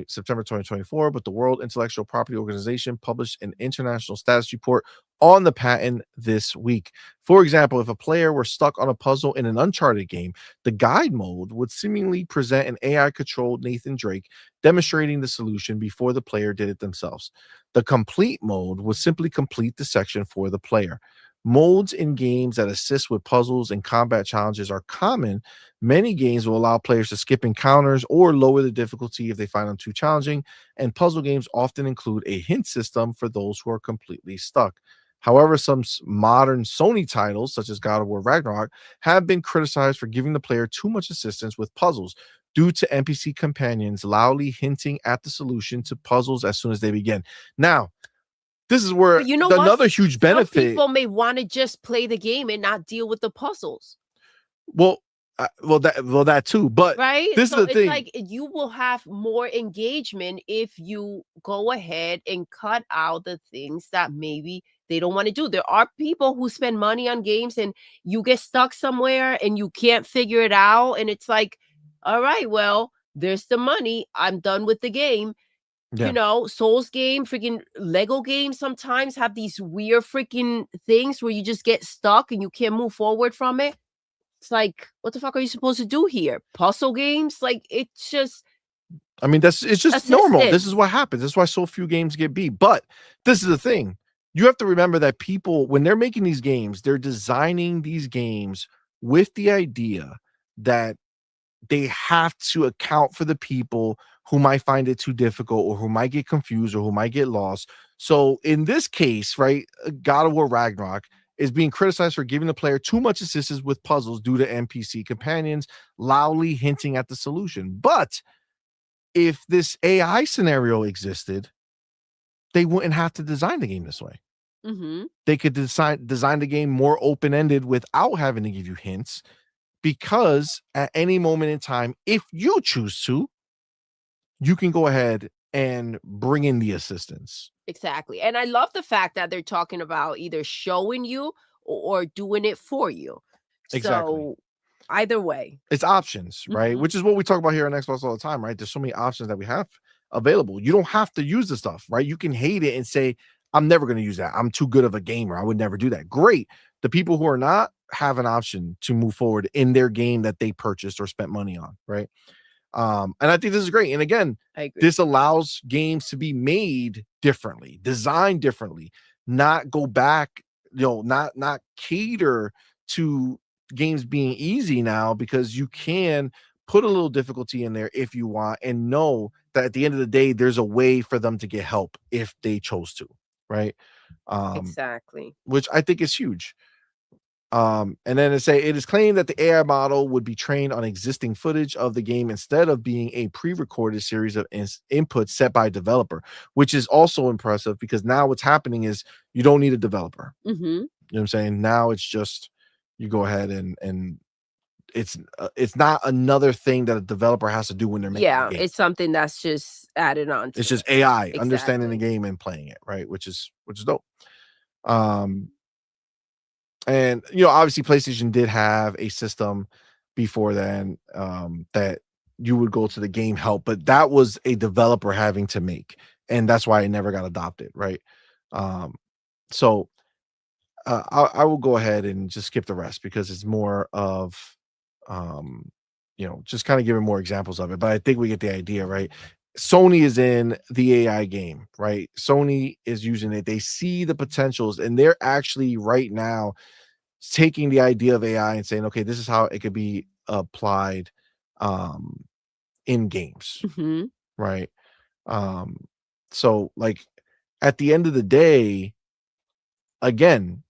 S2: September 2024, but the World Intellectual Property Organization published an international status report on the patent this week. For example, if a player were stuck on a puzzle in an Uncharted game, the guide mode would seemingly present an AI-controlled Nathan Drake demonstrating the solution before the player did it themselves. The complete mode would simply complete the section for the player. Modes in games that assist with puzzles and combat challenges are common. Many games will allow players to skip encounters or lower the difficulty if they find them too challenging, and puzzle games often include a hint system for those who are completely stuck. However, some modern Sony titles, such as God of War Ragnarok, have been criticized for giving the player too much assistance with puzzles due to NPC companions loudly hinting at the solution to puzzles as soon as they begin. Now, this is where another huge benefit.
S3: Some people may want to just play the game and not deal with the puzzles.
S2: Well, that too. But
S3: right,
S2: this
S3: so
S2: is the thing.
S3: Like you will have more engagement if you go ahead and cut out the things that maybe they don't want to do. There are people who spend money on games and you get stuck somewhere and you can't figure it out, and it's like, all right, well, there's the money. I'm done with the game. Yeah. Souls game, freaking Lego games sometimes have these weird freaking things where you just get stuck and you can't move forward from it. It's like, what the fuck are you supposed to do here? Puzzle games? Like, it's just...
S2: I mean, it's just normal. This is what happens. This is why so few games get beat. But this is the thing. You have to remember that people, when they're making these games, they're designing these games with the idea that they have to account for the people who might find it too difficult or who might get confused or who might get lost. So in this case, right, God of War Ragnarok is being criticized for giving the player too much assistance with puzzles due to NPC companions loudly hinting at the solution. But if this AI scenario existed, they wouldn't have to design the game this way.
S3: Mm-hmm.
S2: They could design the game more open-ended without having to give you hints, because at any moment in time, if you choose to, you can go ahead and bring in the assistance.
S3: Exactly. And I love the fact that they're talking about either showing you or doing it for you.
S2: Exactly.
S3: So either way,
S2: it's options, right? Which is what we talk about here on Xbox all the time, right? There's so many options that we have available. You don't have to use the stuff, right? You can hate it and say, I'm never going to use that. I'm too good of a gamer. I would never do that. Great. The people who are not have an option to move forward in their game that they purchased or spent money on, right? And I think this is great. And again, this allows games to be made differently, designed differently, not go back, not cater to games being easy now, because you can put a little difficulty in there if you want, and know that at the end of the day, there's a way for them to get help if they chose to, right?
S3: Exactly.
S2: Which I think is huge. And then it is claimed that the AI model would be trained on existing footage of the game instead of being a pre-recorded series of inputs set by a developer, which is also impressive, because now what's happening is you don't need a developer.
S3: Mm-hmm.
S2: You know what I'm saying? Now it's just, you go ahead and it's not another thing that a developer has to do when they're making a game.
S3: It's something that's just added on to
S2: it's just AI understanding the game and playing it, right? Which is dope. And obviously PlayStation did have a system before then that you would go to the game help, but that was a developer having to make, and that's why it never got adopted, right? So I will go ahead and just skip the rest, because it's more of just kind of giving more examples of it, but I think we get the idea, right? Sony is in the AI game, right? Sony is using it. They see the potentials, and they're actually right now taking the idea of AI and saying, okay, this is how it could be applied in games,
S3: Mm-hmm.
S2: right? So like at the end of the day, again,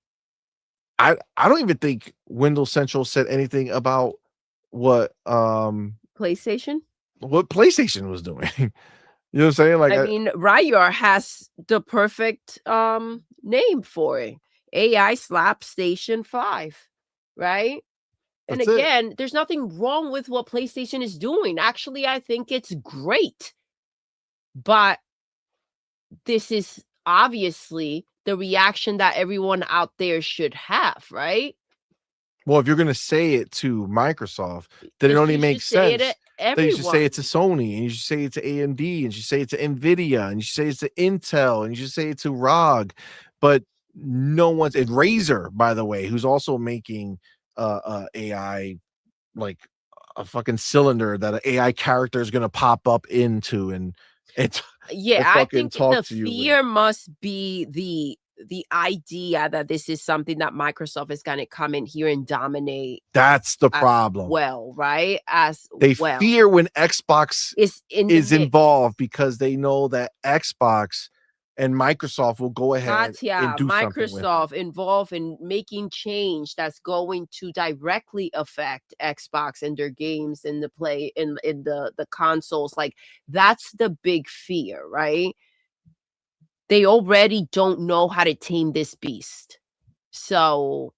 S2: I don't even think Windows Central said anything about what
S3: PlayStation
S2: was doing. You know what I'm saying? Like,
S3: I mean, Ryar has the perfect name for it. AI slap Station 5, right? And
S2: That's it.
S3: again, there's nothing wrong with what PlayStation is doing. Actually, I think it's great. But this is obviously the reaction that everyone out there should have, right?
S2: Well, if you're gonna say it to Microsoft, then it
S3: Yes,
S2: only
S3: you
S2: makes
S3: should say it
S2: sense
S3: to
S2: that you should say it to
S3: everyone.
S2: Sony, and you should say it to AMD, and you should say it to Nvidia, and you should say it to Intel, and you should say it to ROG, but no one's and Razer, by the way, who's also making AI like a fucking cylinder that an AI character is gonna pop up into and
S3: Yeah, I
S2: fucking
S3: think the
S2: talk to you with.
S3: fear must be the idea that this is something that Microsoft is gonna come in here and dominate
S2: That's the
S3: as
S2: problem.
S3: well, right? As
S2: They
S3: well.
S2: fear when Xbox
S3: Is in the
S2: is
S3: mix.
S2: involved because they know that Xbox and Microsoft will go ahead
S3: Katya,
S2: and do something with it.
S3: Microsoft involved in making change that's going to directly affect Xbox and their games in the play in the consoles. Like that's the big fear, right? They already don't know how to tame this beast. So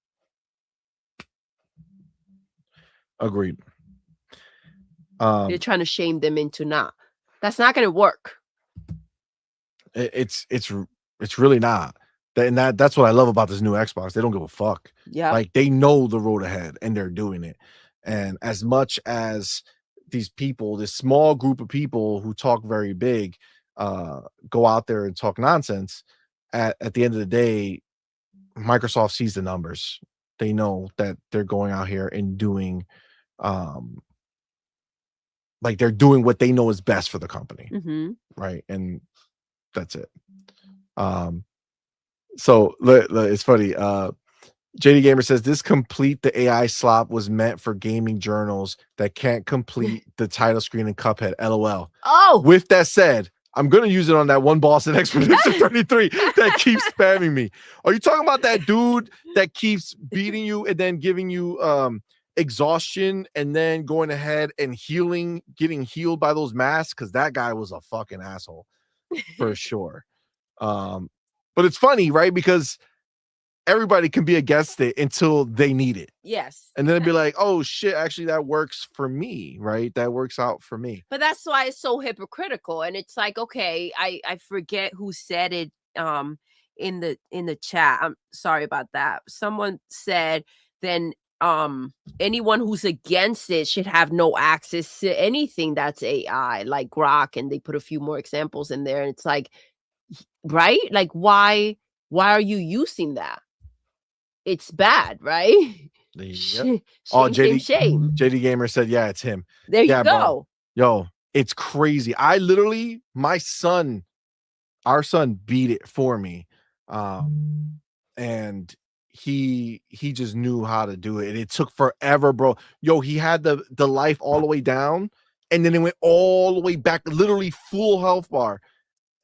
S2: Agreed.
S3: they're trying to shame them into not. That's not gonna work.
S2: It's really not. That's what I love about this new Xbox. They don't give a fuck.
S3: Yeah.
S2: Like they know the road ahead and they're doing it. And as much as these people, this small group of people who talk very big, go out there and talk nonsense, at the end of the day, Microsoft sees the numbers. They know that they're going out here and doing like they're doing what they know is best for the company. Right. And that's it. So it's funny. JD Gamer says this complete the AI slop was meant for gaming journals that can't complete the title screen in Cuphead. LOL.
S3: Oh,
S2: With that said, I'm gonna use it on that one boss in Expedition 33 that keeps spamming me. Are you talking about that dude that keeps beating you and then giving you exhaustion and then going ahead and getting healed by those masks? Because that guy was a fucking asshole for sure. But it's funny, right? Because everybody can be against it until they need it.
S3: yes.
S2: And then it'd be like, oh shit, actually that works for me, right? That works out for me.
S3: But that's why it's so hypocritical. And it's like, okay, I forget who said it in the chat. I'm sorry about that. Someone said then anyone who's against it should have no access to anything that's AI, like Grok, and they put a few more examples in there. And it's like, right? Like why are you using that? It's bad, right?
S2: Yep.
S3: Shame,
S2: Oh,
S3: shame.
S2: JD Gamer said, yeah, it's him.
S3: There you
S2: Yeah,
S3: go.
S2: bro. Yo, it's crazy. I literally, our son beat it for me. And he just knew how to do it. And it took forever, bro. Yo, he had the life all the way down, and then it went all the way back, literally full health bar.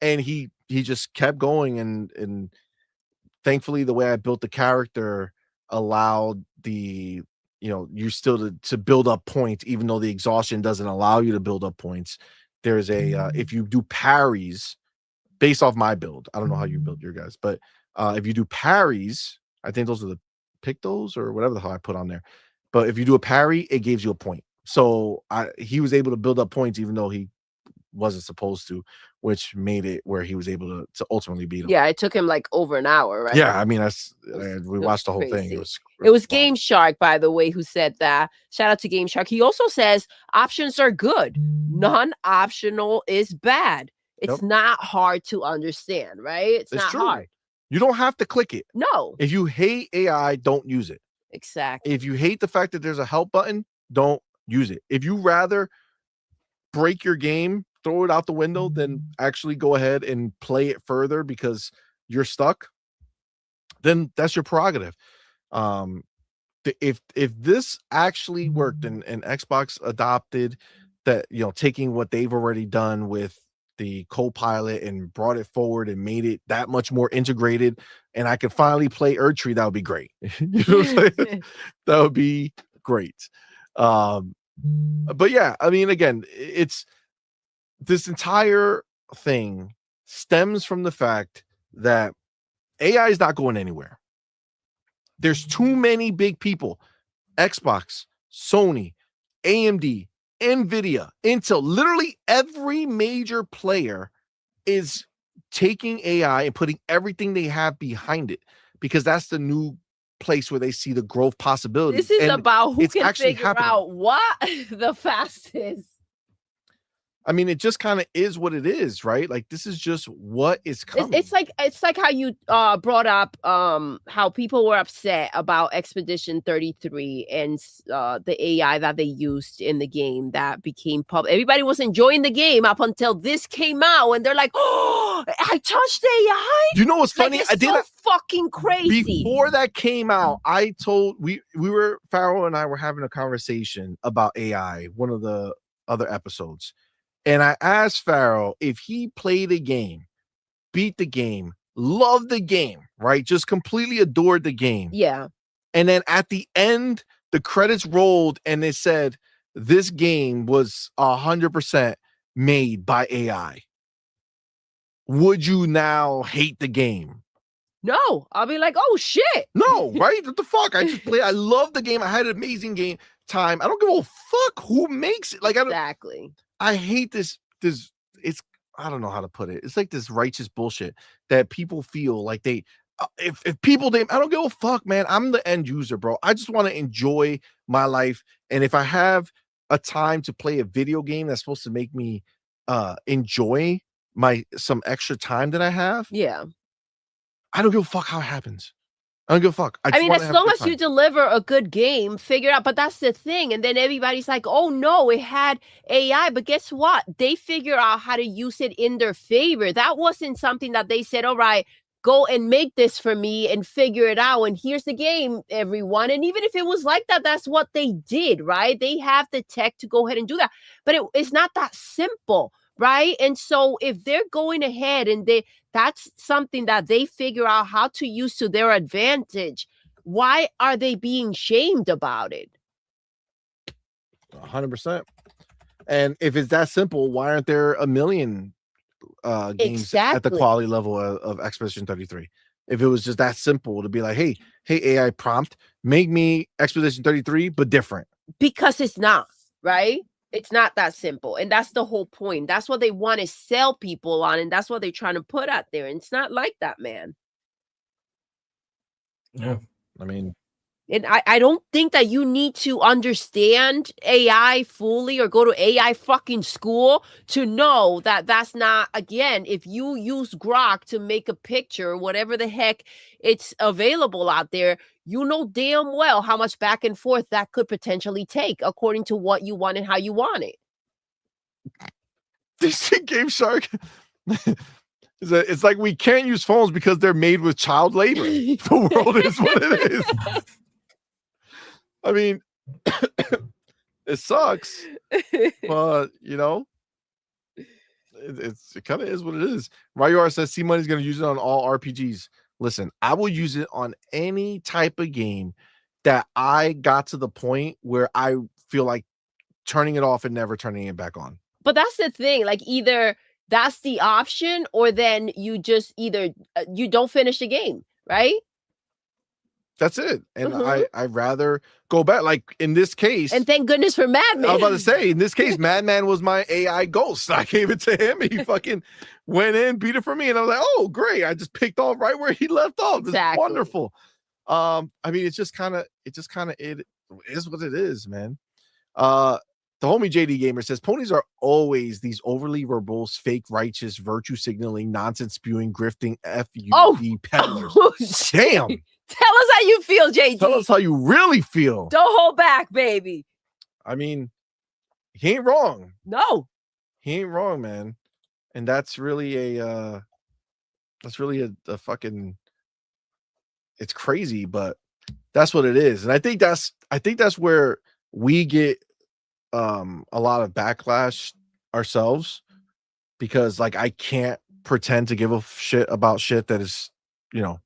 S2: And he just kept going, and thankfully the way I built the character allowed you still to build up points, even though the exhaustion doesn't allow you to build up points. There's a if you do parries based off my build, I don't know how you build your guys, but if you do parries, I think those are the pictos or whatever the hell I put on there. But if you do a parry, it gives you a point. So he was able to build up points even though he wasn't supposed to, which made it where he was able to ultimately beat him.
S3: Yeah, it took him like over an hour, right?
S2: Yeah, I mean, we watched the whole thing.
S3: crazy.
S2: It was
S3: Game Shark, by the way, who said that. Shout out to Game Shark. He also says options are good. Non-optional is bad. It's not hard to understand, right? It's not
S2: true.
S3: hard.
S2: You don't have to click it.
S3: No.
S2: If you hate AI, don't use it.
S3: Exactly.
S2: If you hate the fact that there's a help button, don't use it. If you rather break your game, throw it out the window, then actually go ahead and play it further because you're stuck, then that's your prerogative. If this actually worked and Xbox adopted that, taking what they've already done with the co-pilot and brought it forward and made it that much more integrated, and I could finally play Erdtree, that would be great. You know what I'm saying? That would be great. But yeah, I mean, again, it's this entire thing stems from the fact that AI is not going anywhere. There's too many big people. Xbox, Sony, AMD, Nvidia, Intel, literally every major player is taking AI and putting everything they have behind it because that's the new place where they see the growth possibilities.
S3: This is
S2: And
S3: about who
S2: it's
S3: can
S2: actually
S3: figure
S2: happening.
S3: out what the fastest.
S2: I mean, it just kind of is what it is, right? Like this is just what is coming.
S3: It's like how you brought up how people were upset about Expedition 33 and the AI that they used in the game that became public. Everybody was enjoying the game up until this came out, and they're like, "Oh, I touched AI."
S2: You know what's funny?
S3: Like, it's so fucking crazy.
S2: Before that came out, I told we were Farrell and I were having a conversation about AI, one of the other episodes. And I asked Farrell if he played a game, beat the game, loved the game, right? Just completely adored the game.
S3: Yeah.
S2: And then at the end, the credits rolled and they said, this game was 100% made by AI. Would you now hate the game?
S3: No, I'll be like, oh shit.
S2: No, right? What the fuck? I just played. I love the game. I had an amazing game time. I don't give a fuck who makes it. Like, I don't.
S3: Exactly.
S2: I hate this. It's, I don't know how to put it. It's like this righteous bullshit that people feel like they, if people, I don't give a fuck, man. I'm the end user, bro. I just want to enjoy my life. And if I have a time to play a video game that's supposed to make me enjoy some extra time that I have.
S3: Yeah.
S2: I don't give a fuck how it happens. I don't give a fuck.
S3: I mean, as long as you deliver a good game, figure it out. But that's the thing. And then everybody's like, oh, no, it had AI. But guess what? They figure out how to use it in their favor. That wasn't something that they said, all right, go and make this for me and figure it out. And here's the game, everyone. And even if it was like that, that's what they did, right? They have the tech to go ahead and do that. But it's not that simple, right? And so if they're going ahead and that's something that they figure out how to use to their advantage, why are they being shamed about it?
S2: 100%. And if it's that simple, why aren't there a million games at the quality level of Expedition 33? If it was just that simple to be like, hey AI prompt, make me Expedition 33 but different.
S3: Because it's not, right? It's not that simple. And that's the whole point. That's what they want to sell people on. And that's what they're trying to put out there. And it's not like that, man.
S2: Yeah. I mean,
S3: and I don't think that you need to understand AI fully or go to AI fucking school to know that that's not, again, if you use Grok to make a picture, whatever the heck it's available out there, you know damn well how much back and forth that could potentially take according to what you want and how you want it.
S2: This Game Shark, it's like we can't use phones because they're made with child labor. The world is what it is. I mean, it sucks, but you know, it kind of is what it is. Ryor says CMoney's going to use it on all RPGs. Listen, I will use it on any type of game that I got to the point where I feel like turning it off and never turning it back on.
S3: But that's the thing, like either that's the option or then you just either you don't finish the game, right?
S2: That's it. And I'd rather go back. Like in this case.
S3: And thank goodness for Madman.
S2: I was about to say, in this case, Madman was my AI ghost. I gave it to him. He fucking went in, beat it for me. And I was like, oh, great. I just picked off right where he left off. This is wonderful. I mean, it is what it is, man. The homie JD Gamer says ponies are always these overly verbose, fake, righteous, virtue signaling, nonsense spewing, grifting, FUD peddlers.
S3: Oh,
S2: damn.
S3: Tell us how you feel, JD.
S2: Tell us how you really feel.
S3: Don't hold back, baby.
S2: I mean, he ain't wrong.
S3: No.
S2: He ain't wrong, man. And that's really a fucking, it's crazy, but that's what it is. And I think that's where we get a lot of backlash ourselves, because like I can't pretend to give a shit about shit that is, you know,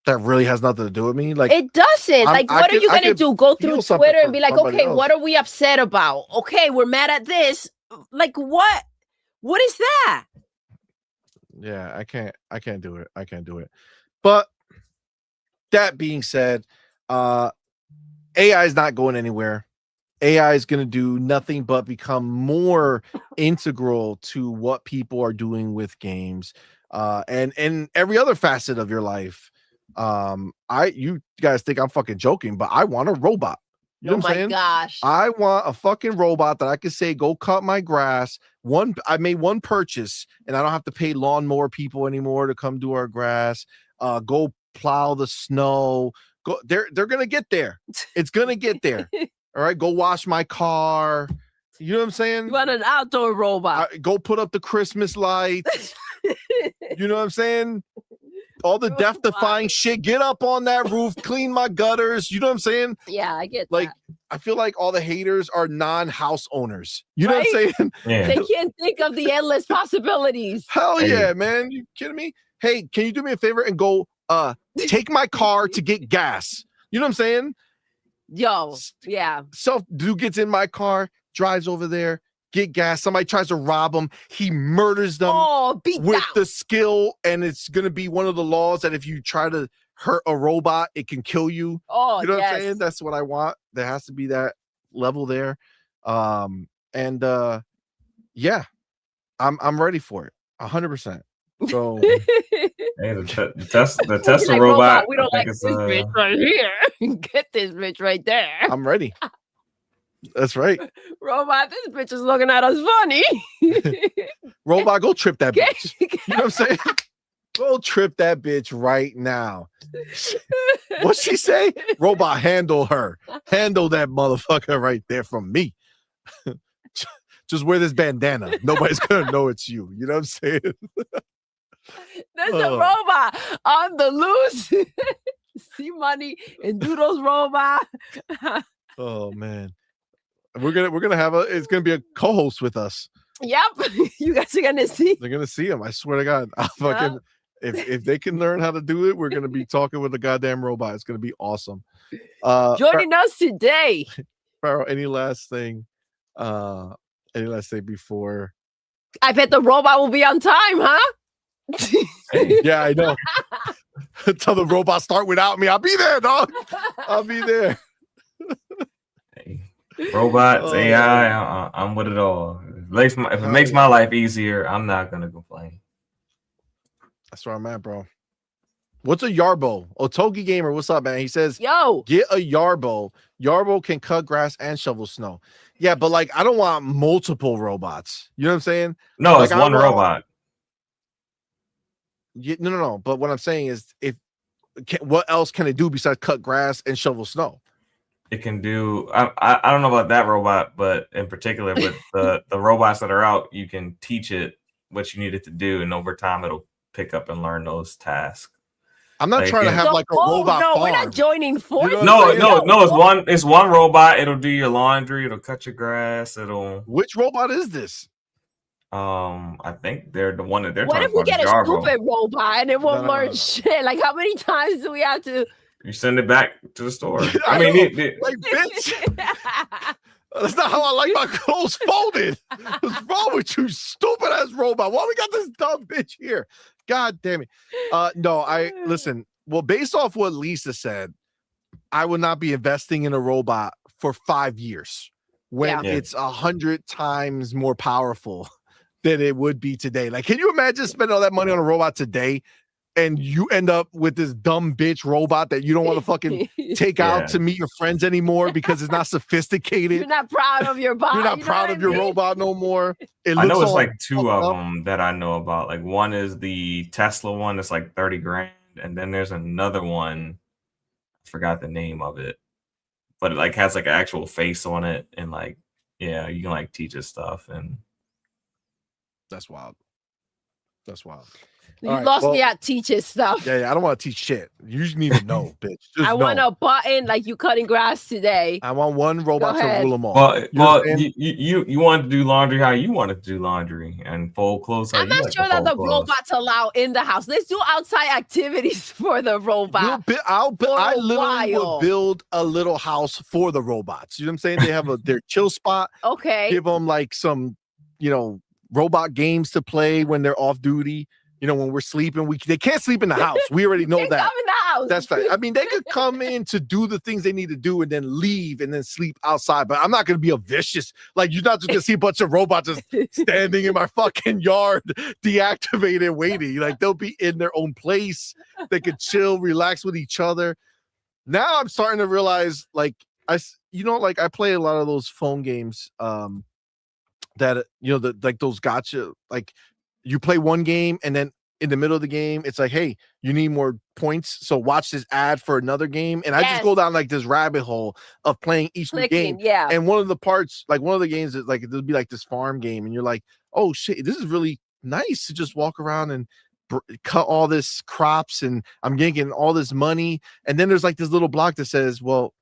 S2: that really has nothing to do with me. Like
S3: it doesn't. Like, what are you gonna do? Go through Twitter and be like, okay,
S2: else.
S3: What are we upset about? Okay, we're mad at this. Like, what? What is that?
S2: Yeah, I can't do it. I can't do it. But that being said, AI is not going anywhere. AI is going to do nothing but become more integral to what people are doing with games, and every other facet of your life. You guys think I'm fucking joking, but I want a robot. You know
S3: Oh
S2: what I'm
S3: my
S2: saying?
S3: gosh.
S2: I want a fucking robot that I can say, go cut my grass. I made one purchase and I don't have to pay lawnmower people anymore to come do our grass. Go plow the snow. They're gonna get there. It's gonna get there. All right, go wash my car. You know what I'm saying?
S3: You want an outdoor robot.
S2: Go put up the Christmas lights. You know what I'm saying? All the death-defying shit. Get up on that roof, clean my gutters. You know what I'm saying?
S3: Yeah, I get
S2: Like,
S3: that.
S2: I feel like all the haters are non-house owners. You know what I'm
S3: Right?
S2: saying?
S4: Yeah.
S3: They can't think of the endless possibilities.
S2: Hell
S4: Hey.
S2: yeah, man. You kidding me? Hey, can you do me a favor and go take my car to get gas? You know what I'm saying?
S3: Yo, yeah.
S2: Dude gets in my car, drives over there, get gas. Somebody tries to rob him. He murders them
S3: Beat
S2: with
S3: down.
S2: the skill, and it's gonna be one of the laws that if you try to hurt a robot, it can kill you.
S3: Oh,
S2: You know what I'm
S3: yes.
S2: saying? That's what I want. There has to be that level there. Yeah, I'm ready for it. 100%. So
S4: Hey, the Tesla
S3: Like,
S4: robot.
S3: we don't
S4: I
S3: like
S4: think
S3: this bitch right here. Get this bitch right there.
S2: I'm ready. That's right.
S3: Robot, this bitch is looking at us funny.
S2: Robot, go trip that
S3: Get-
S2: bitch. You know what I'm saying? Go trip that bitch right now. What's she say? Robot, handle her. Handle that motherfucker right there from me. Just wear this bandana. Nobody's gonna know it's you. You know what I'm saying?
S3: There's a robot on the loose. CMoney and Doodle's robot.
S2: Oh man. We're gonna have it's gonna be a co-host with us.
S3: Yep. You guys are gonna see.
S2: They're gonna see him. I swear to God. I'll fucking if they can learn how to do it, we're gonna be talking with the goddamn robot. It's gonna be awesome.
S3: Joining us today.
S2: Pharaoh, any last thing before?
S3: I bet the robot will be on time, huh?
S2: Yeah, I know. Until the robot start without me, I'll be there, dog. I'll be there.
S4: Hey, robots, AI, I'm with it all. If it makes my life easier, I'm not gonna complain.
S2: That's where I'm at, bro. What's a Yarbo? Otogi Gamer, what's up, man? He says,
S3: yo,
S2: get a Yarbo. Yarbo can cut grass and shovel snow. Yeah, but like, I don't want multiple robots. You know what I'm saying?
S4: No,
S2: like,
S4: it's one robot.
S2: No. But what I'm saying is, what else can it do besides cut grass and shovel snow?
S4: It can do. I don't know about that robot, but in particular, with the robots that are out, you can teach it what you need it to do, and over time, it'll pick up and learn those tasks.
S2: I'm not trying to have like a robot farm.
S3: We're not joining forces.
S4: No. It's one robot. It'll do your laundry. It'll cut your grass.
S2: Which robot is this?
S4: I think they're the one that they're
S3: What
S4: talking
S3: if we
S4: about.
S3: get a stupid robot and it won't learn shit? Like, how many times do we have to?
S4: You send it back to the store.
S2: like, bitch. That's not how I like my clothes folded. What's wrong with you, stupid ass robot? Why we got this dumb bitch here? God damn it. No, listen. Well, based off what Lisa said, I would not be investing in a robot for 5 years when it's 100 times more powerful than it would be today. Like, can you imagine spending all that money on a robot today and you end up with this dumb bitch robot that you don't want to fucking take out to meet your friends anymore because it's not sophisticated?
S3: You're not proud of your body.
S2: You're not proud of your robot no more.
S4: I know it's like two of them that I know about. Like, one is the Tesla one that's like 30 grand, and then there's another one. I forgot the name of it, but it like has like an actual face on it, and like, yeah, you can like teach it stuff, and
S2: that's wild. That's wild.
S3: You lost me at teaching stuff.
S2: Yeah, I don't want to teach shit. You just need to know, bitch.
S3: I want a button like you cutting grass today.
S2: I want one robot to rule them all.
S4: Well, you want to do laundry how you want to do laundry and fold clothes how
S3: I'm not sure that the robot's allowed in the house. Let's do outside activities for the robot.
S2: I literally will build a little house for the robots. You know what I'm saying? They have their chill spot.
S3: Okay.
S2: Give them like some, robot games to play when they're off duty. You know, when we're sleeping, they can't sleep in the house. We already know
S3: Can't
S2: that.
S3: come in the house.
S2: That's right. I mean, they could come in to do the things they need to do and then leave and then sleep outside. But I'm not going to be a vicious. Like, you're not just going to see a bunch of robots just standing in my fucking yard, deactivated, waiting. Like, they'll be in their own place. They could chill, relax with each other. Now I'm starting to realize, like, I play a lot of those phone games that, you know, like those gotcha, like, you play one game and then in the middle of the game, it's like, hey, you need more points. So watch this ad for another game. And I just go down like this rabbit hole of playing each new game.
S3: Yeah.
S2: And one of the parts, like one of the games is like, there'll be like this farm game. And you're like, oh shit, this is really nice to just walk around and cut all this crops. And I'm getting all this money. And then there's like this little block that says, well,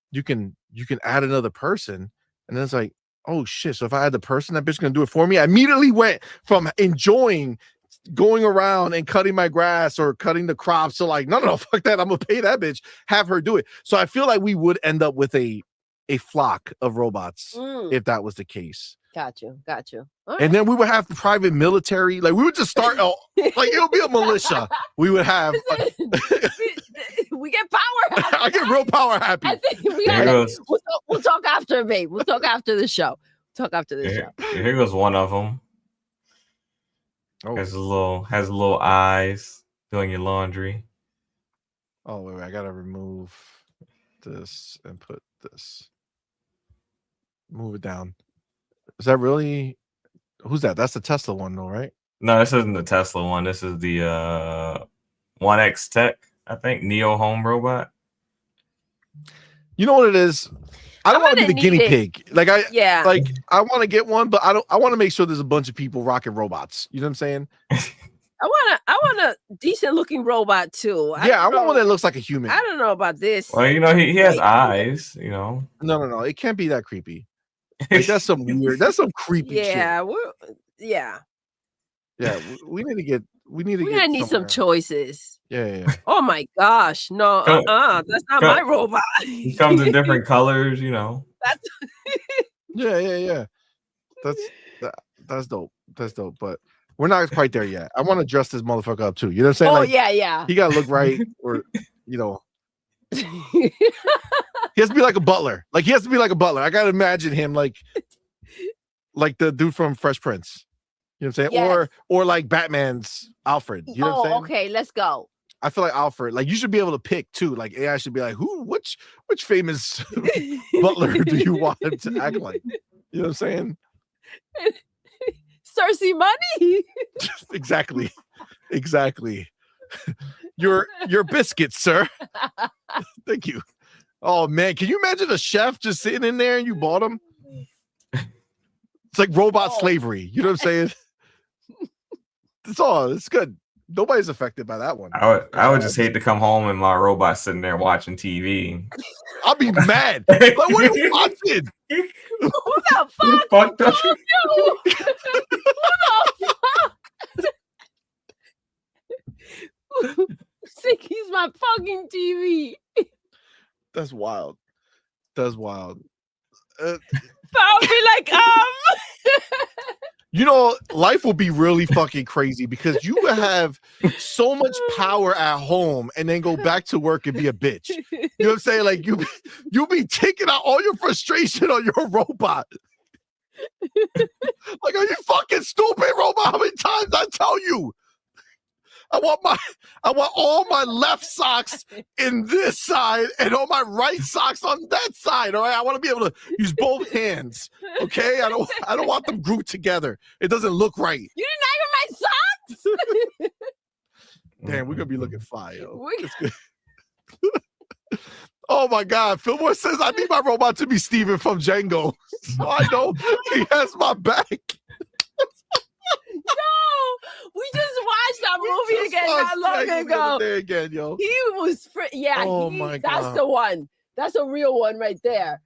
S2: you can add another person. And then it's like, oh shit. So if I had the person, that bitch gonna do it for me. I immediately went from enjoying going around and cutting my grass or cutting the crops. So like, no, fuck that. I'm gonna pay that bitch, have her do it. So I feel like we would end up with a flock of robots if that was the case.
S3: Got you.
S2: And then we would have the private military. Like we would just start like it'll be a militia. We would have
S3: we get power happy.
S2: I get real power happy.
S3: I think we'll talk after, babe. We'll talk after the show.
S4: Here goes one of them.
S2: Oh.
S4: Has little eyes doing your laundry.
S2: Oh wait, I gotta remove this and put this. Move it down. Is that really? Who's that? That's the Tesla one, though, right?
S4: No, this isn't the Tesla one. This is the 1X Tech, I think, Neo Home Robot.
S2: You know what it is? I don't want to be the guinea pig. Like I want to get one, but I want to make sure there's a bunch of people rocking robots. You know what I'm saying?
S3: I want a decent looking robot too.
S2: I want one that looks like a human.
S3: I don't know about this.
S4: Well, you know, he has eyes, you know.
S2: No. It can't be that creepy. Like, that's some weird. That's some creepy shit.
S3: Yeah.
S2: We need to get.
S3: We're gonna need some choices.
S2: Yeah.
S3: Oh my gosh, no, that's not my robot.
S4: He comes in different colors, you know.
S2: Yeah. That's dope. But we're not quite there yet. I want to dress this motherfucker up too. You know what I'm saying?
S3: Oh
S2: like,
S3: yeah.
S2: He gotta look right, or you know. He has to be like a butler. Like he has to be like a butler. I gotta imagine him like the dude from Fresh Prince. You know what I'm saying?
S3: Yes.
S2: Or like Batman's Alfred. You know what I'm saying?
S3: Okay, let's go.
S2: I feel like Alfred. Like you should be able to pick too. Like AI should be like, which famous butler do you want to act like? You know what I'm saying?
S3: Cersei Money.
S2: Exactly. Your biscuits, sir. Thank you. Oh man, can you imagine a chef just sitting in there and you bought him? It's like robot slavery. You know what I'm saying? It's good. Nobody's affected by that one.
S4: I would just hate to come home and my robot sitting there watching TV.
S2: I'll be mad. Like, what are you watching?
S3: Who the fuck?
S4: Fucked up.
S3: Who the fuck? Think he's my fucking TV.
S2: That's wild.
S3: I'll be like,
S2: You know, life will be really fucking crazy because you will have so much power at home and then go back to work and be a bitch. You know what I'm saying? Like you'll be taking out all your frustration on your robot. Like, are you fucking stupid, robot? How many times I tell you? I want all my left socks in this side and all my right socks on that side. All right. I want to be able to use both hands. Okay. I don't want them grouped together. It doesn't look right.
S3: You didn't iron my socks?
S2: Damn, we're gonna be looking fire. Yo. Oh my God. Fillmore says I need my robot to be Steven from Django. So I know he has my back.
S3: No, we just watched that movie again not long ago.
S2: Again, yo.
S3: He was
S2: my God.
S3: That's the one. That's a real one right there.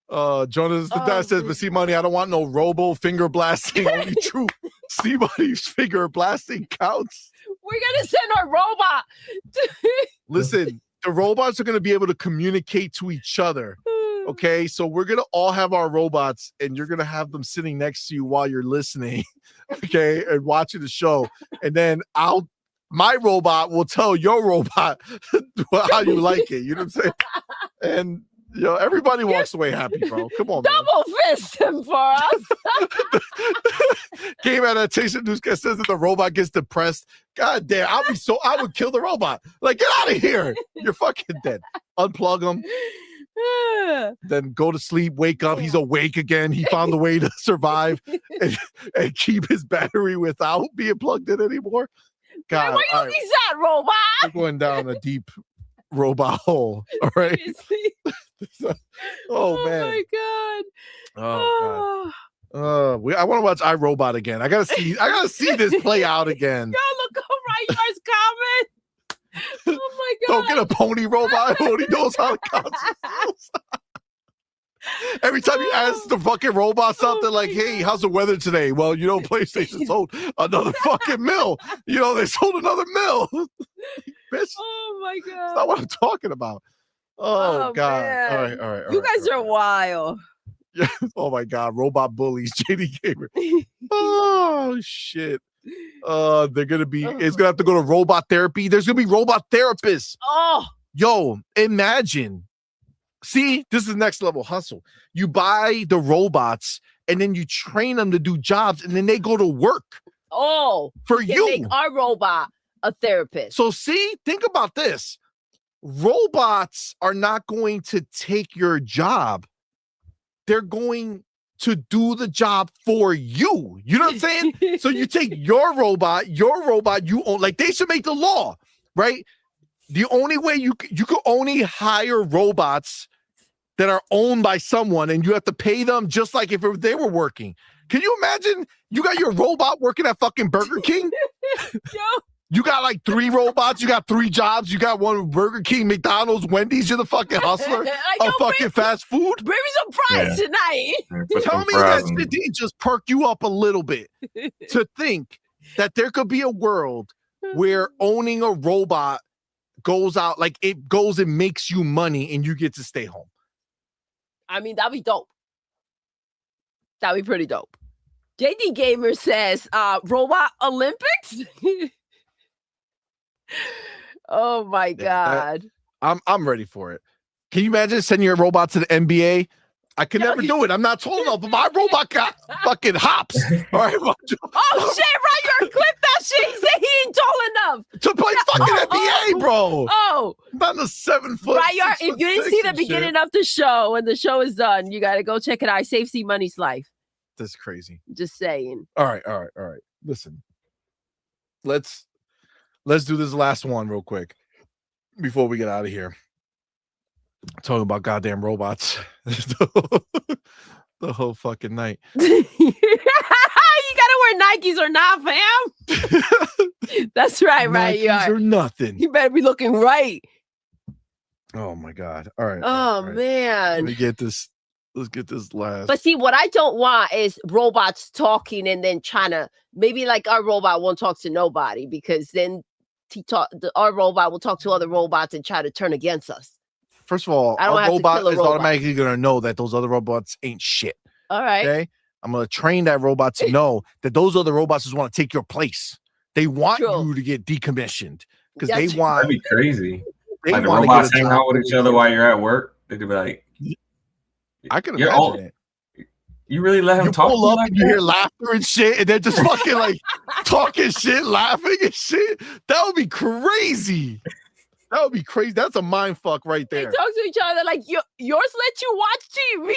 S2: Jonas the dad says, but CMoney, I don't want no robo finger blasting. Only true CMoney's finger blasting counts.
S3: We're gonna send our robot.
S2: Listen, the robots are gonna be able to communicate to each other. Okay, so we're gonna all have our robots, and you're gonna have them sitting next to you while you're listening, okay, and watching the show. And then my robot will tell your robot how you like it. You know what I'm saying? And everybody walks away happy, bro. Come on, man.
S3: Double fist him for us.
S2: Game adaptation newscast says that the robot gets depressed. God damn, I would kill the robot. Like, get out of here. You're fucking dead. Unplug him. Then go to sleep, wake up. He's awake again. He found a way to survive and keep his battery without being plugged in anymore. God,
S3: where you be at, robot?
S2: we're going down a deep robot hole. All right. Oh man.
S3: My God.
S2: Oh God. I want to watch iRobot again. I gotta see this play out again.
S3: Yo, look how Ryar's comment. Oh my God.
S2: Don't get a pony robot who only knows how to control. Every time you ask the fucking robot something like, hey, how's the weather today? Well, PlayStation sold another fucking mill. They sold another mill. Bitch.
S3: Oh my God.
S2: That's not what I'm talking about. Oh God.
S3: Man.
S2: All right.
S3: You guys are wild.
S2: Yeah. Oh my God. Robot bullies. JD Gamer. Oh shit. They're gonna be. It's gonna have to go to robot therapy. There's gonna be robot therapists.
S3: Oh.
S2: Yo, imagine. See, this is next level hustle. You buy the robots and then you train them to do jobs, and then they go to work.
S3: Oh,
S2: for you.
S3: Make our robot a therapist.
S2: So see, think about this. Robots are not going to take your job. They're going to do the job for you. You know what I'm saying? So you take your robot you own. Like, they should make the law, right? The only way you could only hire robots that are owned by someone, and you have to pay them just like if they were working. Can you imagine you got your robot working at fucking Burger King? You got like 3 robots. You got 3 jobs. You got one with Burger King, McDonald's, Wendy's. You're the fucking hustler of fucking fast food.
S3: Bring me some fries tonight.
S2: Tell me that shit didn't just perk you up a little bit to think that there could be a world where owning a robot goes out, like it goes and makes you money and you get to stay home.
S3: I mean, that'd be dope. That'd be pretty dope. JD Gamer says, robot Olympics? Oh my God.
S2: I'm ready for it. Can you imagine sending your robot to the NBA? I could never do it. I'm not tall enough, but my robot got fucking hops. All right.
S3: Oh shit, right? You're clip that shit. He said he ain't tall enough
S2: to play fucking NBA, bro.
S3: Oh.
S2: Not the 7 foot.
S3: Right, if you didn't see the beginning of the show, when the show is done, you gotta go check it out. Save CMoney's life.
S2: That's crazy.
S3: Just saying.
S2: All right. Listen. Let's do this last one real quick before we get out of here. Talking about goddamn robots the whole fucking night.
S3: You gotta wear Nikes or not, fam. That's right, right?
S2: Nikes or nothing.
S3: You better be looking right.
S2: Oh my God. All right.
S3: Oh man.
S2: Let's get this last.
S3: But see, what I don't want is robots talking and then trying to, maybe like our robot won't talk to nobody, because then our robot will talk to other robots and try to turn against us.
S2: First of all, our robot is automatically going to know that those other robots ain't shit.
S3: All right.
S2: Okay. I'm going to train that robot to know that those other robots just want to take your place. They want you to get decommissioned because they want.
S4: That'd be crazy. Like the robots hang out with each other while you're at work. They could be like,
S2: I can imagine it.
S4: You really let him talk?
S2: Pull up and you hear laughter and shit, and they're just fucking like talking shit, laughing and shit. That would be crazy. That would be crazy. That's a mind fuck right there.
S3: They talk to each other like, yours let you watch TV.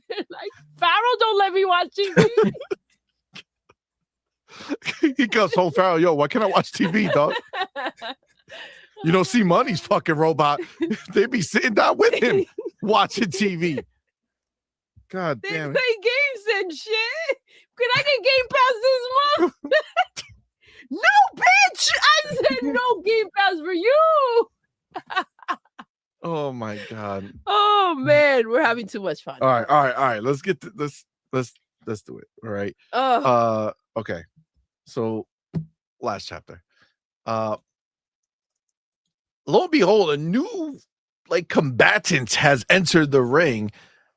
S3: Like, Pharaoh don't let me watch TV.
S2: He comes home, Pharaoh, yo, why can't I watch TV, dog? CMoney's fucking robot. They be sitting down with him watching TV. God damn it.
S3: They play games and shit. Can I get Game Pass this month? No, bitch! I said no Game Pass for you.
S2: Oh my God.
S3: Oh man, we're having too much fun.
S2: All right. Let's get to this. Let's do it. All right. Okay. So last chapter. Lo and behold, a new like combatants has entered the ring.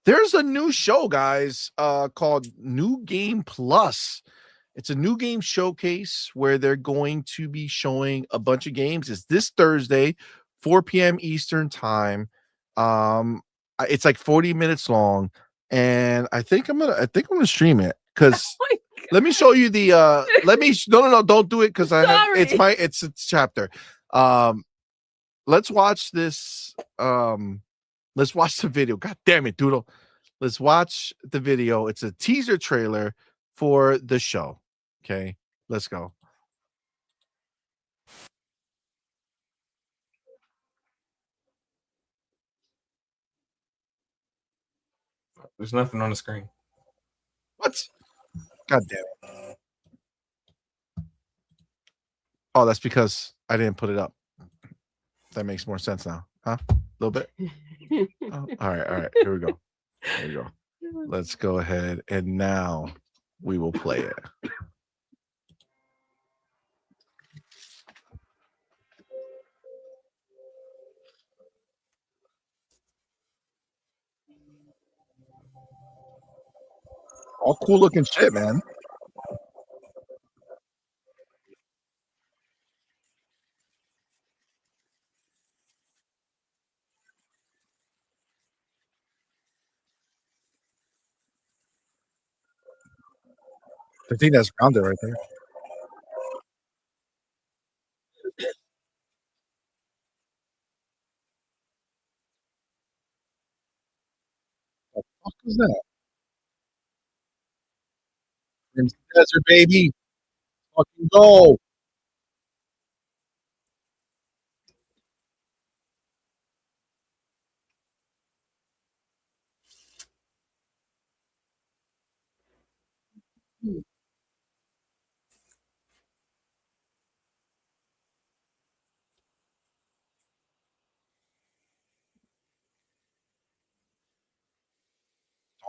S2: There's a new show, guys, called New Game Plus. It's a new game showcase where they're going to be showing a bunch of games. It's this Thursday, 4 p.m. Eastern time. It's like 40 minutes long, and I think I'm gonna stream it because let me show you the no, don't do it because it's a chapter. Let's watch this. Let's watch the video. God damn it, Doodle. Let's watch the video. It's a teaser trailer for the show. Okay, let's go.
S4: There's nothing on the screen.
S2: What? God damn it. Oh, that's because I didn't put it up. That makes more sense now. Huh? A little bit? Oh, all right. Here we go. There you go. Let's go ahead and now we will play it. All cool looking shit, man. I think that's grounded right there. What the fuck is that? Into the desert, baby. Fucking go.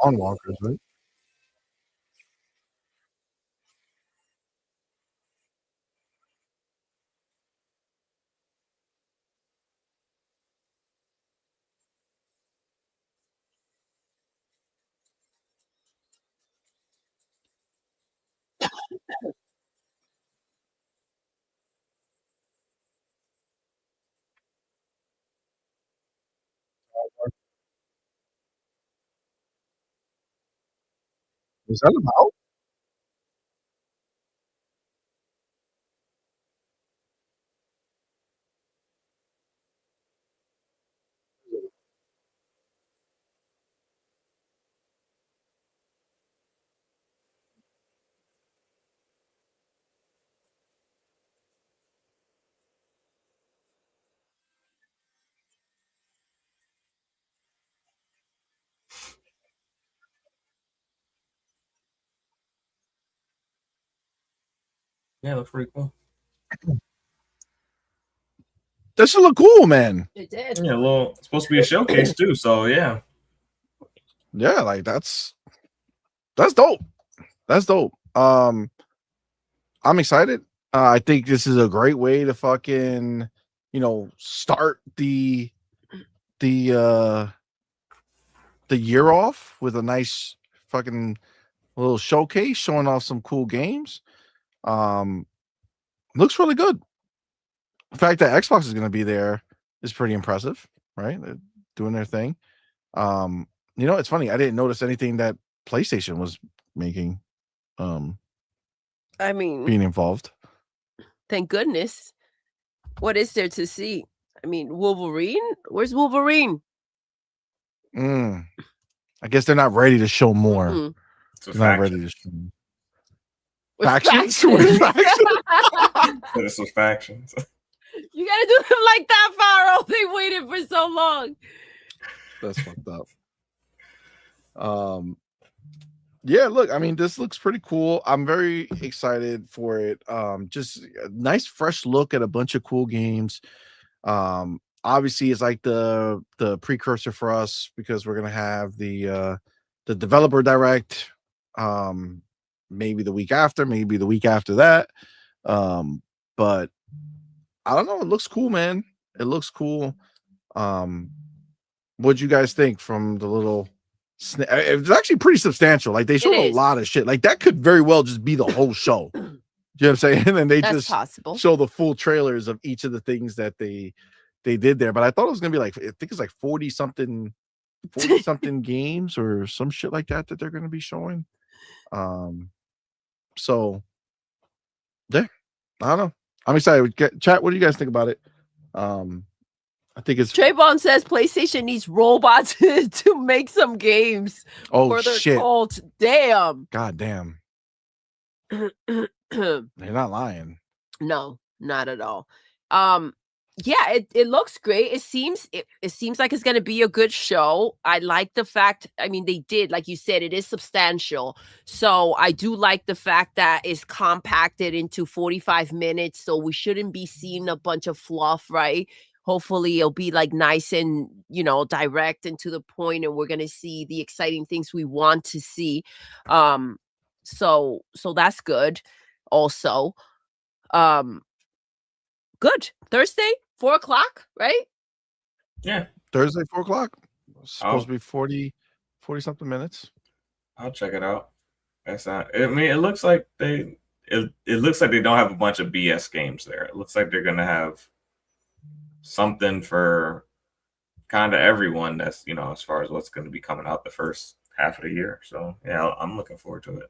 S2: Dawnwalkers, right? Is that a mouse?
S4: Yeah, it looks pretty cool.
S2: That should look cool, man.
S6: It did.
S4: Yeah, it's supposed to be a showcase too, so yeah.
S2: Yeah, like that's dope. That's dope. I'm excited. I think this is a great way to fucking, start the year off with a nice fucking little showcase showing off some cool games. Looks really good. The fact that Xbox is going to be there is pretty impressive, right? They're doing their thing. It's funny. I didn't notice anything that PlayStation was making.
S3: I mean,
S2: being involved.
S3: Thank goodness. What is there to see? I mean, Wolverine? Where's Wolverine?
S2: I guess they're not ready to show more.
S3: Mm-mm.
S2: They're not ready to show more.
S3: With
S2: Factions?
S3: factions.
S2: With factions?
S4: This was factions.
S3: You gotta do them like that, Faro. They waited for so long.
S2: That's fucked up. Yeah, look, I mean, this looks pretty cool. I'm very excited for it. Just a nice fresh look at a bunch of cool games. Obviously it's like the precursor for us because we're gonna have the developer direct maybe the week after, maybe the week after that. But I don't know, it looks cool, man. It looks cool. What'd you guys think from the little? It's actually pretty substantial. Like they showed a
S3: is.
S2: lot of shit. Like that could very well just be the whole show. You know what I'm saying? And then they
S3: That's
S2: just
S3: possible.
S2: show the full trailers of each of the things that they did there. But I thought it was gonna be like, I think it's like 40 something games or some shit like that they're gonna be showing. So yeah, I don't know. I'm excited. Chat, what do you guys think about it? I think it's
S3: Trayvon says PlayStation needs robots to make some games for their
S2: shit.
S3: cult. Damn.
S2: God damn. They're not lying.
S3: No, not at all. Yeah, it looks great. It seems like it's gonna be a good show. I like the fact, I mean, they did, like you said, it is substantial. So I do like the fact that it's compacted into 45 minutes. So we shouldn't be seeing a bunch of fluff, right? Hopefully it'll be like nice and direct and to the point, and we're gonna see the exciting things we want to see. So that's good also. Good. Thursday, 4:00, right?
S4: Yeah,
S2: Thursday, 4:00. Supposed to be 40 something minutes.
S4: I'll check it out. That's not. I mean, it looks like it looks like they don't have a bunch of BS games there. It looks like they're gonna have something for kind of everyone. That's as far as what's going to be coming out the first half of the year. So yeah, I'm looking forward to it.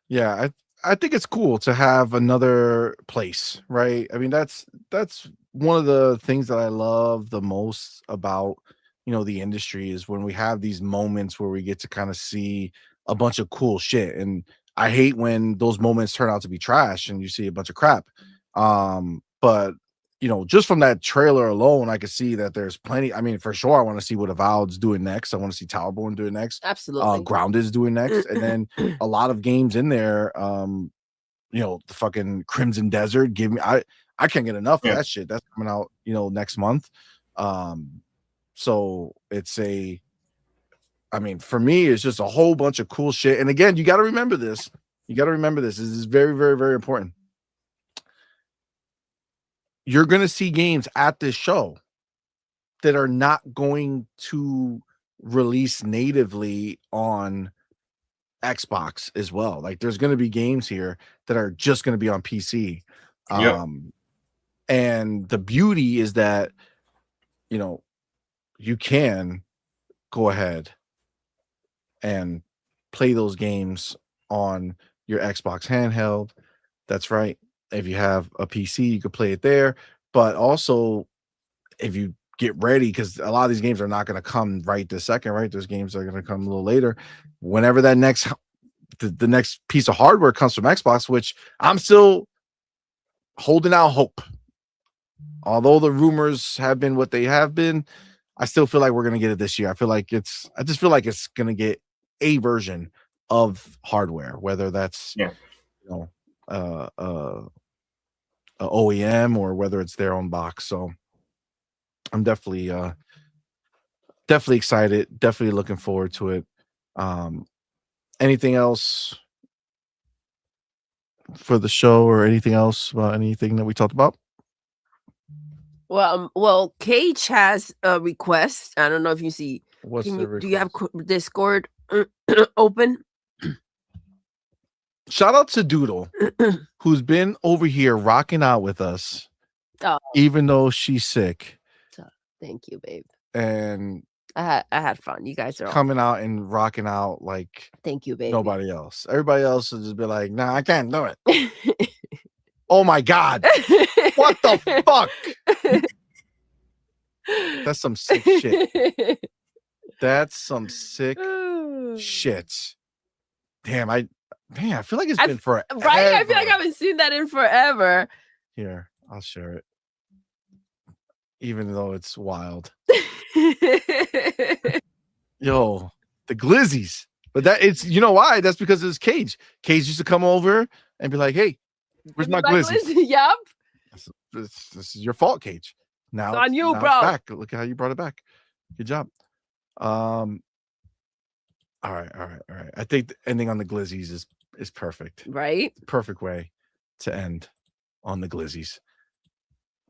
S2: Yeah, I think it's cool to have another place, right? I mean, that's one of the things that I love the most about the industry is when we have these moments where we get to kind of see a bunch of cool shit. And I hate when those moments turn out to be trash and you see a bunch of crap. But just from that trailer alone, I could see that there's plenty. I mean, for sure, I want to see what Avowed's doing next. I want to see Towerborn doing next.
S3: Absolutely.
S2: Grounded's doing next, and then a lot of games in there. The fucking Crimson Desert. Give me, I can't get enough of that shit. That's coming out, next month. So it's I mean, for me, it's just a whole bunch of cool shit. And again, you got to remember this. This is very, very, very important. You're going to see games at this show that are not going to release natively on Xbox as well. Like there's going to be games here that are just going to be on PC. And the beauty is that, you can go ahead and play those games on your Xbox handheld. That's right. If you have a PC, you could play it there. But also, if you get ready, because a lot of these games are not going to come right this second, right? Those games are going to come a little later. Whenever that the next piece of hardware comes from Xbox, which I'm still holding out hope. Although the rumors have been what they have been, I still feel like we're going to get it this year. I just feel like it's going to get a version of hardware, whether that's OEM or whether it's their own box. So I'm definitely excited, definitely looking forward to it. Anything else for the show or anything else about anything that we talked about?
S3: Well, Cage has a request. I don't know if you see.
S2: What's the request?
S3: Do you have Discord open?
S2: Shout out to Doodle, who's been over here rocking out with us, even though she's sick.
S3: Thank you, babe.
S2: And
S3: I had fun. You guys are
S2: coming out and rocking out like
S3: thank you, baby.
S2: Nobody else. Everybody else will just be like, "Nah, I can't do it." Oh my god! What the fuck? That's some sick shit. That's some sick shit. Damn, I feel like it's been forever.
S3: Right? I feel like I haven't seen that in forever.
S2: Here, I'll share it. Even though it's wild. Yo, the glizzies. But that it's why? That's because it's Cage. Cage used to come over and be like, "Hey, where's my glizzy?"
S3: Yep.
S2: This is your fault, Cage. Now
S3: it's on you,
S2: now
S3: bro.
S2: It's back. Look at how you brought it back. Good job. All right. I think the ending on the glizzies is perfect.
S3: Right?
S2: Perfect way to end on the glizzies.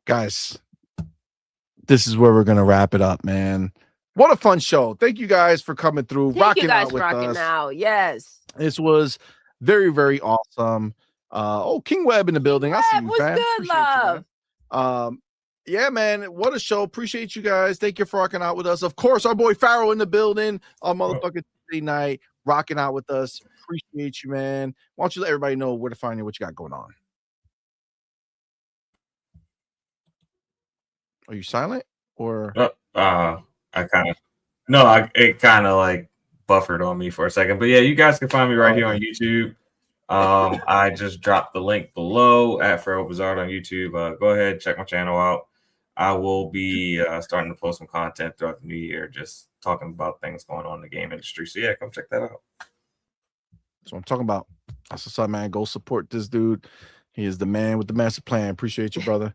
S2: Guys, this is where we're gonna wrap it up, man. What a fun show. Thank you guys for coming through,
S3: Thank
S2: rocking
S3: you guys
S2: out
S3: for
S2: with
S3: rocking
S2: us.
S3: out. Yes.
S2: This was very, very awesome. King Webb in the building. I see
S3: Webb,
S2: you,
S3: what's
S2: fam.
S3: good,
S2: Appreciate you,
S3: love?
S2: man. Yeah, man. What a show. Appreciate you guys. Thank you for rocking out with us. Of course, our boy Farrell in the building on motherfucking Tuesday night, rocking out with us. Appreciate you, man. Why don't you let everybody know where to find you, what you got going on? Are you silent or?
S4: It kind of like buffered on me for a second, but yeah, you guys can find me right here on YouTube. I just dropped the link below at Farrell Bizarre on YouTube. Go ahead, check my channel out. I will be starting to post some content throughout the new year, just talking about things going on in the game industry. So yeah, come check that out.
S2: That's what I'm talking about. That's what's up, man. Go support this dude. He is the man with the master plan. Appreciate you, brother.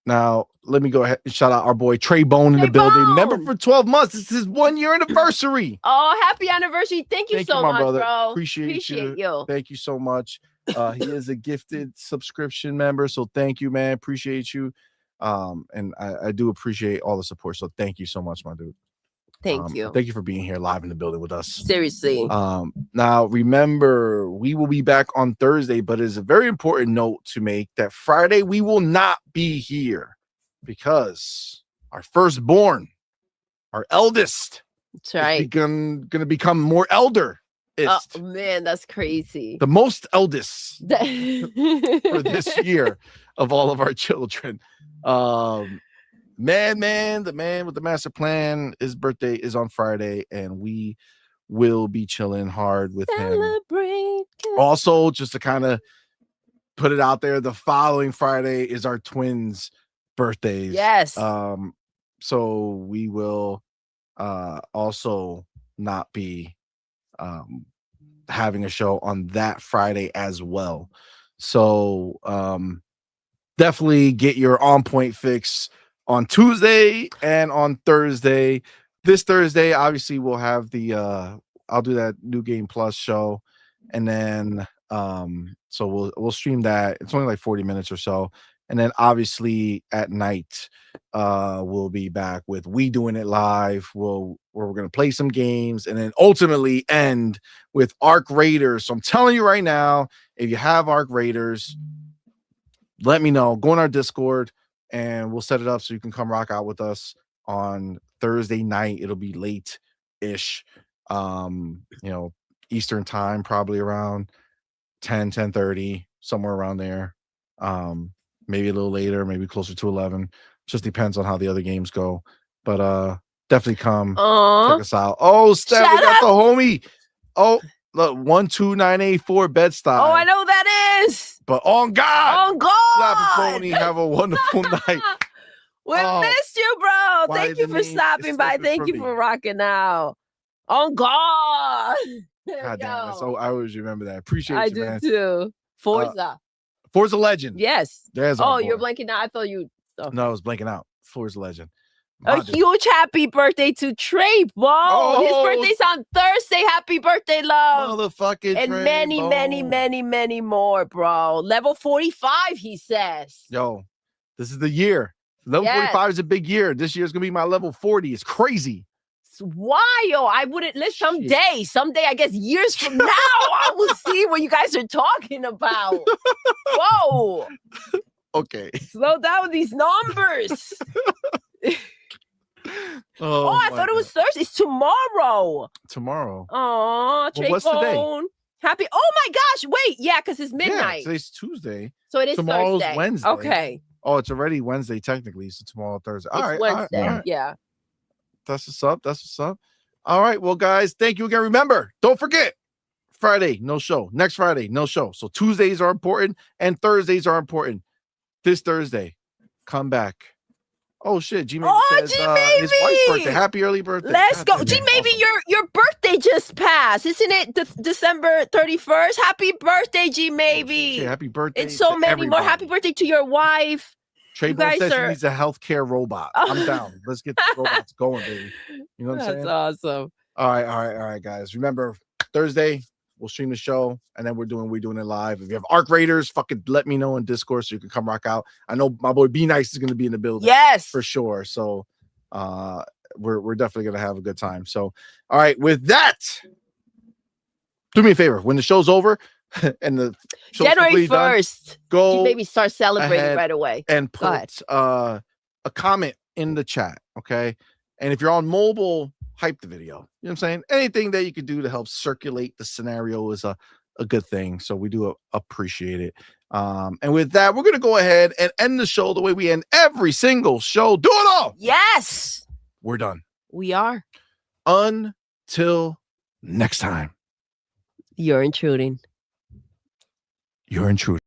S2: Now let me go ahead and shout out our boy Trey Bone in the building. Member for 12 months. This is his 1 year anniversary.
S3: Oh, happy anniversary. Thank you so
S2: my
S3: much,
S2: brother.
S3: bro.
S2: Appreciate you. Thank you so much. He is a gifted subscription member. So thank you, man. Appreciate you. And I do appreciate all the support. So thank you so much, my dude.
S3: Thank you.
S2: Thank you for being here live in the building with us.
S3: Seriously.
S2: Now remember, we will be back on Thursday, but it's a very important note to make that Friday we will not be here because our firstborn, our eldest,
S3: that's right,
S2: gonna become more elder.
S3: Oh man, that's crazy.
S2: The most eldest for this year of all of our children. The man with the master plan, his birthday is on Friday, and we will be chilling hard with him. Also, just to kind of put it out there, the following Friday is our twins' birthdays.
S3: Yes.
S2: So we will also not be having a show on that Friday as well. So definitely get your on point fix on Tuesday and on Thursday. This Thursday, obviously, we'll have the I'll do that New Game Plus show, and then so we'll stream that. It's only like 40 minutes or so, and then obviously at night we'll be back with We Doing It Live. Where we're gonna play some games, and then ultimately end with Arc Raiders. So I'm telling you right now, if you have Arc Raiders, let me know. Go on our Discord, and we'll set it up so you can come rock out with us on Thursday night. It'll be late-ish, Eastern time, probably around 10:30, somewhere around there. Maybe a little later, maybe closer to 11. Just depends on how the other games go. But definitely come check us out. Oh, Steph, we got the homie. Oh, look, 12984 Bed-Stuy.
S3: Oh, I know who that is.
S2: But on God.
S3: On God.
S2: Slap a phony. Have a wonderful night.
S3: We missed you, bro.
S2: why
S3: Thank you
S2: the
S3: for
S2: name
S3: stopping
S2: is
S3: by.
S2: slipping
S3: Thank
S2: from
S3: you
S2: me.
S3: for rocking out. On God.
S2: God damn it. So I always remember that. Appreciate
S3: I
S2: you,
S3: do
S2: man.
S3: too. Forza.
S2: Forza Legend.
S3: Yes.
S2: There's our
S3: you're
S2: boy.
S3: blanking out. I thought you. Okay.
S2: No, I was blanking out. Forza Legend.
S3: A huge happy birthday to Trey Bone. His birthday's on Thursday. Happy birthday, love.
S2: Motherfucking
S3: and
S2: Trey
S3: many,
S2: Bone.
S3: many, many, many more, bro. Level 45, he says.
S2: Yo, this is the year. Level 45 is a big year. This year's gonna be my level 40. It's crazy.
S3: It's wild. I wouldn't listen someday, I guess years from now, I will see what you guys are talking about. Whoa.
S2: Okay.
S3: Slow down with these numbers. I thought it was Thursday. It's tomorrow. Oh, Trey
S2: what's today?
S3: Bone. Happy. Oh my gosh. Wait. Yeah, because it's midnight.
S2: Yeah, today's Tuesday.
S3: So it is
S2: Tomorrow's
S3: Thursday.
S2: Wednesday.
S3: Okay.
S2: Oh, it's already Wednesday technically. So tomorrow Thursday. All right.
S3: Wednesday.
S2: All right.
S3: Yeah.
S2: That's what's up. That's what's up. All right. Well, guys, thank you again. Remember, don't forget, Friday, no show. Next Friday, no show. So Tuesdays are important and Thursdays are important. This Thursday, come back. Oh shit, G Maybe says his wife's birthday. Happy early birthday.
S3: Let's go. G Maybe your birthday just passed. Isn't it December 31st? Happy birthday, G Maybe.
S2: Okay, happy birthday.
S3: And so
S2: to
S3: many
S2: everybody.
S3: more. Happy birthday to your wife.
S2: Trey Bone says he needs a healthcare robot. I'm down. Let's get the robots going, baby. You know what I'm saying?
S3: That's awesome.
S2: All right, guys. Remember, Thursday, We'll stream the show, and then we're doing it live. If you have Arc Raiders, fucking let me know in Discord so you can come rock out. I know my boy Be Nice is going to be in the building.
S3: Yes,
S2: for sure. So we're definitely going to have a good time. So, all right, with that, do me a favor. When the show's over and the show's
S3: January
S2: done,
S3: 1st.
S2: go
S3: You maybe start celebrating
S2: ahead
S3: right away.
S2: and
S3: Go ahead.
S2: put a comment in the chat, okay? And if you're on mobile, hype the video. You know what I'm saying? Anything that you can do to help circulate the scenario is a good thing. So we do appreciate it. And with that, we're going to go ahead and end the show the way we end every single show. Do it all.
S3: Yes,
S2: We're done.
S3: we are.
S2: Until next time.
S3: You're intruding.
S2: You're intruding.